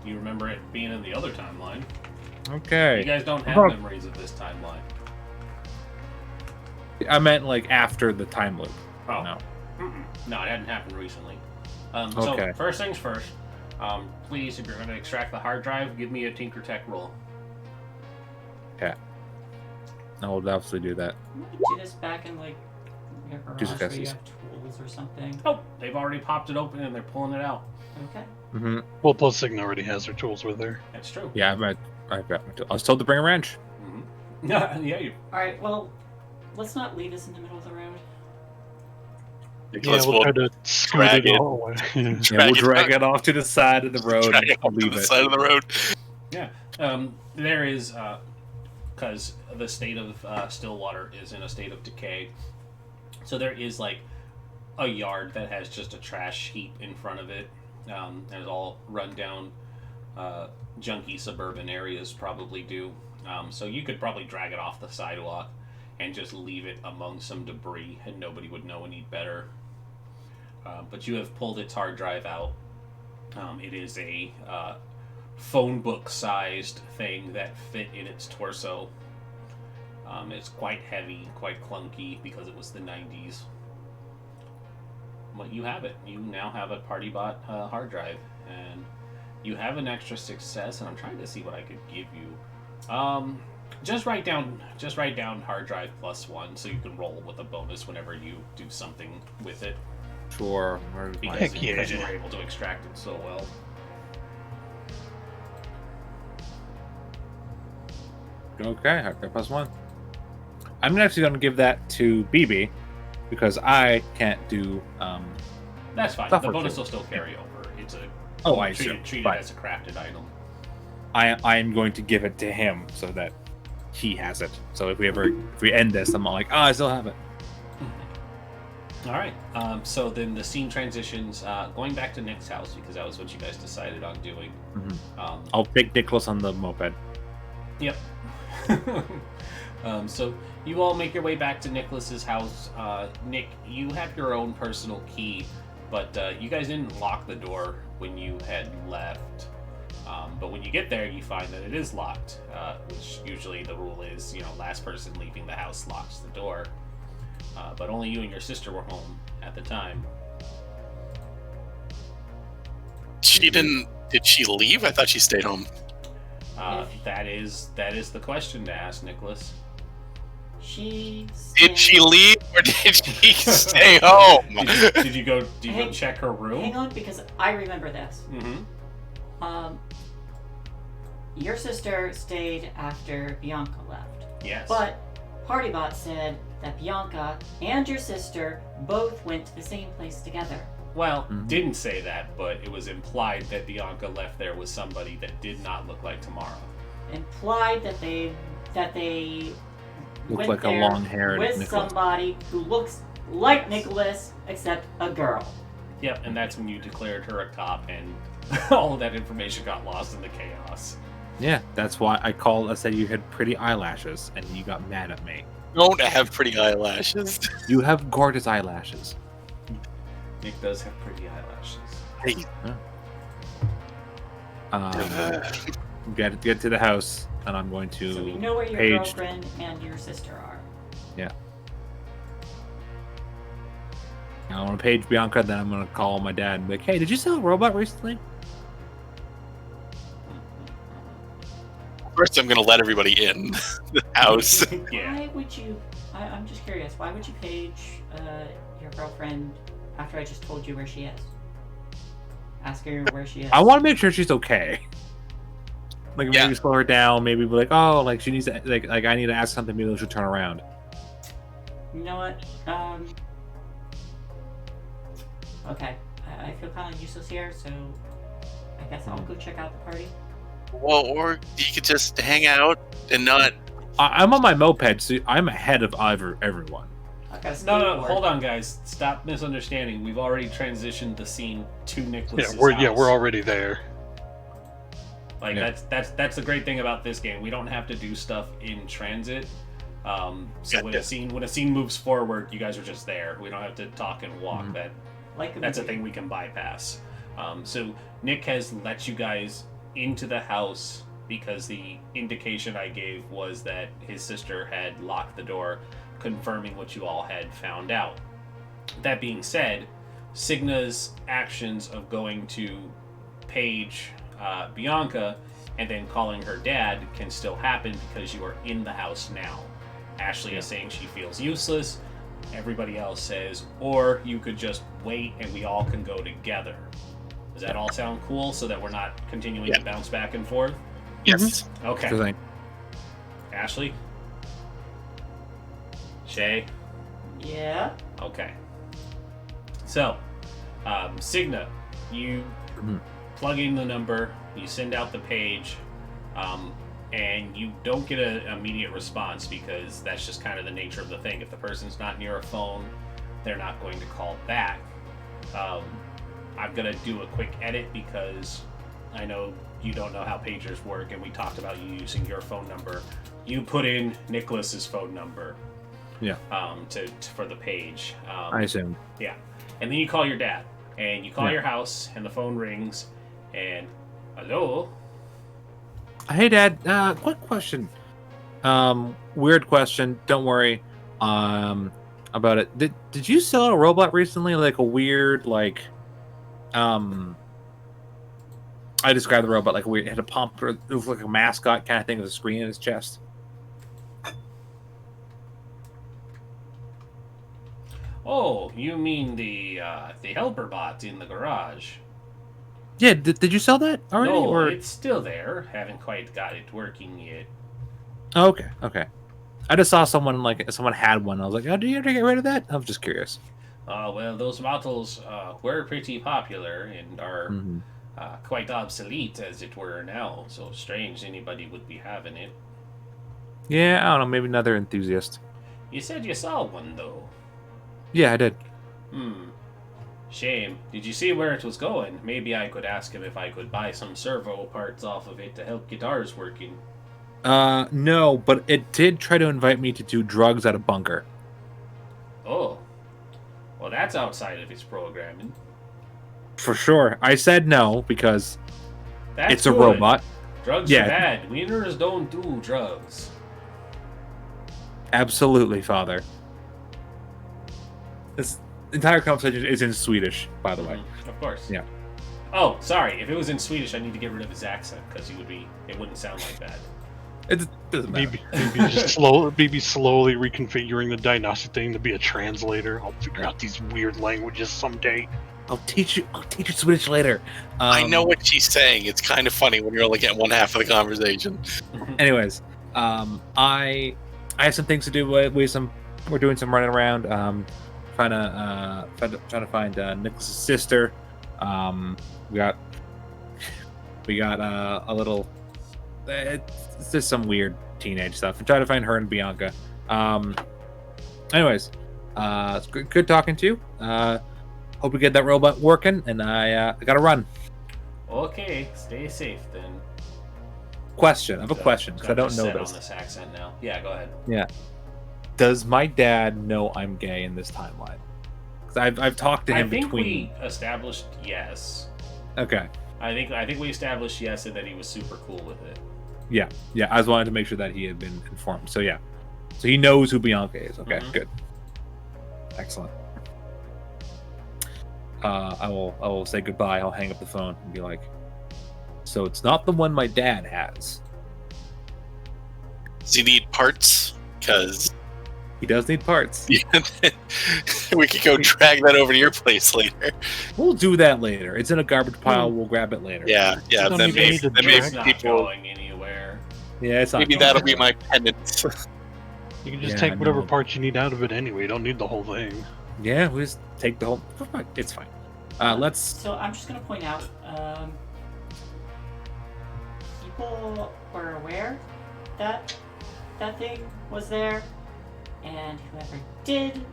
You remember it being in the other timeline. Okay. You guys don't have memories of this timeline. I meant like after the time loop. Oh. No. No, it hadn't happened recently. Okay. So first things first. Please, if you're going to extract the hard drive, give me a Tinker Tech roll. Okay. I will definitely do that. Do this back in like your garage where you have tools or something. Oh, they've already popped it open and they're pulling it out. Okay. Mm-hmm. Well, Plus Sigma already has her tools with her. That's true. Yeah, I was told to bring a wrench. Mm-hmm. Yeah, you. All right. Well, let's not leave this in the middle of the road. Nicholas we'll try to drag it all away. We'll drag it off to the side of the road and leave it. Side of the road. Yeah. There is, because the state of Stillwater is in a state of decay, so there is like a yard that has just a trash heap in front of it. There's all run down, junky suburban areas probably do. So you could probably drag it off the sidewalk and just leave it among some debris, and nobody would know any better. But you have pulled its hard drive out. It is a phone book-sized thing that fit in its torso. It's quite heavy, quite clunky because it was the 90s. But you have it. You now have a PartyBot hard drive, and you have an extra success. And I'm trying to see what I could give you. Just write down hard drive +1, so you can roll with a bonus whenever you do something with it. Sure. Because you were able to extract it so well. Okay, hard drive +1. I'm actually going to give that to BB because I can't do. That's fine. The bonus will still carry over. It's a treat it as a crafted item. I am going to give it to him so that he has it. So if we end this, I'm all like, I still have it. All right. So then the scene transitions, going back to Nick's house because that was what you guys decided on doing. Mm-hmm. I'll pick Nicholas on the moped. Yep. So you all make your way back to Nicholas's house. Nick, you have your own personal key, but you guys didn't lock the door when you had left. But when you get there, you find that it is locked, which usually the rule is, last person leaving the house locks the door. But only you and your sister were home at the time. Did she leave? I thought she stayed home. That is the question to ask, Nicholas. Did she leave or did she stay home? Did you go check her room? Hang on, because I remember this. Mm-hmm. Your sister stayed after Bianca left. Yes. But PartyBot said that Bianca and your sister both went to the same place together. Well, didn't say that, but it was implied that Bianca left there with somebody that did not look like Tamara. implied that they Looked went like a there long-haired with Nicholas. somebody who looks like Nicholas except a girl. Yep, and that's when you declared her a cop, and all of that information got lost in the chaos. Yeah, that's why I said you had pretty eyelashes, and you got mad at me. Don't have pretty eyelashes. You have gorgeous eyelashes. Nick does have pretty eyelashes. Hey, Get to the house, and I'm going to. So we know where your Paige. girlfriend and your sister are. Yeah. I want to page Bianca, then I'm going to call my dad and be like, "Hey, did you sell a robot recently?" first I'm gonna let everybody in the house. Yeah. Why would you? I'm just curious. Why would you page your girlfriend after I just told you where she is? Ask her where she is. I want to make sure she's okay. Like Yeah. maybe slow her down. Maybe be like, "Oh, like she needs to like I need to ask something. Maybe she'll turn around." You know what? Okay. I feel kind of useless here, so I guess I'll go check out the party. Well, or you could just hang out and not. I'm on my moped, so I'm ahead of everyone. I've got a No, skateboard. hold on, guys. Stop misunderstanding. We've already transitioned the scene to Nicholas's we're house. already there. Like Yeah. that's the great thing about this game. We don't have to do stuff in transit. So when a scene moves forward, you guys are just there. We don't have to talk and walk. Mhm. That's a thing we can bypass. So Nick has let you guys into the house because the indication I gave was that his sister had locked the door, confirming what you all had found out. That being said, Signa's actions of going to page Bianca and then calling her dad can still happen because you are in the house now. Ashley is saying she feels useless. Everybody else says, or you could just wait and we all can go together. Does that all sound cool so that we're not continuing to bounce back and forth? Yes. Okay. Sure thing. Ashley? Shay? Yeah. Okay. So, Signa, you Mhm. plug in the number, you send out the page, and you don't get an immediate response because that's just kind of the nature of the thing. If the person's not near a phone, they're not going to call back. I'm going to do a quick edit because I know you don't know how pagers work, and we talked about you using your phone number. You put in Nicholas's phone number. Yeah. For the page. I assume. Yeah. And then you call your dad. And you call Yeah. your house, and the phone rings, and hello? Hey, Dad. Quick question. Weird question. Don't worry. About it. Did you sell a robot recently? Like a weird, like, I described the robot like it had a pump, or it was like a mascot kind of thing with a screen in his chest. Oh, you mean the helper bot in the garage? Yeah. Did you sell that already? No, or it's still there. Haven't quite got it working yet. oh, okay. Okay. I just saw someone had one. I was like, oh, do you ever get rid of that? I was just curious. Well, those models were pretty popular and are Mm-hmm. quite obsolete, as it were, now. So strange anybody would be having it. Yeah, I don't know. Maybe another enthusiast. You said you saw one, though. Yeah, I did. Shame. Did you see where it was going? Maybe I could ask him if I could buy some servo parts off of it to help guitars working. No, but it did try to invite me to do drugs at a bunker. Oh. Well, that's outside of his programming. For sure. I said no because That's it's a good. robot. Drugs Yeah. are bad. Wieners don't do drugs. Absolutely, Father. This entire conversation is in Swedish, by the way. Of course. Yeah. Oh, sorry. If it was in Swedish, I need to get rid of his accent because it wouldn't sound like that. It doesn't matter. Maybe just slowly reconfiguring the diagnostic thing to be a translator. I'll figure out these weird languages someday. I'll teach you Swedish later. I know what she's saying. It's kind of funny when you're only getting one half of the conversation. Anyways, I have some things to do. We're doing some running around. Trying to find Nicholas's sister. We got a little It's just some weird teenage stuff. And try to find her and Bianca. Anyways, it's good talking to you. Hope we get that robot working, and I gotta run. Okay, stay safe then. Question. I have a question because I don't know this. On this accent now. Yeah, go ahead. Yeah. Does my dad know I'm gay in this timeline? Because I've talked to him I think between. we established yes. Okay. I think we established yes, and that he was super cool with it. Yeah. I just wanted to make sure that he had been informed. So yeah. So he knows who Bianca is. Okay. Good. Excellent. I will say goodbye. I'll hang up the phone and be like, so it's not the one my dad has. Does he need parts? Because he does need parts. We could go drag that over to your place later. We'll do that later. It's in a garbage pile. We'll grab it later. Yeah. Then maybe not people going anywhere. Yeah, it's not. Maybe that'll be my penance. You can just take whatever parts you need out of it anyway. You don't need the whole thing. Yeah, we just take the whole. It's fine. Let's. So I'm just gonna point out, people were aware that that thing was there, and whoever did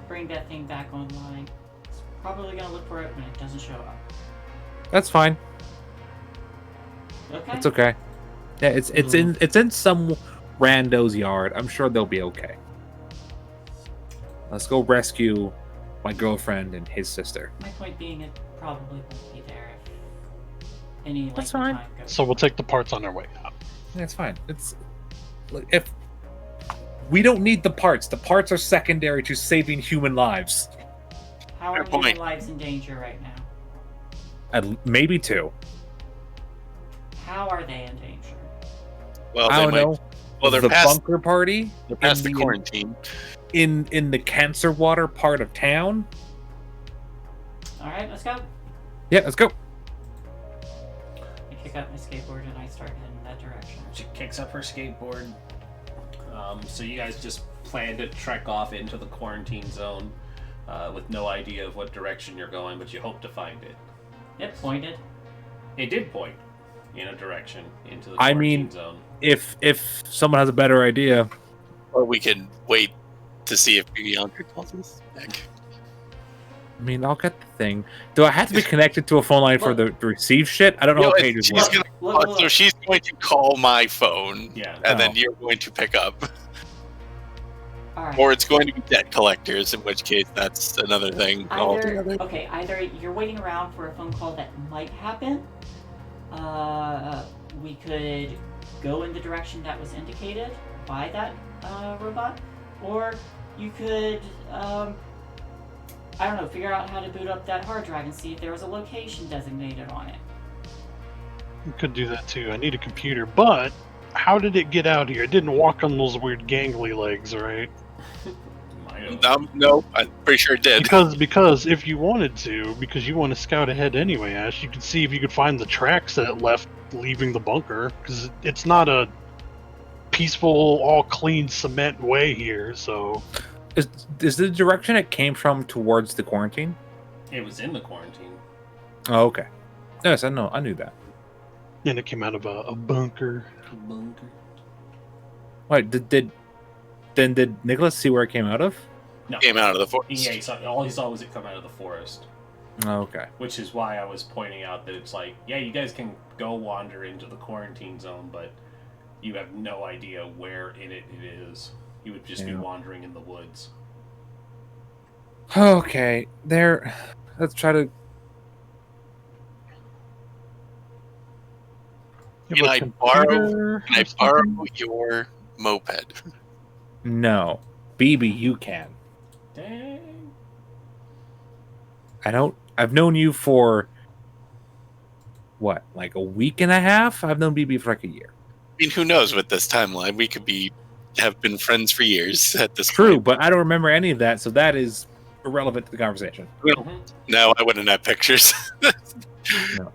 bring that thing back online is probably gonna look for it when it doesn't show up. That's fine. Okay. It's okay. Yeah, it's in some rando's yard. I'm sure they'll be okay. Let's go rescue my girlfriend and his sister. My point being, it probably won't be there if any length That's of fine. time goes. So we'll take the parts on our way out. That's fine. It's if we don't need the parts are secondary to saving human lives. How are human lives in danger right now? Maybe 2. How are they in danger? Well, I don't know. Well, they're the past, bunker party. They're past the quarantine. In the Cancer Water part of town. All right, let's go. Yeah, let's go. I kick up my skateboard and I start heading in that direction. She kicks up her skateboard. So you guys just plan to trek off into the quarantine zone with no idea of what direction you're going, but you hope to find it. It pointed. It did point in a direction into the quarantine zone. If someone has a better idea, or we can wait to see if Bianca calls us back. I mean, I'll get the thing. Do I have to be connected to a phone line for the receive shit? I don't know how pages work. So she's going to call my phone, and then you're going to pick up. Right. Or it's going to be debt collectors, in which case that's another thing altogether. Okay, either you're waiting around for a phone call that might happen. We could go in the direction that was indicated by that robot, or you could, I don't know, figure out how to boot up that hard drive and see if there was a location designated on it. You could do that too. I need a computer, but how did it get out here? It didn't walk on those weird gangly legs, right? No, I'm pretty sure it did. Because if you wanted to, because you want to scout ahead anyway, Ash, you could see if you could find the tracks that it left leaving the bunker, because it's not a peaceful, all clean cement way here. So, is the direction it came from towards the quarantine? It was in the quarantine. Oh, okay. Yes, I knew that. And it came out of a bunker. Wait, did Nicholas see where it came out of? No. Came out of the forest. Yeah, all he saw was it come out of the forest. Oh, okay. Which is why I was pointing out that it's like, yeah, you guys can go wander into the quarantine zone, but you have no idea where in it is. You would just be wandering in the woods. Okay, let's try to... Can I borrow your moped? No. BB, you can. Dang. I've known you for what, like a week and a half? I've known BB for like a year. I mean, who knows with this timeline? We could have been friends for years at this True, point. but I don't remember any of that, so that is irrelevant to the conversation. No, I wouldn't have pictures. No.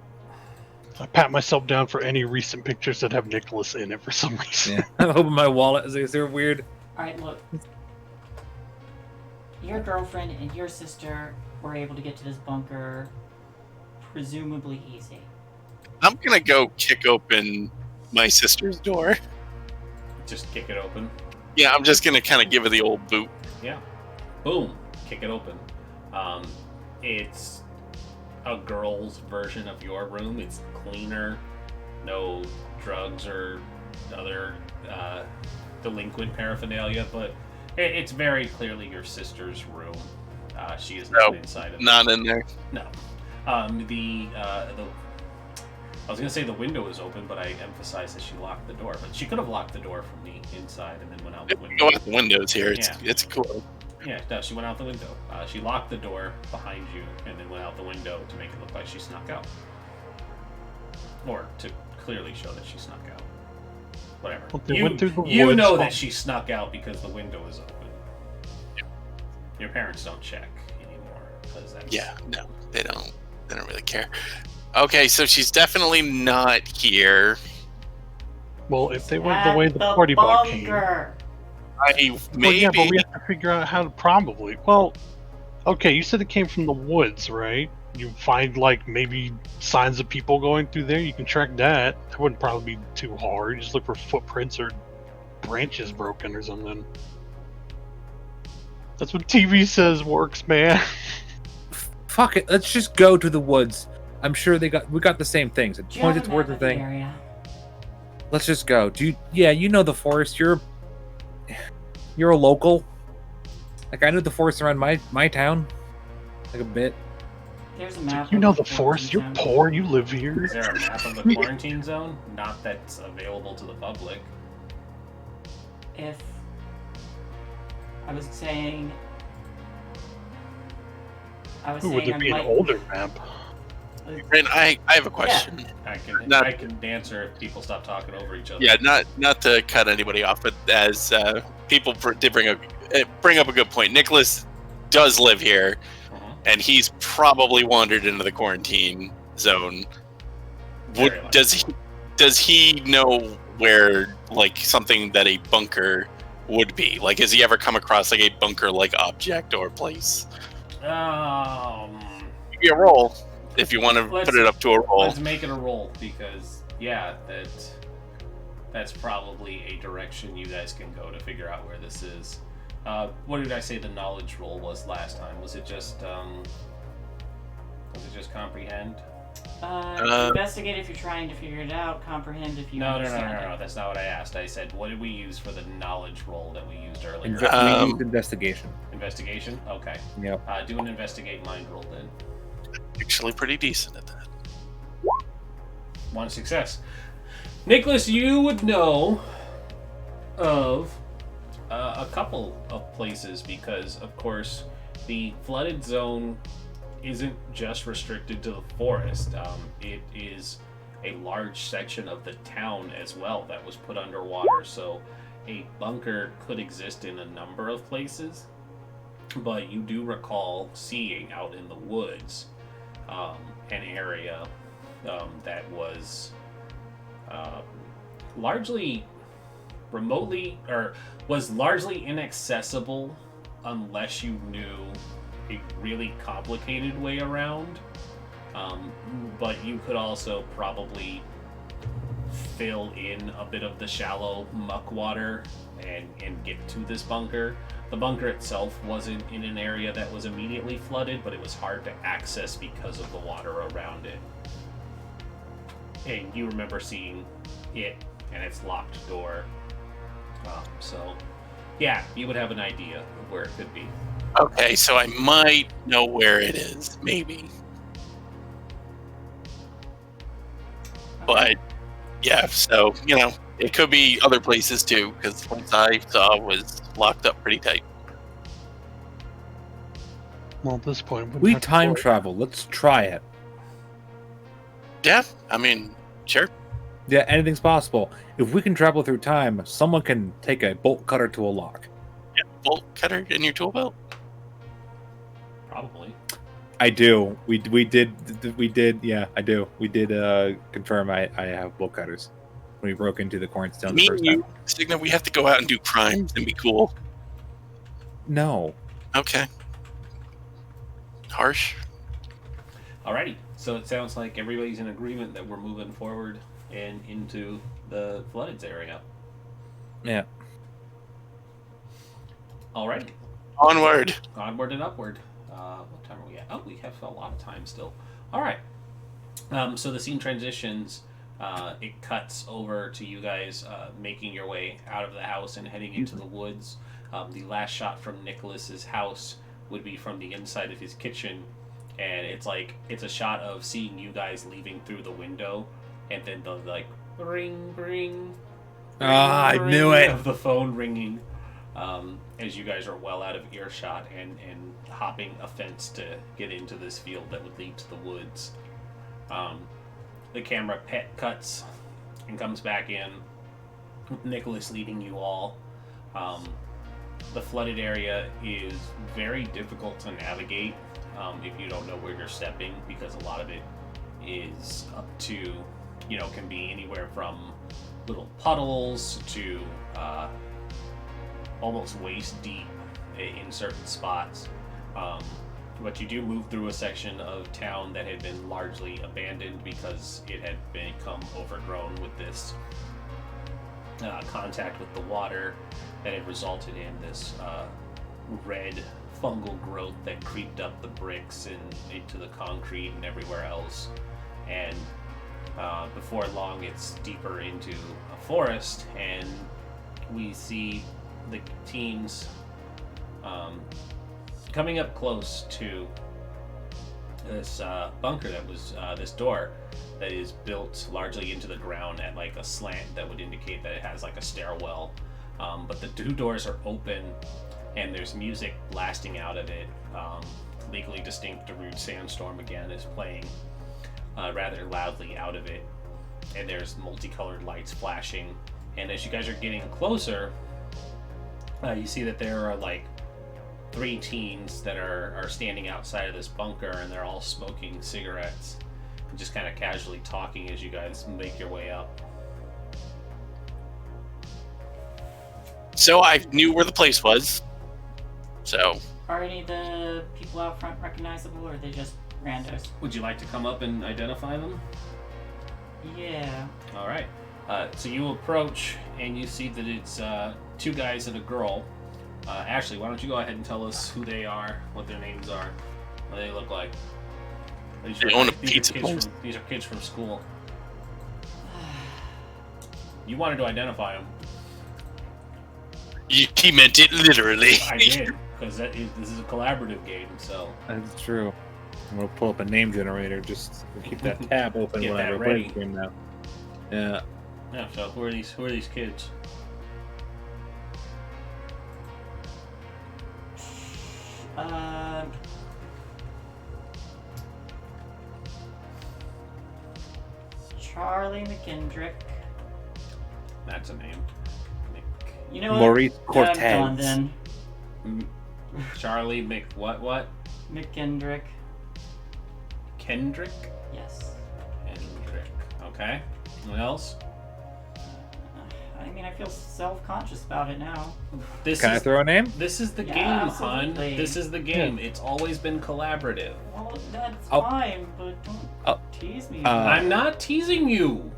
I pat myself down for any recent pictures that have Nicholas in it for some reason. Yeah. I'm hoping my wallet is there weird. Alright, look. Your girlfriend and your sister were able to get to this bunker presumably easy. I'm gonna go kick open my sister's door. Just kick it open. Yeah, I'm just gonna kind of give it the old boot. Yeah. Boom. Kick it open. It's a girl's version of your room. It's cleaner. No drugs or other delinquent paraphernalia, but it's very clearly your sister's room. She is not inside of it. Not in there. No. I was gonna say the window is open, but I emphasized that she locked the door. But she could have locked the door from the inside and then went out the window. Go out the windows here. It's cool. Yeah, no, she went out the window. She locked the door behind you and then went out the window to make it look like she snuck out, or to clearly show that she snuck out. Whatever. Well, went through the you woods. know that she snuck out because the window is open. Yeah. Your parents don't check anymore because that's No, they don't. They don't really care. Okay, so she's definitely not here. Well, if they went At the way the party bot came. bunker. Maybe. Well, yeah, but we have to figure out how to probably. Well, okay, you said it came from the woods, right? You find like maybe signs of people going through there. You can track that. That wouldn't probably be too hard. You just look for footprints or branches broken or something. That's what TV says works, man. Fuck it. Let's just go to the woods. I'm sure we got the same things. It Do you have pointed a towards map the of thing. area? Let's just go. You know the forest. You're a local. Like I know the forest around my town. Like a bit. There's a map. You of know the forest. You're zone. poor. You live here. Is there a map of the quarantine zone? Not that's available to the public. If I was saying, Would I there be an might. older map? Ren, I have a question. I can Not- I can answer if people stop talking over each other. Yeah, not to cut anybody off, but as people did bring up a good point. Nicholas does live here, and he's probably wandered into the quarantine zone. Very likely. Does he know where like something that a bunker would be? Like, has he ever come across like a bunker-like object or place? Give you a roll if you want to put it up to a roll. Let's make it a roll because that's probably a direction you guys can go to figure out where this is. What did I say the knowledge roll was last time? Was it just comprehend? Investigate if you're trying to figure it out. Comprehend if you No. understand it. That's not what I asked. I said, what did we use for the knowledge roll that we used earlier? We used investigation. Investigation? Okay. Yep. Do an investigate mind roll then. Actually, pretty decent at that. One success. Nicholas, you would know of a couple of places because, of course, the flooded zone isn't just restricted to the forest. It is a large section of the town as well that was put underwater. So a bunker could exist in a number of places, but you do recall seeing out in the woods an area that was largely remotely or was largely inaccessible unless you knew a really complicated way around. But you could also probably fill in a bit of the shallow muck water and get to this bunker. The bunker itself wasn't in an area that was immediately flooded, but it was hard to access because of the water around it. And you remember seeing it and its locked door. So, yeah, you would have an idea of where it could be. Okay, so I might know where it is, maybe. But yeah, so it could be other places too, because the place I saw was locked up pretty tight. Well, at this point, We time travel. Let's try it. Yeah, I mean, sure. Yeah, anything's possible. If we can travel through time, someone can take a bolt cutter to a lock. Yeah, bolt cutter in your tool belt. Probably. I do. We did. Yeah, I do. We did confirm I have bolt cutters when we broke into the quarantine zone the Me first and you, time. Signa, we have to go out and do crimes and be cool. No. Okay. Harsh. Alrighty, so it sounds like everybody's in agreement that we're moving forward and into the flooded area. Yeah. Alrighty. Onward. Onward and upward. What time are we at? Oh, we have a lot of time still. Alright. So the scene transitions. It cuts over to you guys making your way out of the house and heading into the woods. The last shot from Nicholas's house would be from the inside of his kitchen, and it's a shot of seeing you guys leaving through the window, and then the ring, ring. I knew it. Of the phone ringing, as you guys are well out of earshot and hopping a fence to get into this field that would lead to the woods. The camera cuts and comes back in, Nicholas leading you all. The flooded area is very difficult to navigate if you don't know where you're stepping, because a lot of it is up to, can be anywhere from little puddles to almost waist deep in certain spots. But you do move through a section of town that had been largely abandoned because it had become overgrown with this contact with the water that had resulted in this red fungal growth that creeped up the bricks and into the concrete and everywhere else. And before long, it's deeper into a forest, and we see the teens coming up close to this bunker that was this door that is built largely into the ground at like a slant that would indicate that it has like a stairwell. But the two doors are open, and there's music blasting out of it. Legally Distinct, The Rude Sandstorm again is playing rather loudly out of it, and there's multicolored lights flashing. And as you guys are getting closer, you see that there are like 3 teens that are standing outside of this bunker, and they're all smoking cigarettes and just kind of casually talking as you guys make your way up. So I knew where the place was. So Are any of the people out front recognizable, or are they just randos? Would you like to come up and identify them? Yeah. All right. So you approach, and you see that it's 2 guys and a girl. Ashley, why don't you go ahead and tell us who they are, what their names are, what they look like. They own a pizza place. These are kids from school. You wanted to identify them. He meant it literally. I did, because this is a collaborative game, so. That's true. I'm gonna pull up a name generator just to keep that tab open Get when that I ready. play the game now. Yeah. Yeah. So who are these kids? Charlie McKendrick. That's a name. You know what? Maurice Yeah, Cortez. I'm done Charlie what? McKendrick. Kendrick? Yes. Kendrick. Okay. What else? I mean, I feel self-conscious about it now. Can I throw a name? This is the Yeah, game, hon. absolutely. This is the game. It's always been collaborative. Well, that's Oh. fine, but don't Oh. tease me. I'm not teasing you.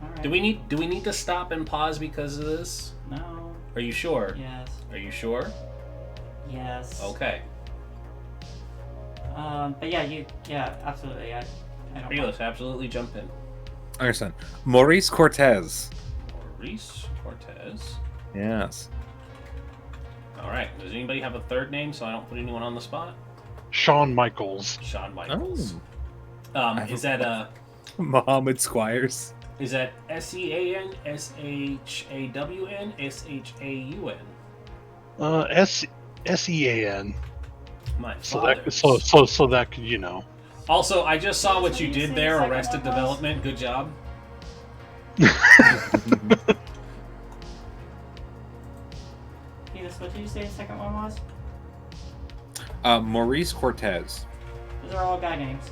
Alright. Do we need to stop and pause because of this? No. Are you sure? Yes. Are you sure? Yes. Okay. But yeah, absolutely. I don't mind. Rios, absolutely jump in. Understand. Maurice Cortez. Maurice Cortez. Yes. All right. Does anybody have a third name so I don't put anyone on the spot? Shawn Michaels. Shawn Michaels. Oh. Is that Muhammad Squires. is that SEAN, SHAWN, SHAUN? SEAN. My So father's. that could, Also, I just saw what So you you did say there, the second Arrested one was? Development. Good job. Venus, what did you say the second one was? Maurice Cortez. Those are all guy names.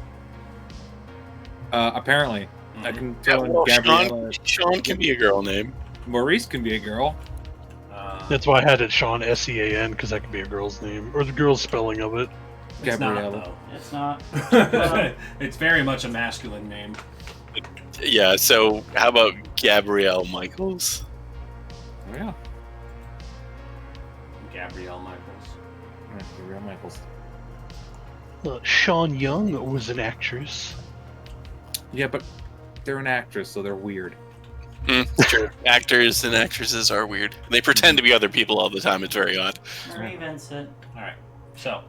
Apparently. I can tell Well, Gabriella. Sean can be a girl name. Maurice can be a girl. That's why I had it Sean SEAN, because that could be a girl's name or the girl's spelling of it. It's not, Gabriella. It's not. though. It's very much a masculine name. Yeah. So how about Gabrielle Michaels? Yeah. Gabrielle Michaels. Yeah, Gabrielle Michaels. Sean Young was an actress. Yeah, but they're an actress, so they're weird. Sure. Actors and actresses are weird. They pretend to be other people all the time. It's very odd. Marie Vincent. All right. So,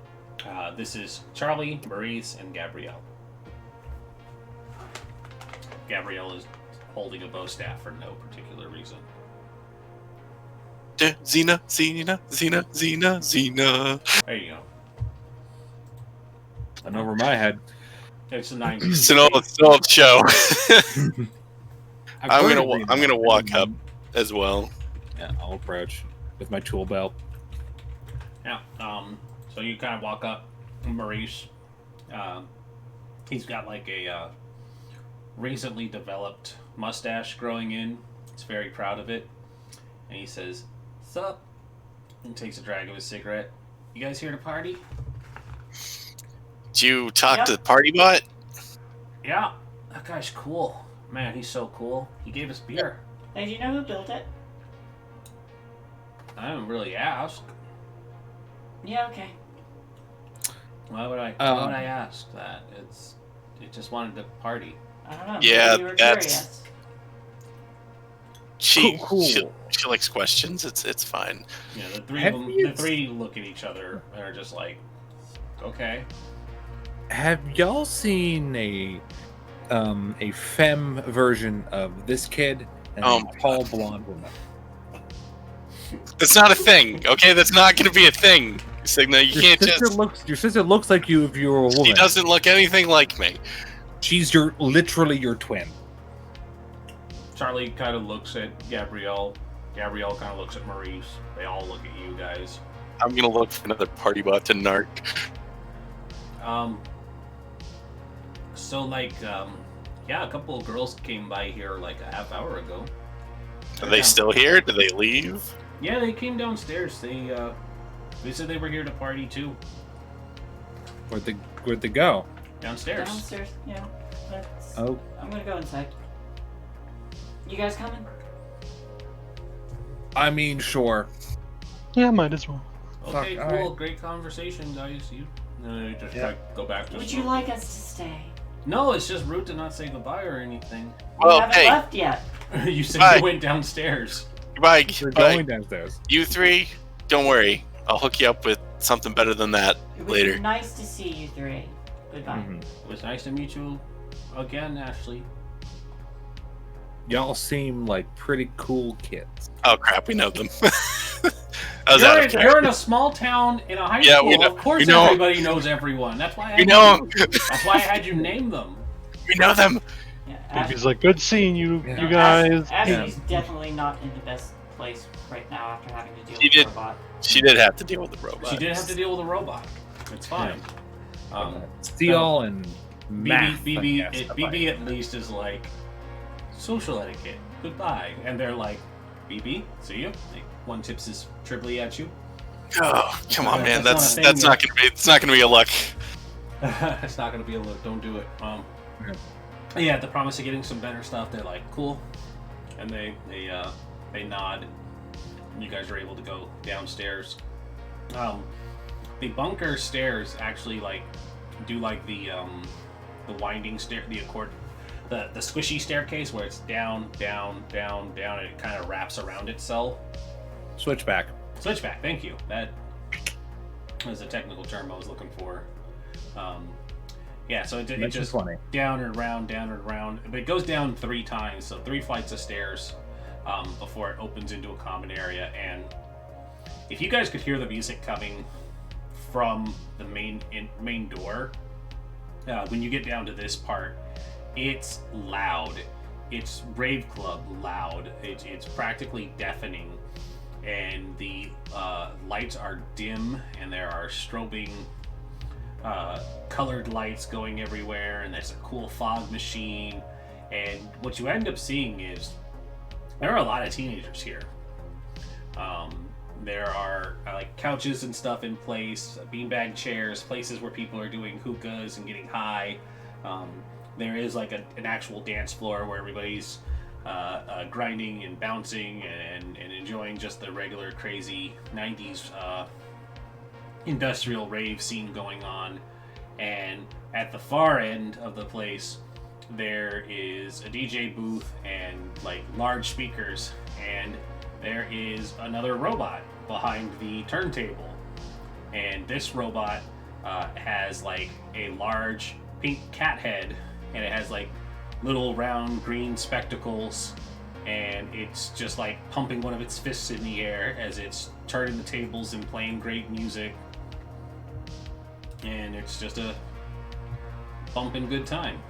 this is Charlie, Maurice, and Gabrielle. Gabrielle is holding a bow staff for no particular reason. Xena, Xena, Xena, Xena, Xena. There you go. And over my head. It's the 90s. It's an old show. I'm gonna walk up as well. Yeah, I'll approach with my tool belt. Yeah. So you kind of walk up, Maurice. He's got like a recently developed mustache growing in. He's very proud of it, and he says, "Sup?" and takes a drag of his cigarette. You guys here to party? Did you talk to the party bot? Yeah. That guy's cool. Man, he's so cool. He gave us beer. Hey, do you know who built it? I haven't really asked. Yeah, okay. Why would I ask that? It just wanted to party. I don't know. Yeah, maybe you were that's- curious. Cool. She likes questions. It's fine. Yeah, the three Have of them, you- the three look at each other and are just like, okay. Have y'all seen a femme version of this kid and Oh a my tall blonde woman? That's not a thing. Okay, that's not going to be a thing. Signa, you can't just. Your sister looks like you if you were a woman. She doesn't look anything like me. She's literally your twin. Charlie kind of looks at Gabrielle. Gabrielle kind of looks at Maurice. They all look at you guys. I'm gonna look for another party bot to narc. So like, yeah, a couple of girls came by here like a half hour ago. Are they still here? Did they leave? Yeah, they came downstairs. They said they were here to party too. Where'd they go? Downstairs. Downstairs, yeah. Let's, Oh, I'm gonna go inside. You guys coming? I mean, sure. Yeah, might as well. Okay, Fuck, cool. alright. Great conversation, guys. You just Yeah. try to go back to Would smoking. you like us to stay? No, it's just rude to not say goodbye or anything. We Well, haven't hey. left yet. You said Bye. you went downstairs. Goodbye. We're Bye. going downstairs. You three, don't worry. I'll hook you up with something better than that It was later. nice to see you three. Goodbye. Mhm. It was nice to meet you again, Ashley. Y'all seem like pretty cool kids. Oh crap, we know them. I was out of You're character. in a small town in a high Yeah, school. we know- Of course, we know 'em. everybody knows everyone. That's why I We had know you, them. That's why I had you name them. We know them. Yeah, He's like, good seeing you, Yeah. you guys. Ashley's definitely not in the best place right now after having to deal She with did- the robot. She did have to deal with the robot. She did have to deal with a robot. It's fine. Steel and math. BB, I guess, BB at least is like social etiquette. Goodbye, and they're like, BB, see you. Like, one tips his triply at you. Oh, come on, man. That's That's not a not gonna be. It's not gonna be a luck. It's not gonna be a look. Don't do it. Yeah, at the promise of getting some better stuff, they're like, cool, and they nod. And you guys are able to go downstairs. The bunker stairs actually like do like the winding stair, the squishy staircase where it's down, down, down, down, and it kind of wraps around itself. Switchback. Switchback. Thank you. That was a technical term I was looking for. Yeah, so it Makes just funny. down and around, but it goes down 3 times, so 3 flights of stairs before it opens into a common area. And if you guys could hear the music coming from the main door, when you get down to this part, it's loud. It's rave club loud. It's practically deafening, and the lights are dim, and there are strobing colored lights going everywhere, and there's a cool fog machine. And what you end up seeing is there are a lot of teenagers here. There are like couches and stuff in place, beanbag chairs, places where people are doing hookahs and getting high. there is like an actual dance floor where everybody's grinding and bouncing and enjoying just the regular crazy 90s industrial rave scene going on. And at the far end of the place, there is a DJ booth and like large speakers, and there is another robot behind the turntable. And this robot has like a large pink cat head, and it has like little round green spectacles, and it's just like pumping one of its fists in the air as it's turning the tables and playing great music. And it's just a bumping good time.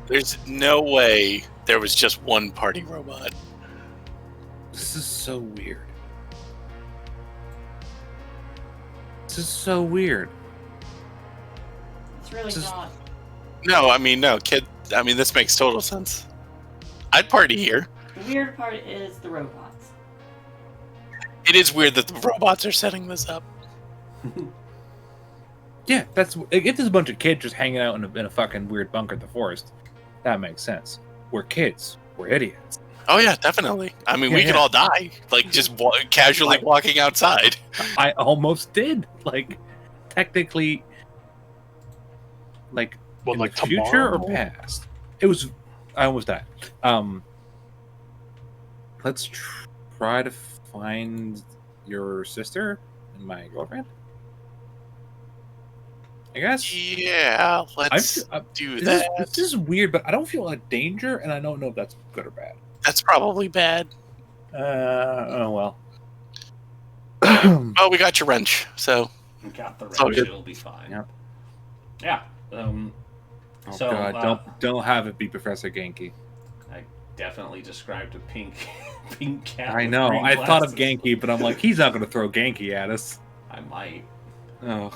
There's no way there was just one party robot. This is so weird. This is so weird. It's really This is- not. No, I mean, no, kid. I mean, this makes total sense. I'd party here. The weird part is the robots. It is weird that the robots are setting this up. Yeah, that's if there's a bunch of kids just hanging out in a fucking weird bunker in the forest, that makes sense. We're kids. We're idiots. Oh yeah, definitely. I mean, Yeah, we could yeah. all die, like just casually walking outside. I almost did. Like, technically, like, Well, in like the future or tomorrow? past. It was. I almost died. Let's try to find your sister and my girlfriend. I guess. Yeah, let's do This that. is weird, but I don't feel a danger, and I don't know if that's good or bad. That's probably bad. Oh well. Oh, we got your wrench, so We got the all wrench, good. it'll be fine. Yep. Yeah. Oh So, god, don't have it be Professor Genki. I definitely described a pink cat. I with know. green I thought of glasses. Genki, but I'm like, he's not going to throw Genki at us. I might. Oh,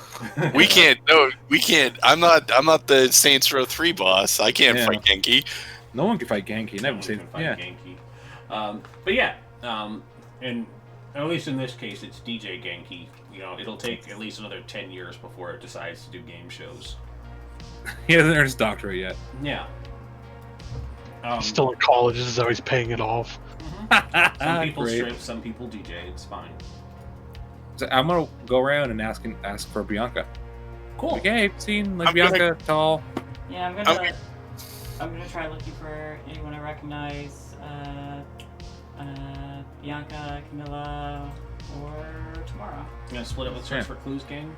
we can't. No, we can't. I'm not the Saints Row 3 boss. I can't Yeah. fight Genki. no one can fight Genki. No Never one seen. can fight Yeah. Genki. But yeah, and at least in this case, it's DJ Genki. You know, it'll take at least another 10 years before it decides to do game shows. He hasn't earned his doctorate yet. Yeah. Still in college, this is how he's paying it off. Some people Great. strip, some people DJ. It's fine. So I'm gonna go around and ask for Bianca. Cool. Like, hey, seen like I'm gonna- Bianca tall? Yeah, Okay. I'm gonna try looking for anyone I recognize. Bianca, Camilla, or tomorrow. You gonna split up with search Yeah. for clues game?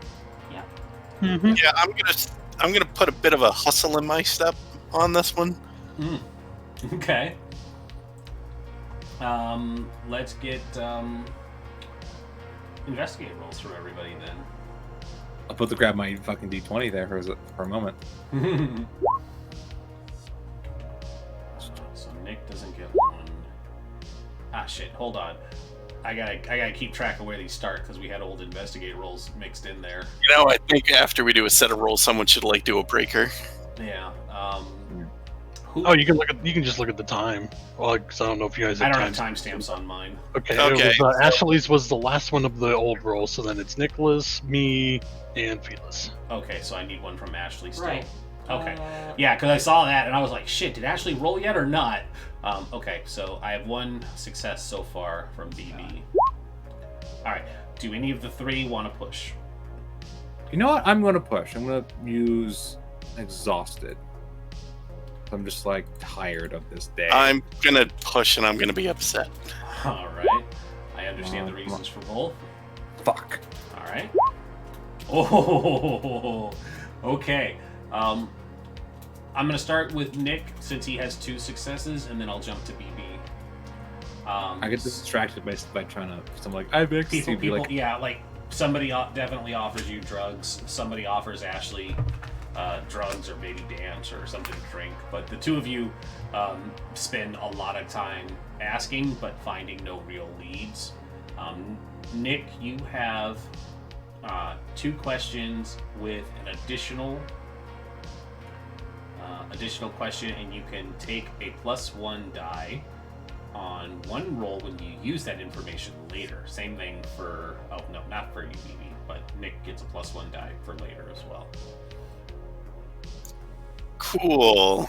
Mm-hmm. Yeah, I'm gonna put a bit of a hustle in my step on this one. Okay. Let's get investigate rolls for everybody I'll put the grab my fucking D20 there for a moment. then. So Nick doesn't get one. Ah shit, hold on. I gotta keep track of where these start because we had old investigate rolls mixed in there. You know, I think after we do a set of rolls, someone should like do a breaker. Yeah. Who, Oh, you can just look at the time. Well, because I don't know if you guys I have don't have time. timestamps on mine. Okay. Okay, It was, Ashley's was the last one of the old rolls, so then it's Nicholas, me, and Felix. Okay, so I need one from Ashley still. Right. Okay. Yeah, because I saw that and I was like, shit, did Ashley roll yet or not? Okay, so I have one success so far from BB. Alright, do any of the three want to push? You know what? I'm gonna push. I'm gonna use exhausted. I'm just like tired of this day. I'm gonna push and I'm gonna be upset. Alright, I understand the reasons for both. Fuck. Alright. Oh, okay. I'm gonna start with Nick since he has 2 successes, and then I'll jump to BB. I get distracted by trying to. I'm like, I have ecstasy. People, Like, yeah, like somebody definitely offers you drugs. Somebody offers Ashley drugs or maybe dance or something to drink. But the two of you spend a lot of time asking but finding no real leads. Nick, you have 2 questions with an additional question, and you can take a +1 die on one roll when you use that information later. Same thing for, oh no, not for you, BB, but Nick gets a +1 die for later as well. Cool.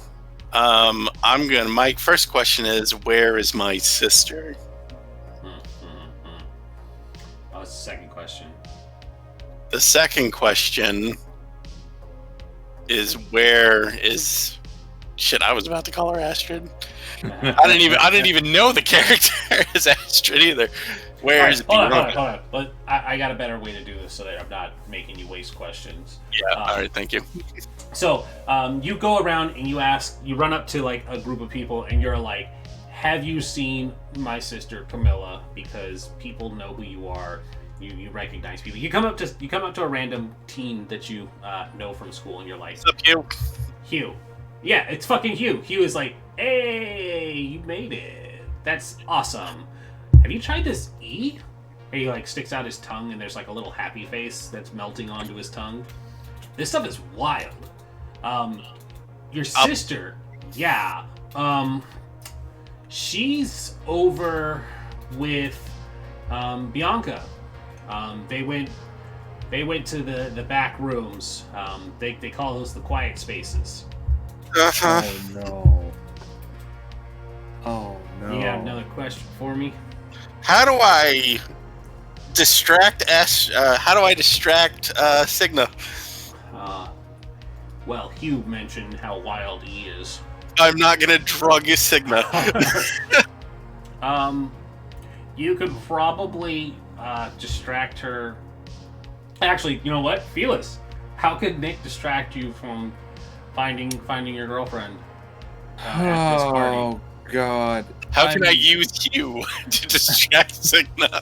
My first question is, where is my sister? Second question. The second question is, where is... Shit, I was about to call her Astrid. I didn't even know the character is Astrid either. Where is hold on. But I got a better way to do this so that I'm not making you waste questions. Yeah, alright, thank you. So, you go around and you run up to like a group of people and you're like, have you seen my sister Camilla? Because people know who you are. You recognize people. You come up to a random teen that you know from school and you're like, what's up, Hugh? Hugh. Yeah, it's fucking Hugh. Hugh is like, hey, you made it. That's awesome. Have you tried this E? And he like sticks out his tongue and there's like a little happy face that's melting onto his tongue. This stuff is wild. Your sister, yeah. She's over with Bianca. They went to the back rooms. They call those the quiet spaces. Oh no. Oh no. You got another question for me? How do I distract Signa? Well, Hugh mentioned how wild he is. I'm not gonna drug Signa. You could probably distract her. Actually, you know what, Felis? How could Nick distract you from finding your girlfriend at this party? Oh God! How can I use you to distract Signa?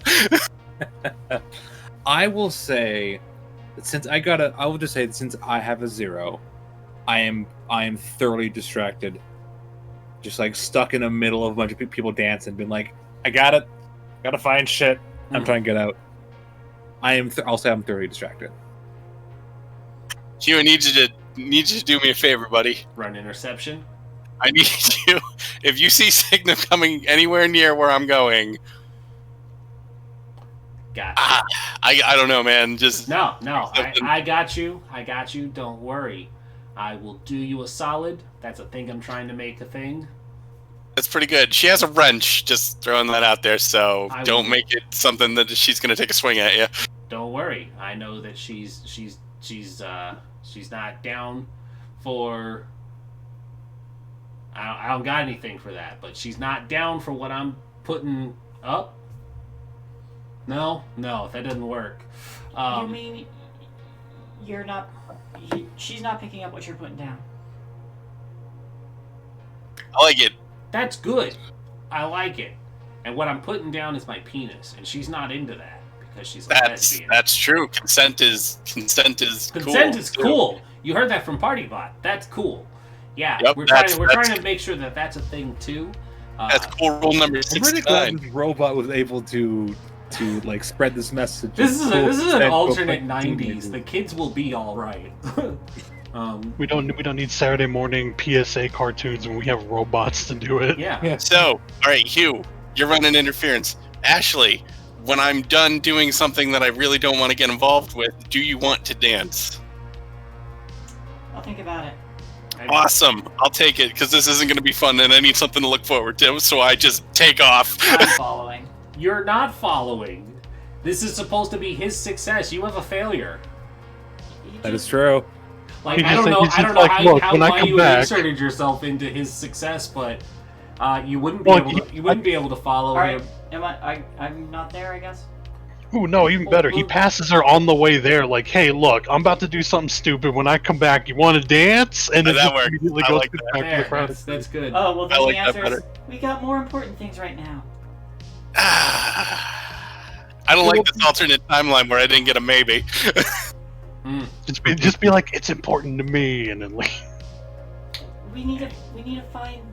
I will say, since I have a 0, I am thoroughly distracted, just like stuck in the middle of a bunch of people dancing, being like, I got it, gotta find shit. I'm trying to get out. I'll say I'm thoroughly distracted. Hugh, I need you to do me a favor, buddy. Run interception. I need you. If you see Signa coming anywhere near where I'm going, Gotcha. I don't know, man. Just No. I got you. Don't worry. I will do you a solid. That's a thing I'm trying to make a thing. that's pretty good. She has a wrench. Just throwing that out there. So don't make it something that she's gonna take a swing at you. Don't worry. I know that she's not down for. I don't got anything for that, but she's not down for what I'm putting up. No, that doesn't work. You mean you're not? She's not picking up what you're putting down. I like it. That's good. I like it. And what I'm putting down is my penis, and she's not into that because she's a lesbian. That's true. Consent is cool. Consent is cool. You heard that from PartyBot. That's cool. Yeah, yep, we're trying to make sure that that's a thing too. That's cool. Rule number 69. I'm really glad this robot was able to like spread this message. This is an alternate 90s. The kids will be all right. We don't need Saturday morning PSA cartoons when we have robots to do it. Yeah. So, all right, Hugh, you're running interference. Ashley, when I'm done doing something that I really don't want to get involved with, do you want to dance? I'll think about it. Awesome. I'll take it, because this isn't going to be fun, and I need something to look forward to, so I just take off. I'm following. You're not following. This is supposed to be his success. You have a failure. That is true. Like, He I don't just know like, how look, when I why come you back- inserted yourself into his success, but you wouldn't be able to follow All right. him. I'm not there, I guess. Ooh, no, even better. He passes her on the way there, like, hey, look, I'm about to do something stupid. When I come back, you want to dance? And then That just works. immediately I goes like that. back to the There, crowd. that's good. Oh, well, then I like the that answer is better. we got more important things right now. I don't like this alternate timeline where I didn't get a maybe. Just be like, it's important to me, and then like, We need to find.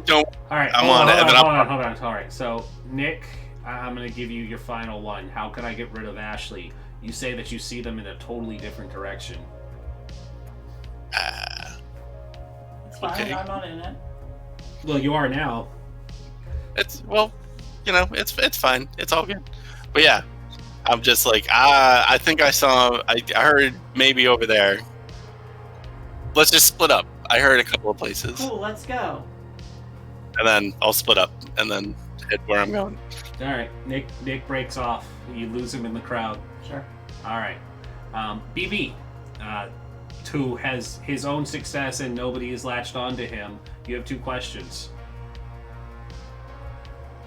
Don't. All right, I'm hold on it, and then on. All right, so Nick, I'm gonna give you your final one. How can I get rid of Ashley? You say that you see them in a totally different direction. It's fine. Okay. I'm not in it. Well, you are now. It's it's fine. It's all good. But yeah, I'm just like, I think I heard maybe over there. Let's just split up. I heard a couple of places, Cool, let's go. and then I'll split up and then head where I'm going. All right, Nick breaks off. You lose him in the crowd. Sure. All right, BB, who has his own success and nobody is latched onto him. You have 2 questions.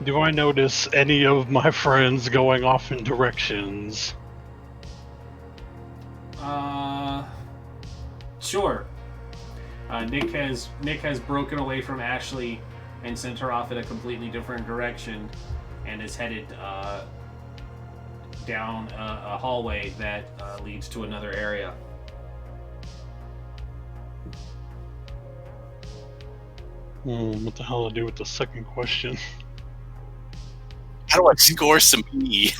Do I notice any of my friends going off in directions? Sure. Nick has broken away from Ashley and sent her off in a completely different direction, and is headed down a hallway that leads to another area. What the hell do I do with the second question? How do I score some E?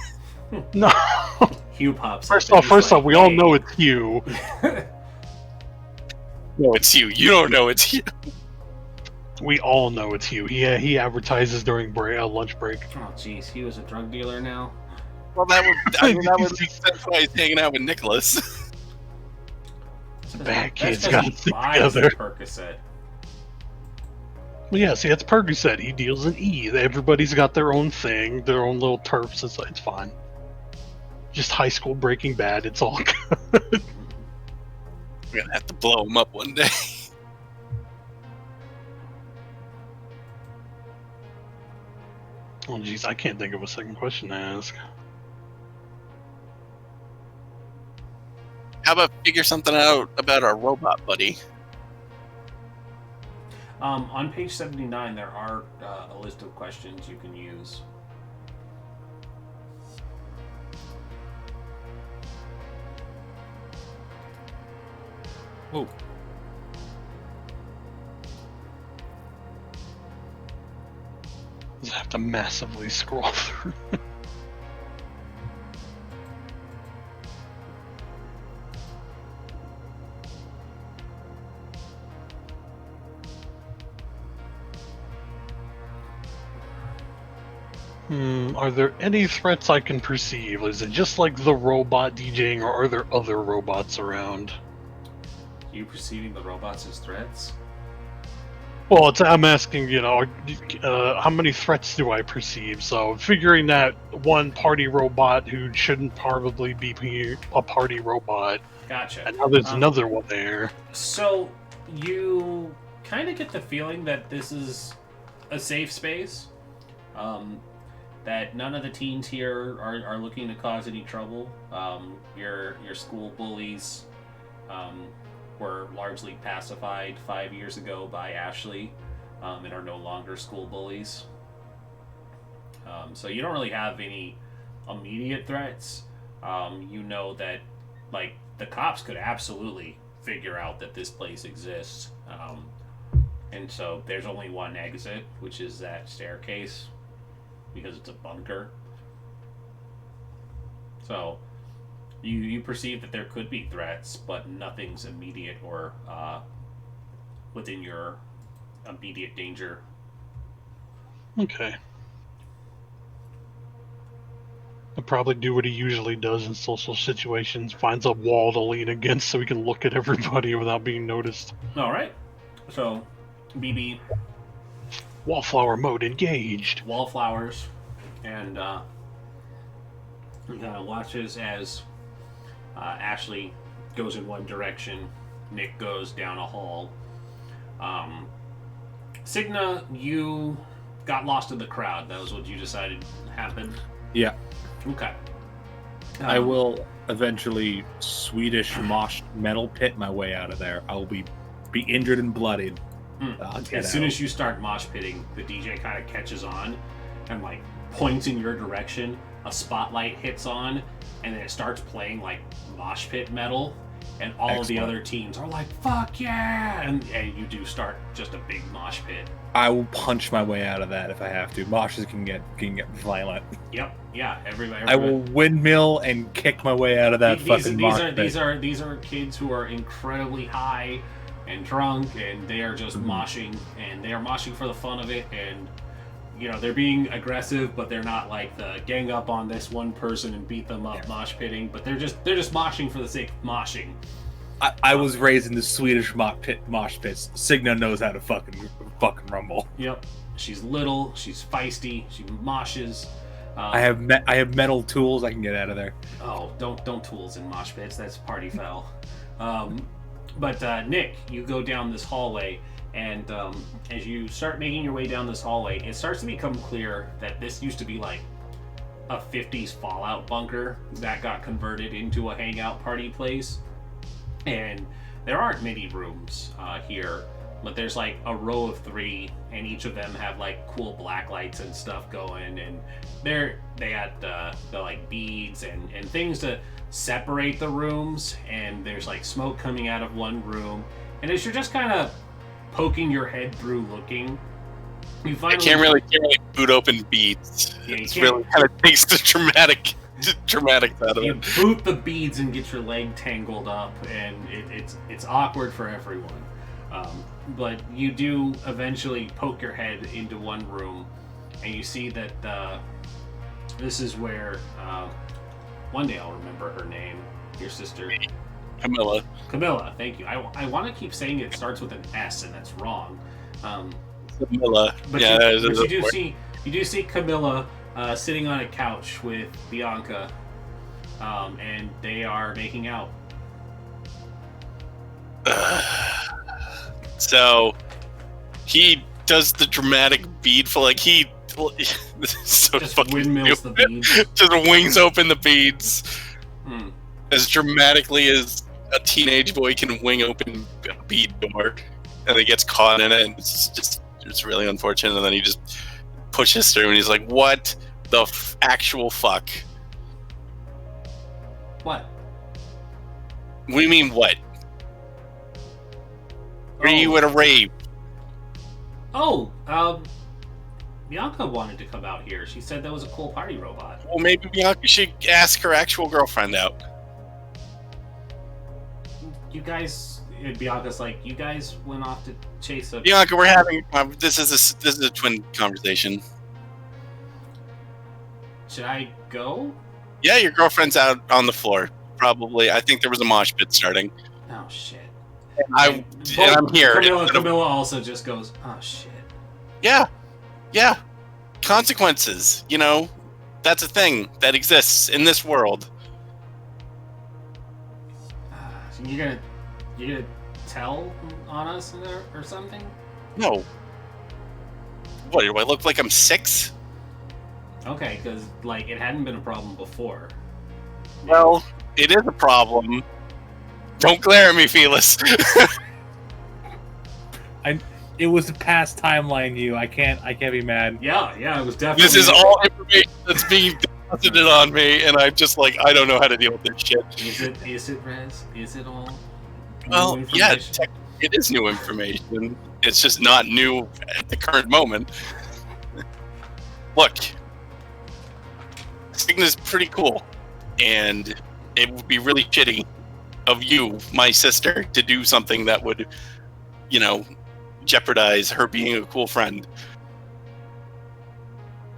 No. Hugh pops First up. off, we all know it's you. No, it's you. You don't know it's you. We all know it's you. He advertises during lunch break. Oh, jeez, he was a drug dealer now. Well, that would make sense why he's hanging out with Nicholas. Bad kids That's got 'cause it he buys the together. Percocet. Well, yeah, see, it's Percocet. He deals in E. Everybody's got their own thing, their own little turfs. It's fine. Just high school Breaking Bad. It's all good. We're gonna have to blow him up one day. Oh, jeez, I can't think of a second question to ask. How about figure something out about our robot buddy? On page 79, there are a list of questions you can use. Oh, I have to massively scroll through. Are there any threats I can perceive? Is it just like the robot DJing, or are there other robots around? You perceiving the robots as threats? Well, I'm asking, how many threats do I perceive? So, figuring that one party robot who shouldn't probably be a party robot, Gotcha. and now there's another one there. So you kind of get the feeling that this is a safe space. That none of the teens here are looking to cause any trouble. Your school bullies were largely pacified 5 years ago by Ashley, and are no longer school bullies. So you don't really have any immediate threats. You know that, like, the cops could absolutely figure out that this place exists. And so there's only one exit, which is that staircase, because it's a bunker. So you perceive that there could be threats, but nothing's immediate or within your immediate danger. Okay. He'll probably do what he usually does in social situations, finds a wall to lean against so he can look at everybody without being noticed. Alright. So, BB, Wallflower mode engaged. wallflowers, and he kind of watches as Ashley goes in one direction, Nick goes down a hall. Cigna, you got lost in the crowd. That was what you decided happened? yeah. Okay. I will eventually Swedish mosh metal pit my way out of there. I will be injured and bloodied. As soon as you start mosh pitting, the DJ kind of catches on and, like, points in your direction. A spotlight hits on, and then it starts playing, like, mosh pit metal, and all of the other teams are like, "Fuck yeah!" And you do start just a big mosh pit. I will punch my way out of that if I have to. Moshes can get violent. Yep. Yeah. Everybody. I will windmill and kick my way out of that fucking mosh pit. These are kids who are incredibly high and drunk, and they are just moshing, and they are moshing for the fun of it, and they're being aggressive, but they're not like the gang up on this one person and beat them up mosh pitting, but they're just moshing for the sake of moshing. I was raised in the Swedish mosh pits. Signa knows how to fucking rumble. Yep. She's little. She's feisty. She moshes. I have metal tools. I can get out of there. Oh, don't tools in mosh pits. That's party foul. But Nick, you go down this hallway, and as you start making your way down this hallway, it starts to become clear that this used to be like a 50s Fallout bunker that got converted into a hangout party place. And there aren't many rooms here, but there's like a row of 3, and each of them have like cool black lights and stuff going, and they had the like beads and things to separate the rooms, and there's like smoke coming out of one room, and as you're just kind of poking your head through looking, you finally can't really boot open beads. Yeah, It's really kind of takes the dramatic out of you it. boot the beads and get your leg tangled up, and it's awkward for everyone. But you do eventually poke your head into one room, and you see that this is where one day I'll remember her name. Your sister, Camilla. Camilla. Thank you. I want to keep saying it starts with an S, and that's wrong. Camilla. But Yeah, you do see Camilla sitting on a couch with Bianca, and they are making out. So he does the dramatic bead for like he so Just fucking windmills the stupid. beads. Just wings open the beads Hmm. as dramatically as a teenage boy can wing open a bead door, and he gets caught in it, and it's really unfortunate. And then he just pushes through, and he's like, "What the actual fuck? What? What do you mean what? Were you at a rave?" Oh, Bianca wanted to come out here. She said that was a cool party robot. Well, maybe Bianca should ask her actual girlfriend out. You guys, Bianca's like, you guys went off to chase a. Bianca, we're having this is a twin conversation. Should I go? Yeah, your girlfriend's out on the floor. Probably. I think there was a mosh pit starting. Oh shit. And I'm here. Camilla also just goes, oh shit. Yeah. Consequences. You know, that's a thing that exists in this world. So you're gonna tell on us or something? No. What, do I look like I'm 6? Okay, because like it hadn't been a problem before. Well, it is a problem. Don't glare at me, Felis. It was a past timeline. I can't be mad. Yeah, it was definitely. This is all information that's being deposited on me, and I'm just like, I don't know how to deal with this shit. Is it Rez? Is it all? Well, new yeah, information? technically it is new information. It's just not new at the current moment. Look, Signa's pretty cool, and it would be really shitty of you, my sister, to do something that would, jeopardize her being a cool friend.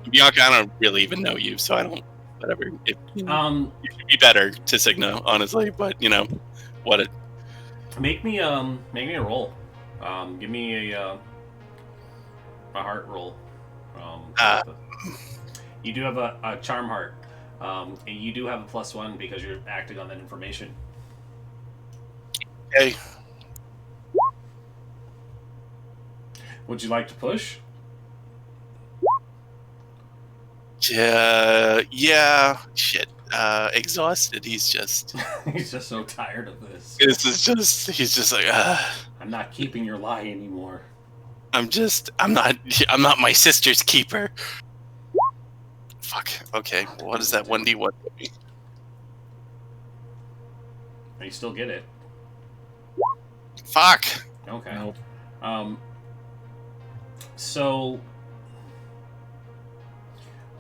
Bianca, I don't really even know you, so I don't. Whatever. You should be better to Signa, honestly. But what it. Make me a roll. Give me a heart roll. You do have a charm heart, and you do have a +1 because you're acting on that information. Okay. Would you like to push? Yeah. Shit. Exhausted. He's just. He's just so tired of this. He's just like. I'm not keeping your lie anymore. I'm not my sister's keeper. Fuck. Okay. What is that 1d1? You still get it. Fuck. Okay. Nope. So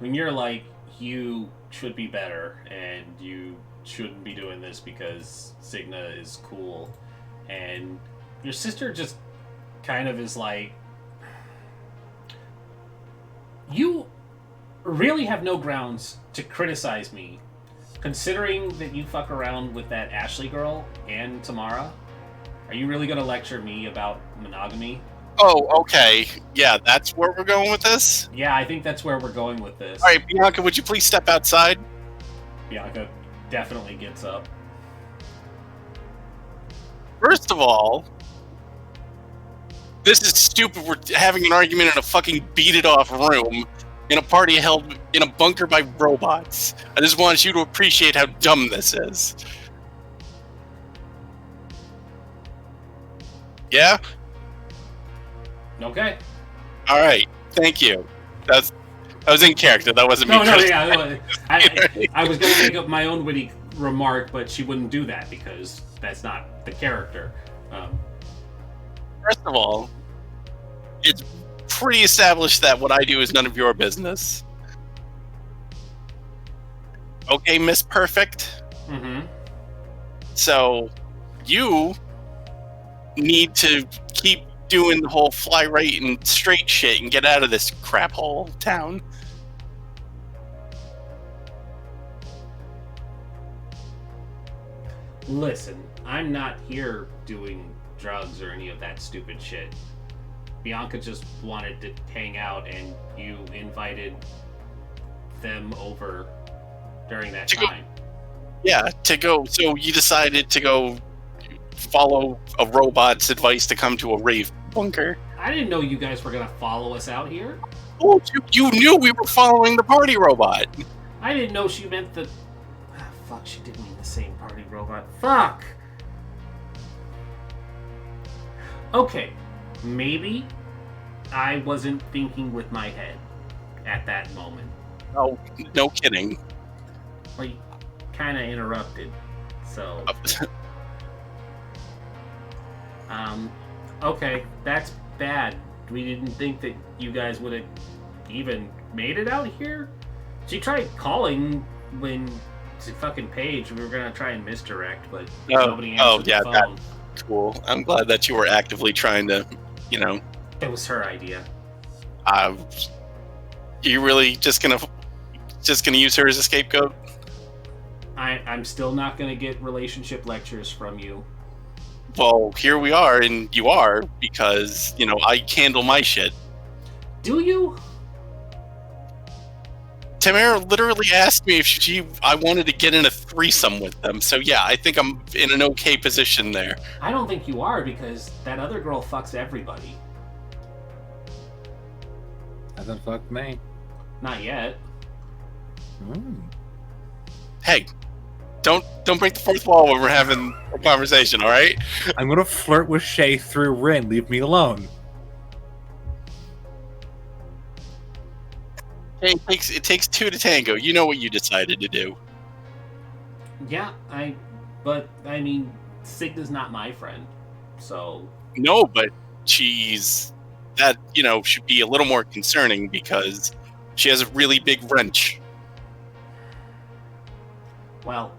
when you're like, you should be better and you shouldn't be doing this because Signa is cool, and your sister just kind of is like, you really have no grounds to criticize me Considering that you fuck around with that Ashley girl and Tamara, are you really gonna lecture me about monogamy? Oh, okay. Yeah, that's where we're going with this? Yeah, I think that's where we're going with this. Alright, Bianca, would you please step outside? Bianca definitely gets up. First of all, this is stupid. We're having an argument in a fucking beat-it-off room in a party held in a bunker by robots. I just want you to appreciate how dumb this is. Yeah? Okay. Alright, thank you. That was in character. That wasn't me. I was going to make up my own witty remark, but she wouldn't do that because that's not the character. First of all, it's pretty established that what I do is none of your business. Okay, Miss Perfect? Mm-hmm. So, you need to keep doing the whole fly right and straight shit and get out of this crap hole town. Listen, I'm not here doing drugs or any of that stupid shit. Bianca just wanted to hang out, and you invited them over during that time. Yeah, to go. So you decided to go follow a robot's advice to come to a rave bunker. I didn't know you guys were gonna follow us out here. Oh, you knew we were following the party robot. I didn't know she meant the... Ah, fuck, she didn't mean the same party robot. Fuck! Okay, maybe I wasn't thinking with my head at that moment. Oh, no kidding. Well, you kind of interrupted, so... okay, that's bad. We didn't think that you guys would have even made it out here? She tried calling when to fucking Paige. We were gonna try and misdirect, but nobody answered the phone. That's cool. I'm glad that you were actively trying to, It was her idea. You really just gonna use her as a scapegoat? I'm still not gonna get relationship lectures from you. Well, here we are, and you are, because, I handle my shit. Do you? Tamara literally asked me if I wanted to get in a threesome with them, so yeah, I think I'm in an okay position there. I don't think you are, because that other girl fucks everybody. Hasn't fucked me. Not yet. Hey, don't break the fourth wall when we're having a conversation, all right? I'm gonna flirt with Shay through Rin. Leave me alone. Hey, it takes two to tango. You know what you decided to do. Yeah, but Signa's not my friend, so... No, but that should be a little more concerning because she has a really big wrench. Well,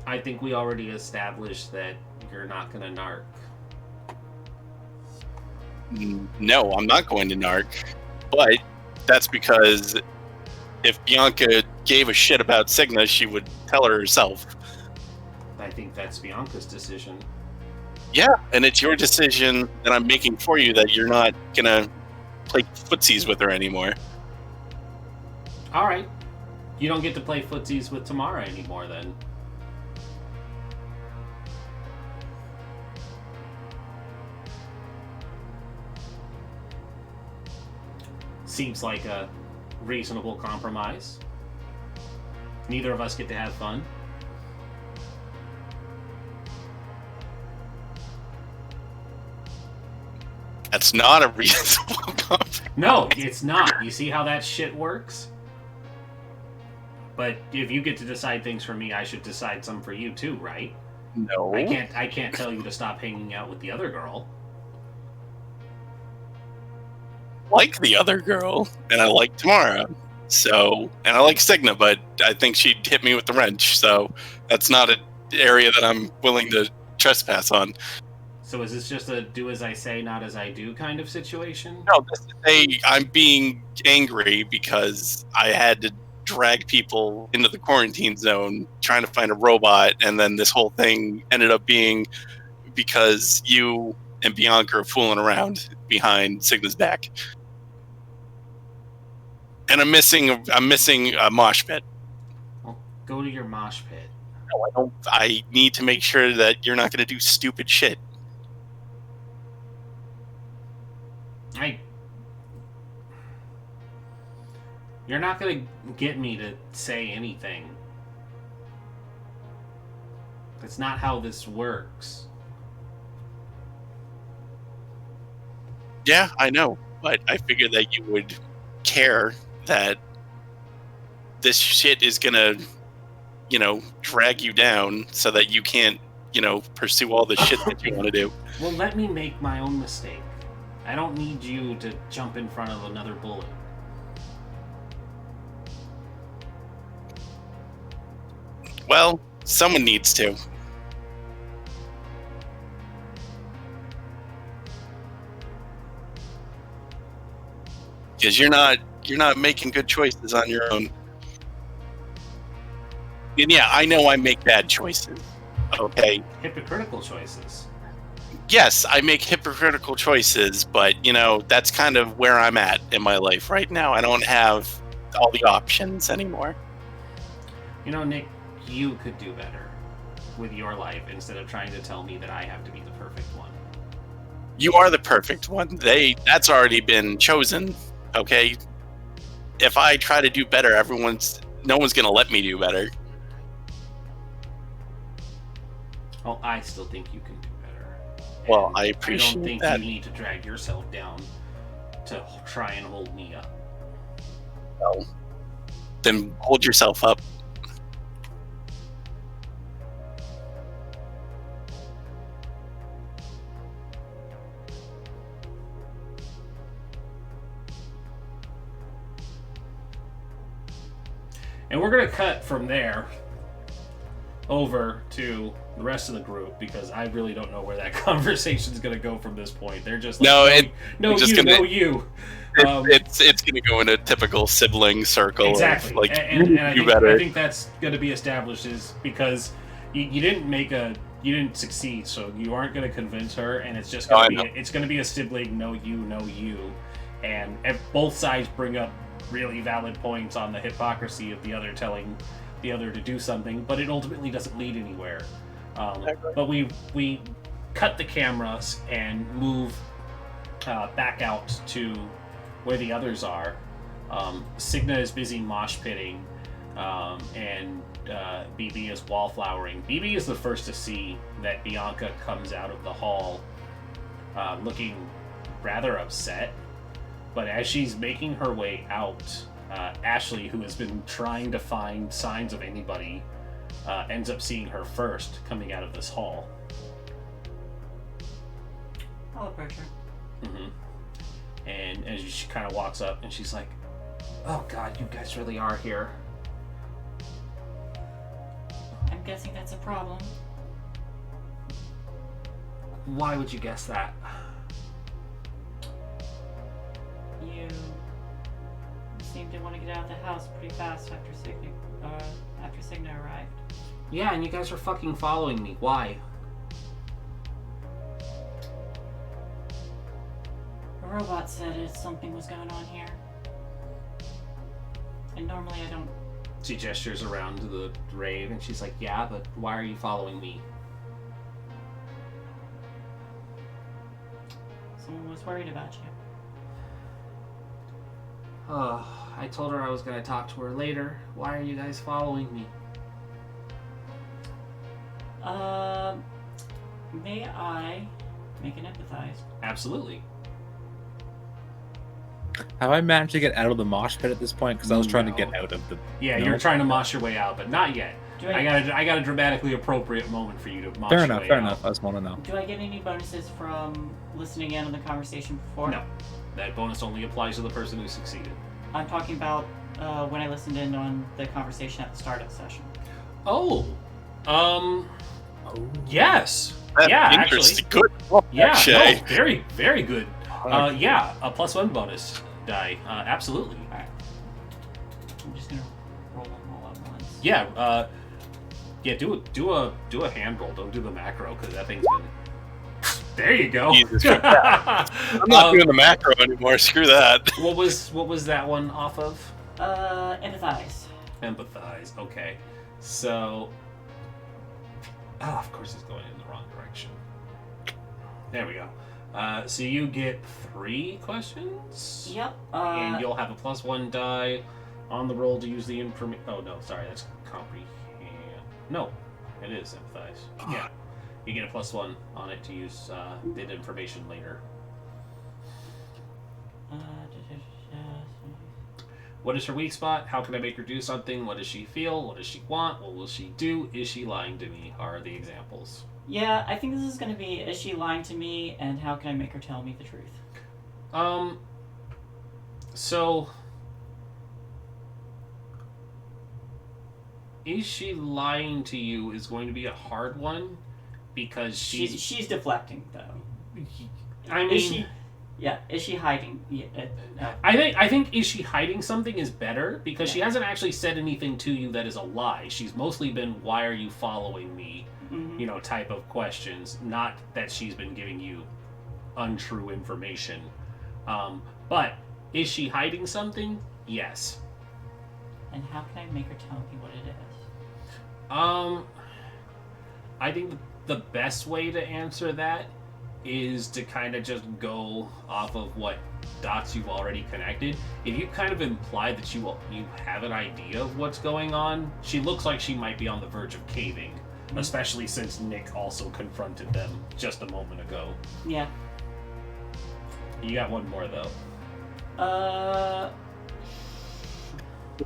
I think we already established that you're not gonna narc. No, I'm not going to narc, but that's because if Bianca gave a shit about Signa, she would tell her herself. I think that's Bianca's decision. Yeah, and it's your decision that I'm making for you that you're not gonna play footsies with her anymore. Alright. You don't get to play footsies with Tamara anymore, then. Seems like a reasonable compromise. Neither of us get to have fun. That's not a reasonable compromise. No, it's not. You see how that shit works? But if you get to decide things for me, I should decide some for you too, right? No. I can't tell you to stop hanging out with the other girl. Like the other girl, and I like Tamara. So, and I like Signa, but I think she'd hit me with the wrench. So that's not an area that I'm willing to trespass on. So is this just a do as I say, not as I do kind of situation? No, I'm being angry because I had to drag people into the quarantine zone trying to find a robot, and then this whole thing ended up being because you and Bianca are fooling around behind Signa's back. And I'm missing a mosh pit. Well, go to your mosh pit. No, I don't. I need to make sure that you're not going to do stupid shit. You're not going to get me to say anything. That's not how this works. Yeah, I know, but I figured that you would care that this shit is gonna, drag you down so that you can't, pursue all the shit that you want to do. Well, let me make my own mistake. I don't need you to jump in front of another bullet. Well, someone needs to. Because you're not making good choices on your own. And yeah, I know I make bad choices. Okay. Hypocritical choices. Yes, I make hypocritical choices, but that's kind of where I'm at in my life right now. I don't have all the options anymore. Nick, you could do better with your life instead of trying to tell me that I have to be the perfect one. You are the perfect one. That's already been chosen. Okay, if I try to do better, no one's gonna let me do better. Oh, I still think you can do better. Well, And I appreciate I don't think that. you need to drag yourself down to try and hold me up. Well, then hold yourself up. And we're going to cut from there over to the rest of the group because I really don't know where that conversation is going to go from this point. They're just like, no, you. It's going to go in a typical sibling circle. Exactly. Of, like, and I I think that's going to be established is because you didn't succeed, so you aren't going to convince her, and it's just going to be a sibling, no you. And both sides bring up really valid points on the hypocrisy of the other telling the other to do something, but it ultimately doesn't lead anywhere. But we cut the cameras and move back out to where the others are. Signa is busy mosh pitting, and BB is wallflowering. BB is the first to see that Bianca comes out of the hall looking rather upset. But as she's making her way out, Ashley, who has been trying to find signs of anybody, ends up seeing her first coming out of this hall. I'll approach her. Mm-hmm. And as she kind of walks up, and she's like, "Oh God, you guys really are here." I'm guessing that's a problem. Why would you guess that? You seem to want to get out of the house pretty fast after Signa arrived. Yeah, and you guys are fucking following me. Why? A robot said something was going on here. And normally I don't... She gestures around to the rave, and she's like, "Yeah, but why are you following me?" Someone was worried about you. I told her I was going to talk to her later. Why are you guys following me? May I make an empathize? Absolutely. Have I managed to get out of the mosh pit at this point? Because I was trying to No. get out of the... Yeah, No? you're trying to mosh your way out, but not yet. I got a dramatically appropriate moment for you to mosh your way out. Fair enough. I just want to know. Do I get any bonuses from listening in on the conversation before? No. That bonus only applies to the person who succeeded. I'm talking about when I listened in on the conversation at the start of the session. Yes. That's Yeah, interesting. actually. Good. Oh, Yeah, Shay. no, very, very good. Yeah, a +1 bonus die. Absolutely. Alright. I'm just gonna Yeah. Yeah. Do a hand roll. Don't do the macro because that thing's been. There you go. Jesus Christ. I'm not doing the macro anymore. Screw that. What was that one off of? Empathize. Empathize. Okay. So. Oh, of course it's going in the wrong direction. There we go. So you get 3 questions. Yep. And you'll have a +1 die on the roll to use the information. Oh no, sorry, that's comprehend. No, it is empathize. Yeah, you get a +1 on it to use the information later. What is her weak spot? How can I make her do something? What does she feel? What does she want? What will she do? Is she lying to me? Are the examples. Yeah, I think this is going to be, is she lying to me, and how can I make her tell me the truth? So... Is she lying to you is going to be a hard one, because she's deflecting, though. I mean... Is she... Yeah, is she hiding? Yeah, no. I think is she hiding something is better, because she hasn't actually said anything to you that is a lie. She's mostly been, why are you following me? You know, type of questions. Not that she's been giving you untrue information. But is she hiding something? Yes. And how can I make her tell me what it is? I think the best way to answer that is to kind of just go off of what dots you've already connected. If you kind of imply that you have an idea of what's going on, she looks like she might be on the verge of caving, especially since Nick also confronted them just a moment ago. Yeah. You got one more though.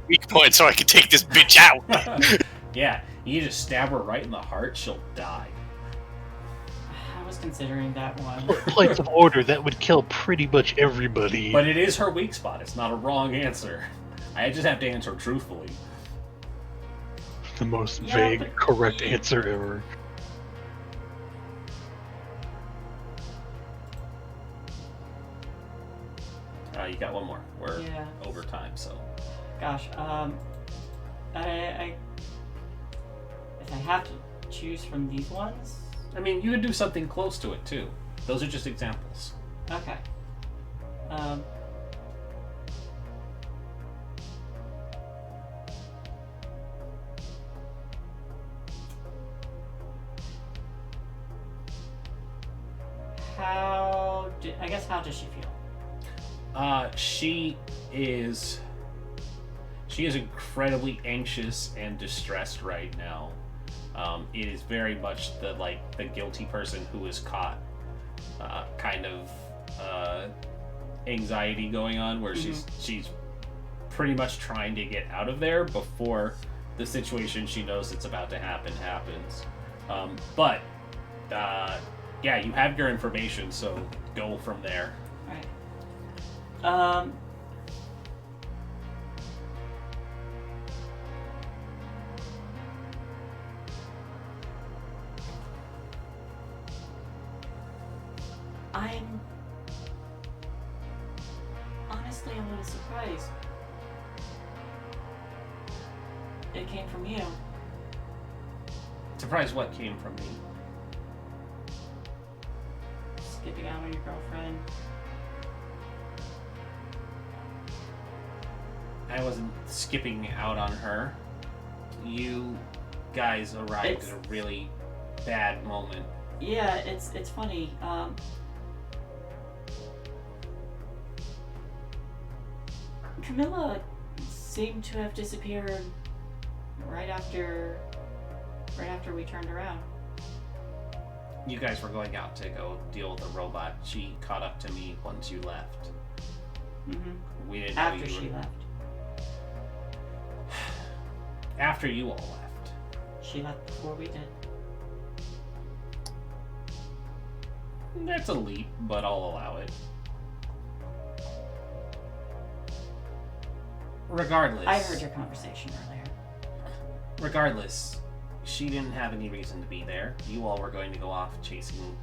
Weak point, so I can take this bitch out. Yeah, you just stab her right in the heart, she'll die. I was considering that one. Plates of order, that would kill pretty much everybody. But it is her weak spot. It's not a wrong answer. I just have to answer truthfully. The most vague, correct answer ever. You got one more. We're over time, so. Gosh, I if I have to choose from these ones. I mean, you could do something close to it too. Those are just examples. Okay. How does she feel? She is incredibly anxious and distressed right now. It is very much the guilty person who is caught kind of anxiety going on, where she's pretty much trying to get out of there before the situation she knows it's about to happen happens. But you have your information, so go from there. All right. I'm honestly a little surprised. It came from you. Surprised what came from me? Skipping out on your girlfriend. I wasn't skipping out on her. You guys arrived at a really bad moment. Yeah, it's funny. Camilla seemed to have disappeared right after we turned around. You guys were going out to go deal with a robot. She caught up to me once you left. We didn't know after she left. After you all left. She left before we did. That's a leap, but I'll allow it. Regardless. I heard your conversation earlier. Regardless, she didn't have any reason to be there. You all were going to go off chasing...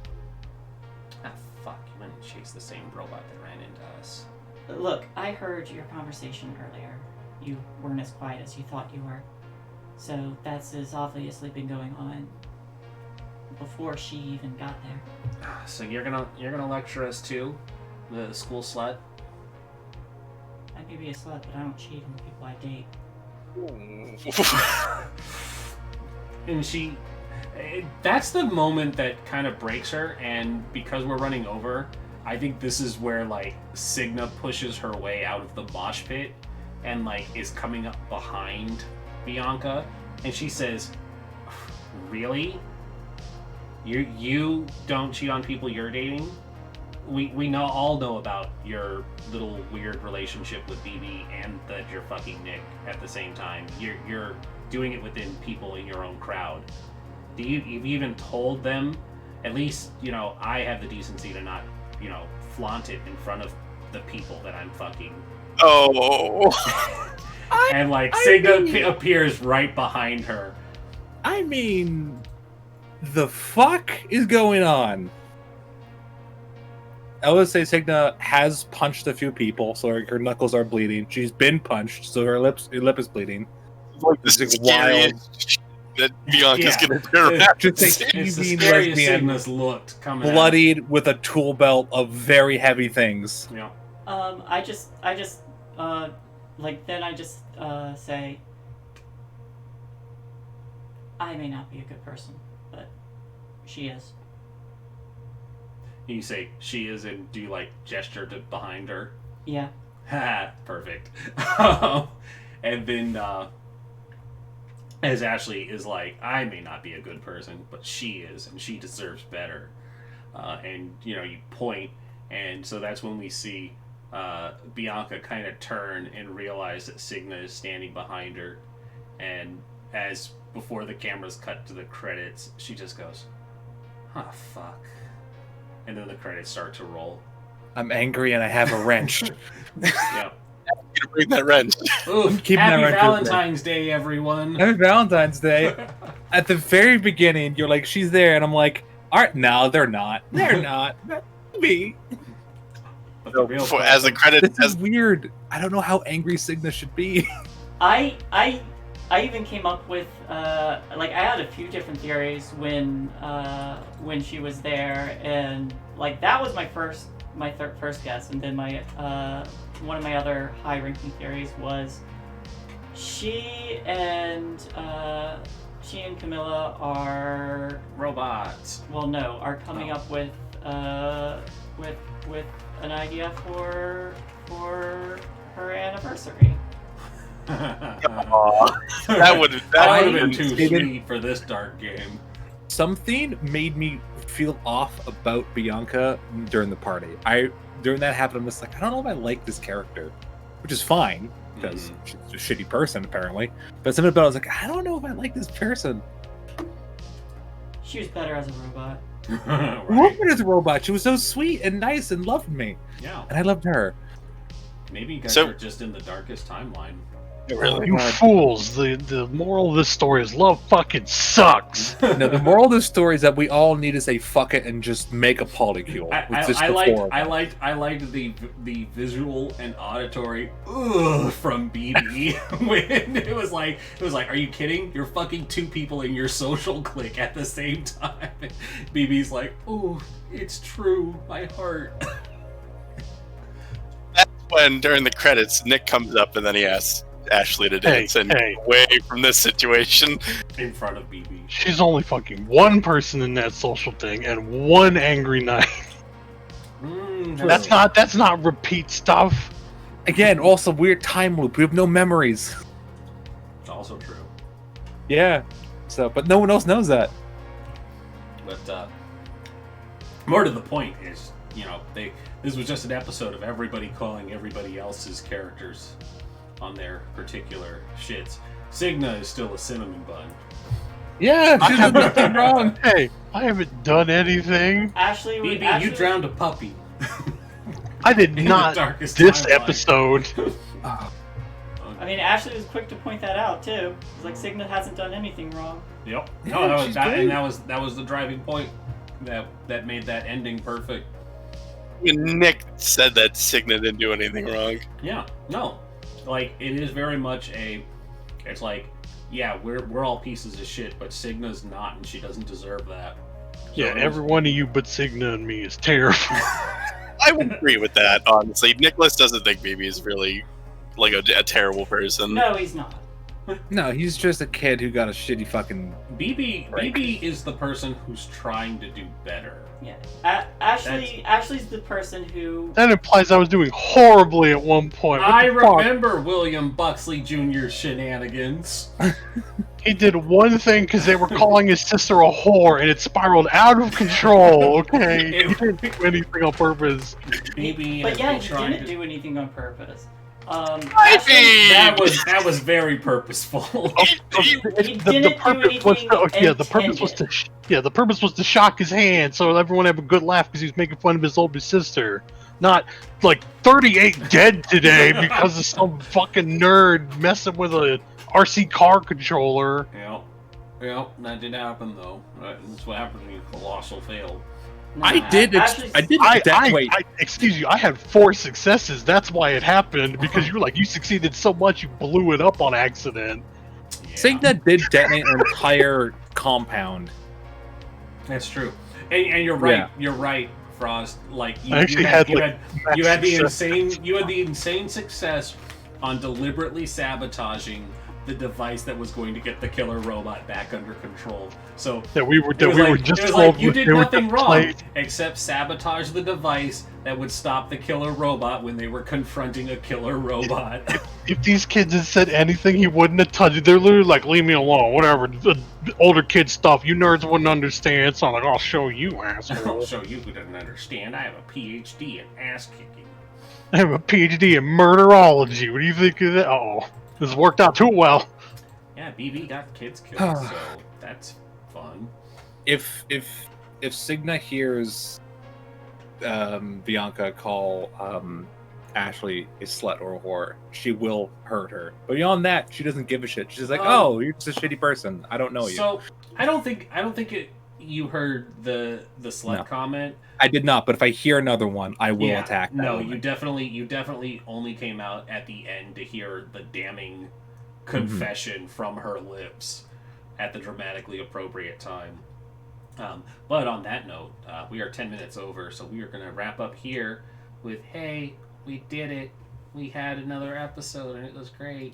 Ah, fuck. You went and chased the same robot that ran into us. Look, I heard your conversation earlier. You weren't as quiet as you thought you were. So that's has obviously been going on before she even got there. So you're gonna lecture us too, the school slut. I may be a slut, but I don't cheat on the people I date. And that's the moment that kind of breaks her, and because we're running over, I think this is where like Signa pushes her way out of the mosh pit and like is coming up behind Bianca, and she says, "Really? You don't cheat on people you're dating? We all know about your little weird relationship with BB and that you're fucking Nick at the same time. You're doing it within people in your own crowd. You've even told them? At least, I have the decency to not, flaunt it in front of the people that I'm fucking." Oh. And like Signa appears right behind her. I mean, the fuck is going on? I would say Signa has punched a few people, so her knuckles are bleeding. She's been punched, so her lip is bleeding. Like this is wild that Bianca's gonna turn around. Just It's like the easy scariest lesbian, Signa's looked coming out. bloodied with a tool belt of very heavy things. Yeah. Then I just say, I may not be a good person, but she is. You say she is, and do you like gesture to behind her? Yeah. Ha, perfect. And then as Ashley is like, I may not be a good person, but she is, and she deserves better. And you point, and so that's when we see Bianca kind of turn and realize that Signa is standing behind her, and as before the cameras cut to the credits, she just goes, "Oh fuck," and then the credits start to roll. I'm angry and I have a wrench. Yeah. You bring that wrench. Oof, Keep happy that right Valentine's Day, everyone. Happy Valentine's Day. At the very beginning, you're like, she's there, and I'm like, alright, no, they're not. They're not. Me. But the real As the credits, This is weird. I don't know how angry Signa should be. I even came up with I had a few different theories when she was there, and like that was my first guess, and then my one of my other high-ranking theories was she and Camilla are robots. Well, no, are coming up with an idea for her anniversary. that would have been too sweet for this dark game. Something made me feel off about Bianca during the party. During that happened, I'm just like, I don't know if I like this character, which is fine because she's a shitty person apparently. But something about it, I was like, I don't know if I like this person. She was better as a robot. Right. Robot as a robot. She was so sweet and nice and loved me. Yeah. And I loved her. Maybe you guys are just in the darkest timeline. Really? You fools! The moral of this story is love fucking sucks. No, the moral of the story is that we all need to say fuck it and just make a polycule. I liked the visual and auditory from BB when it was like, are you kidding? You're fucking two people in your social clique at the same time. BB's like, oh, it's true, my heart. That's when during the credits Nick comes up and then he asks Ashley to dance away from this situation in front of BB. She's only fucking one person in that social thing and one angry night. That's not repeat stuff. Again, also weird time loop. We have no memories. It's also true. Yeah. So, but no one else knows that. But more to the point is, this was just an episode of everybody calling everybody else's characters on their particular shits. Signa is still a cinnamon bun. Yeah, she did nothing wrong. Hey, I haven't done anything. Ashley, BB, you drowned a puppy. I did In not. the darkest This timeline. episode. I mean, Ashley was quick to point that out too. It's like Signa hasn't done anything wrong. Yep. Yeah, No, she's that was the driving point that made that ending perfect. Nick said that Signa didn't do anything wrong. Yeah. No. Like, it is very much it's like yeah, we're all pieces of shit, but Cigna's not, and she doesn't deserve that. Yeah, So every one of you but Cigna and me is terrible. I would agree with that, honestly. Nicholas doesn't think BB is really like a terrible person. No, he's not. No, he's just a kid who got a shitty fucking. BB is the person who's trying to do better. Yeah, Ashley's the person who. That implies I was doing horribly at one point. What I the fuck? remember William Buxley Jr.'s shenanigans. He did one thing because they were calling his sister a whore, and it spiraled out of control. Okay, he didn't do anything on purpose. BB But has yeah, been he trying didn't to... do anything on purpose. That was very purposeful. The purpose was the purpose was to shock his hand so everyone have a good laugh because he was making fun of his older sister, not like 38 dead today because of some fucking nerd messing with a RC car controller. Yeah, that did happen though. That's what happened when Colossal failed. No, I did wait. Excuse you, I had 4 successes. That's why it happened, because you succeeded so much you blew it up on accident. Yeah. Cigna did detonate an entire compound. That's true, and you're right. Yeah. You're right, Frost. Like I actually had the insane success on deliberately sabotaging the device that was going to get the killer robot back under control. So we were just it was told like you did they were nothing wrong played. except sabotage the device that would stop the killer robot when they were confronting a killer robot. If these kids had said anything, he wouldn't have touched it. They're literally like, leave me alone, whatever. The older kid stuff, you nerds wouldn't understand. So I'm like, I'll show you, asshole. I'll show you who doesn't understand. I have a PhD in ass kicking. I have a PhD in murderology. What do you think of that? Oh, this worked out too well. Yeah, BB got kids killed, so that's fun. If Cigna hears Bianca call Ashley a slut or a whore, she will hurt her. But beyond that, she doesn't give a shit. She's like, "Oh, you're just a shitty person. I don't know you." So I don't think you heard the slut comment. I did not. But if I hear another one, I will attack. That No, woman. you definitely only came out at the end to hear the damning confession from her lips at the dramatically appropriate time. But on that note, we are 10 minutes over, so we are going to wrap up here with, hey, we did it. We had another episode, and it was great.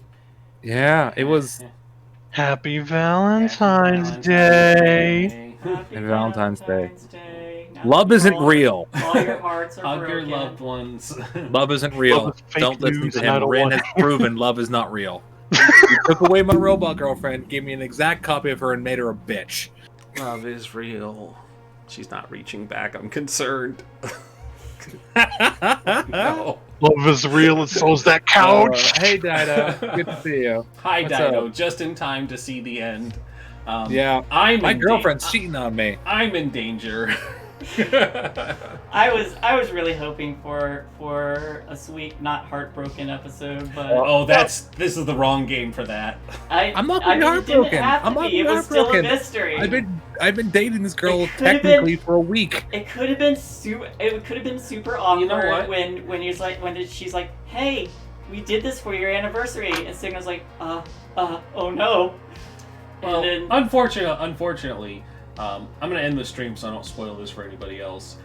Yeah, it was. Happy Valentine's Day. Happy Valentine's Day. Now Love isn't all- real. All your hearts are Hug your broken. loved ones. Love isn't real. Love is fake Don't listen news to and I him. don't Ren want has proven love is not real. You took away my robot girlfriend, gave me an exact copy of her, and made her a bitch. Love is real. She's not reaching back. I'm concerned. No. Love is real, and so's that couch. Hey, Dido. Good to see you. Hi, What's Dido. up? Just in time to see the end. Yeah, I'm my in girlfriend's cheating on me. I'm in danger. I was really hoping for a sweet, not heartbroken episode, but This is the wrong game for that. I'm not I being mean, it didn't heartbroken. have to I'm not be. being It was still a heartbroken. mystery. I've been dating this girl It could've technically for a week. It could have been super awkward You know what? when she's like, "Hey, we did this for your anniversary," and Signa's like, oh no." Well, And then, unfortunately, I'm gonna end the stream so I don't spoil this for anybody else.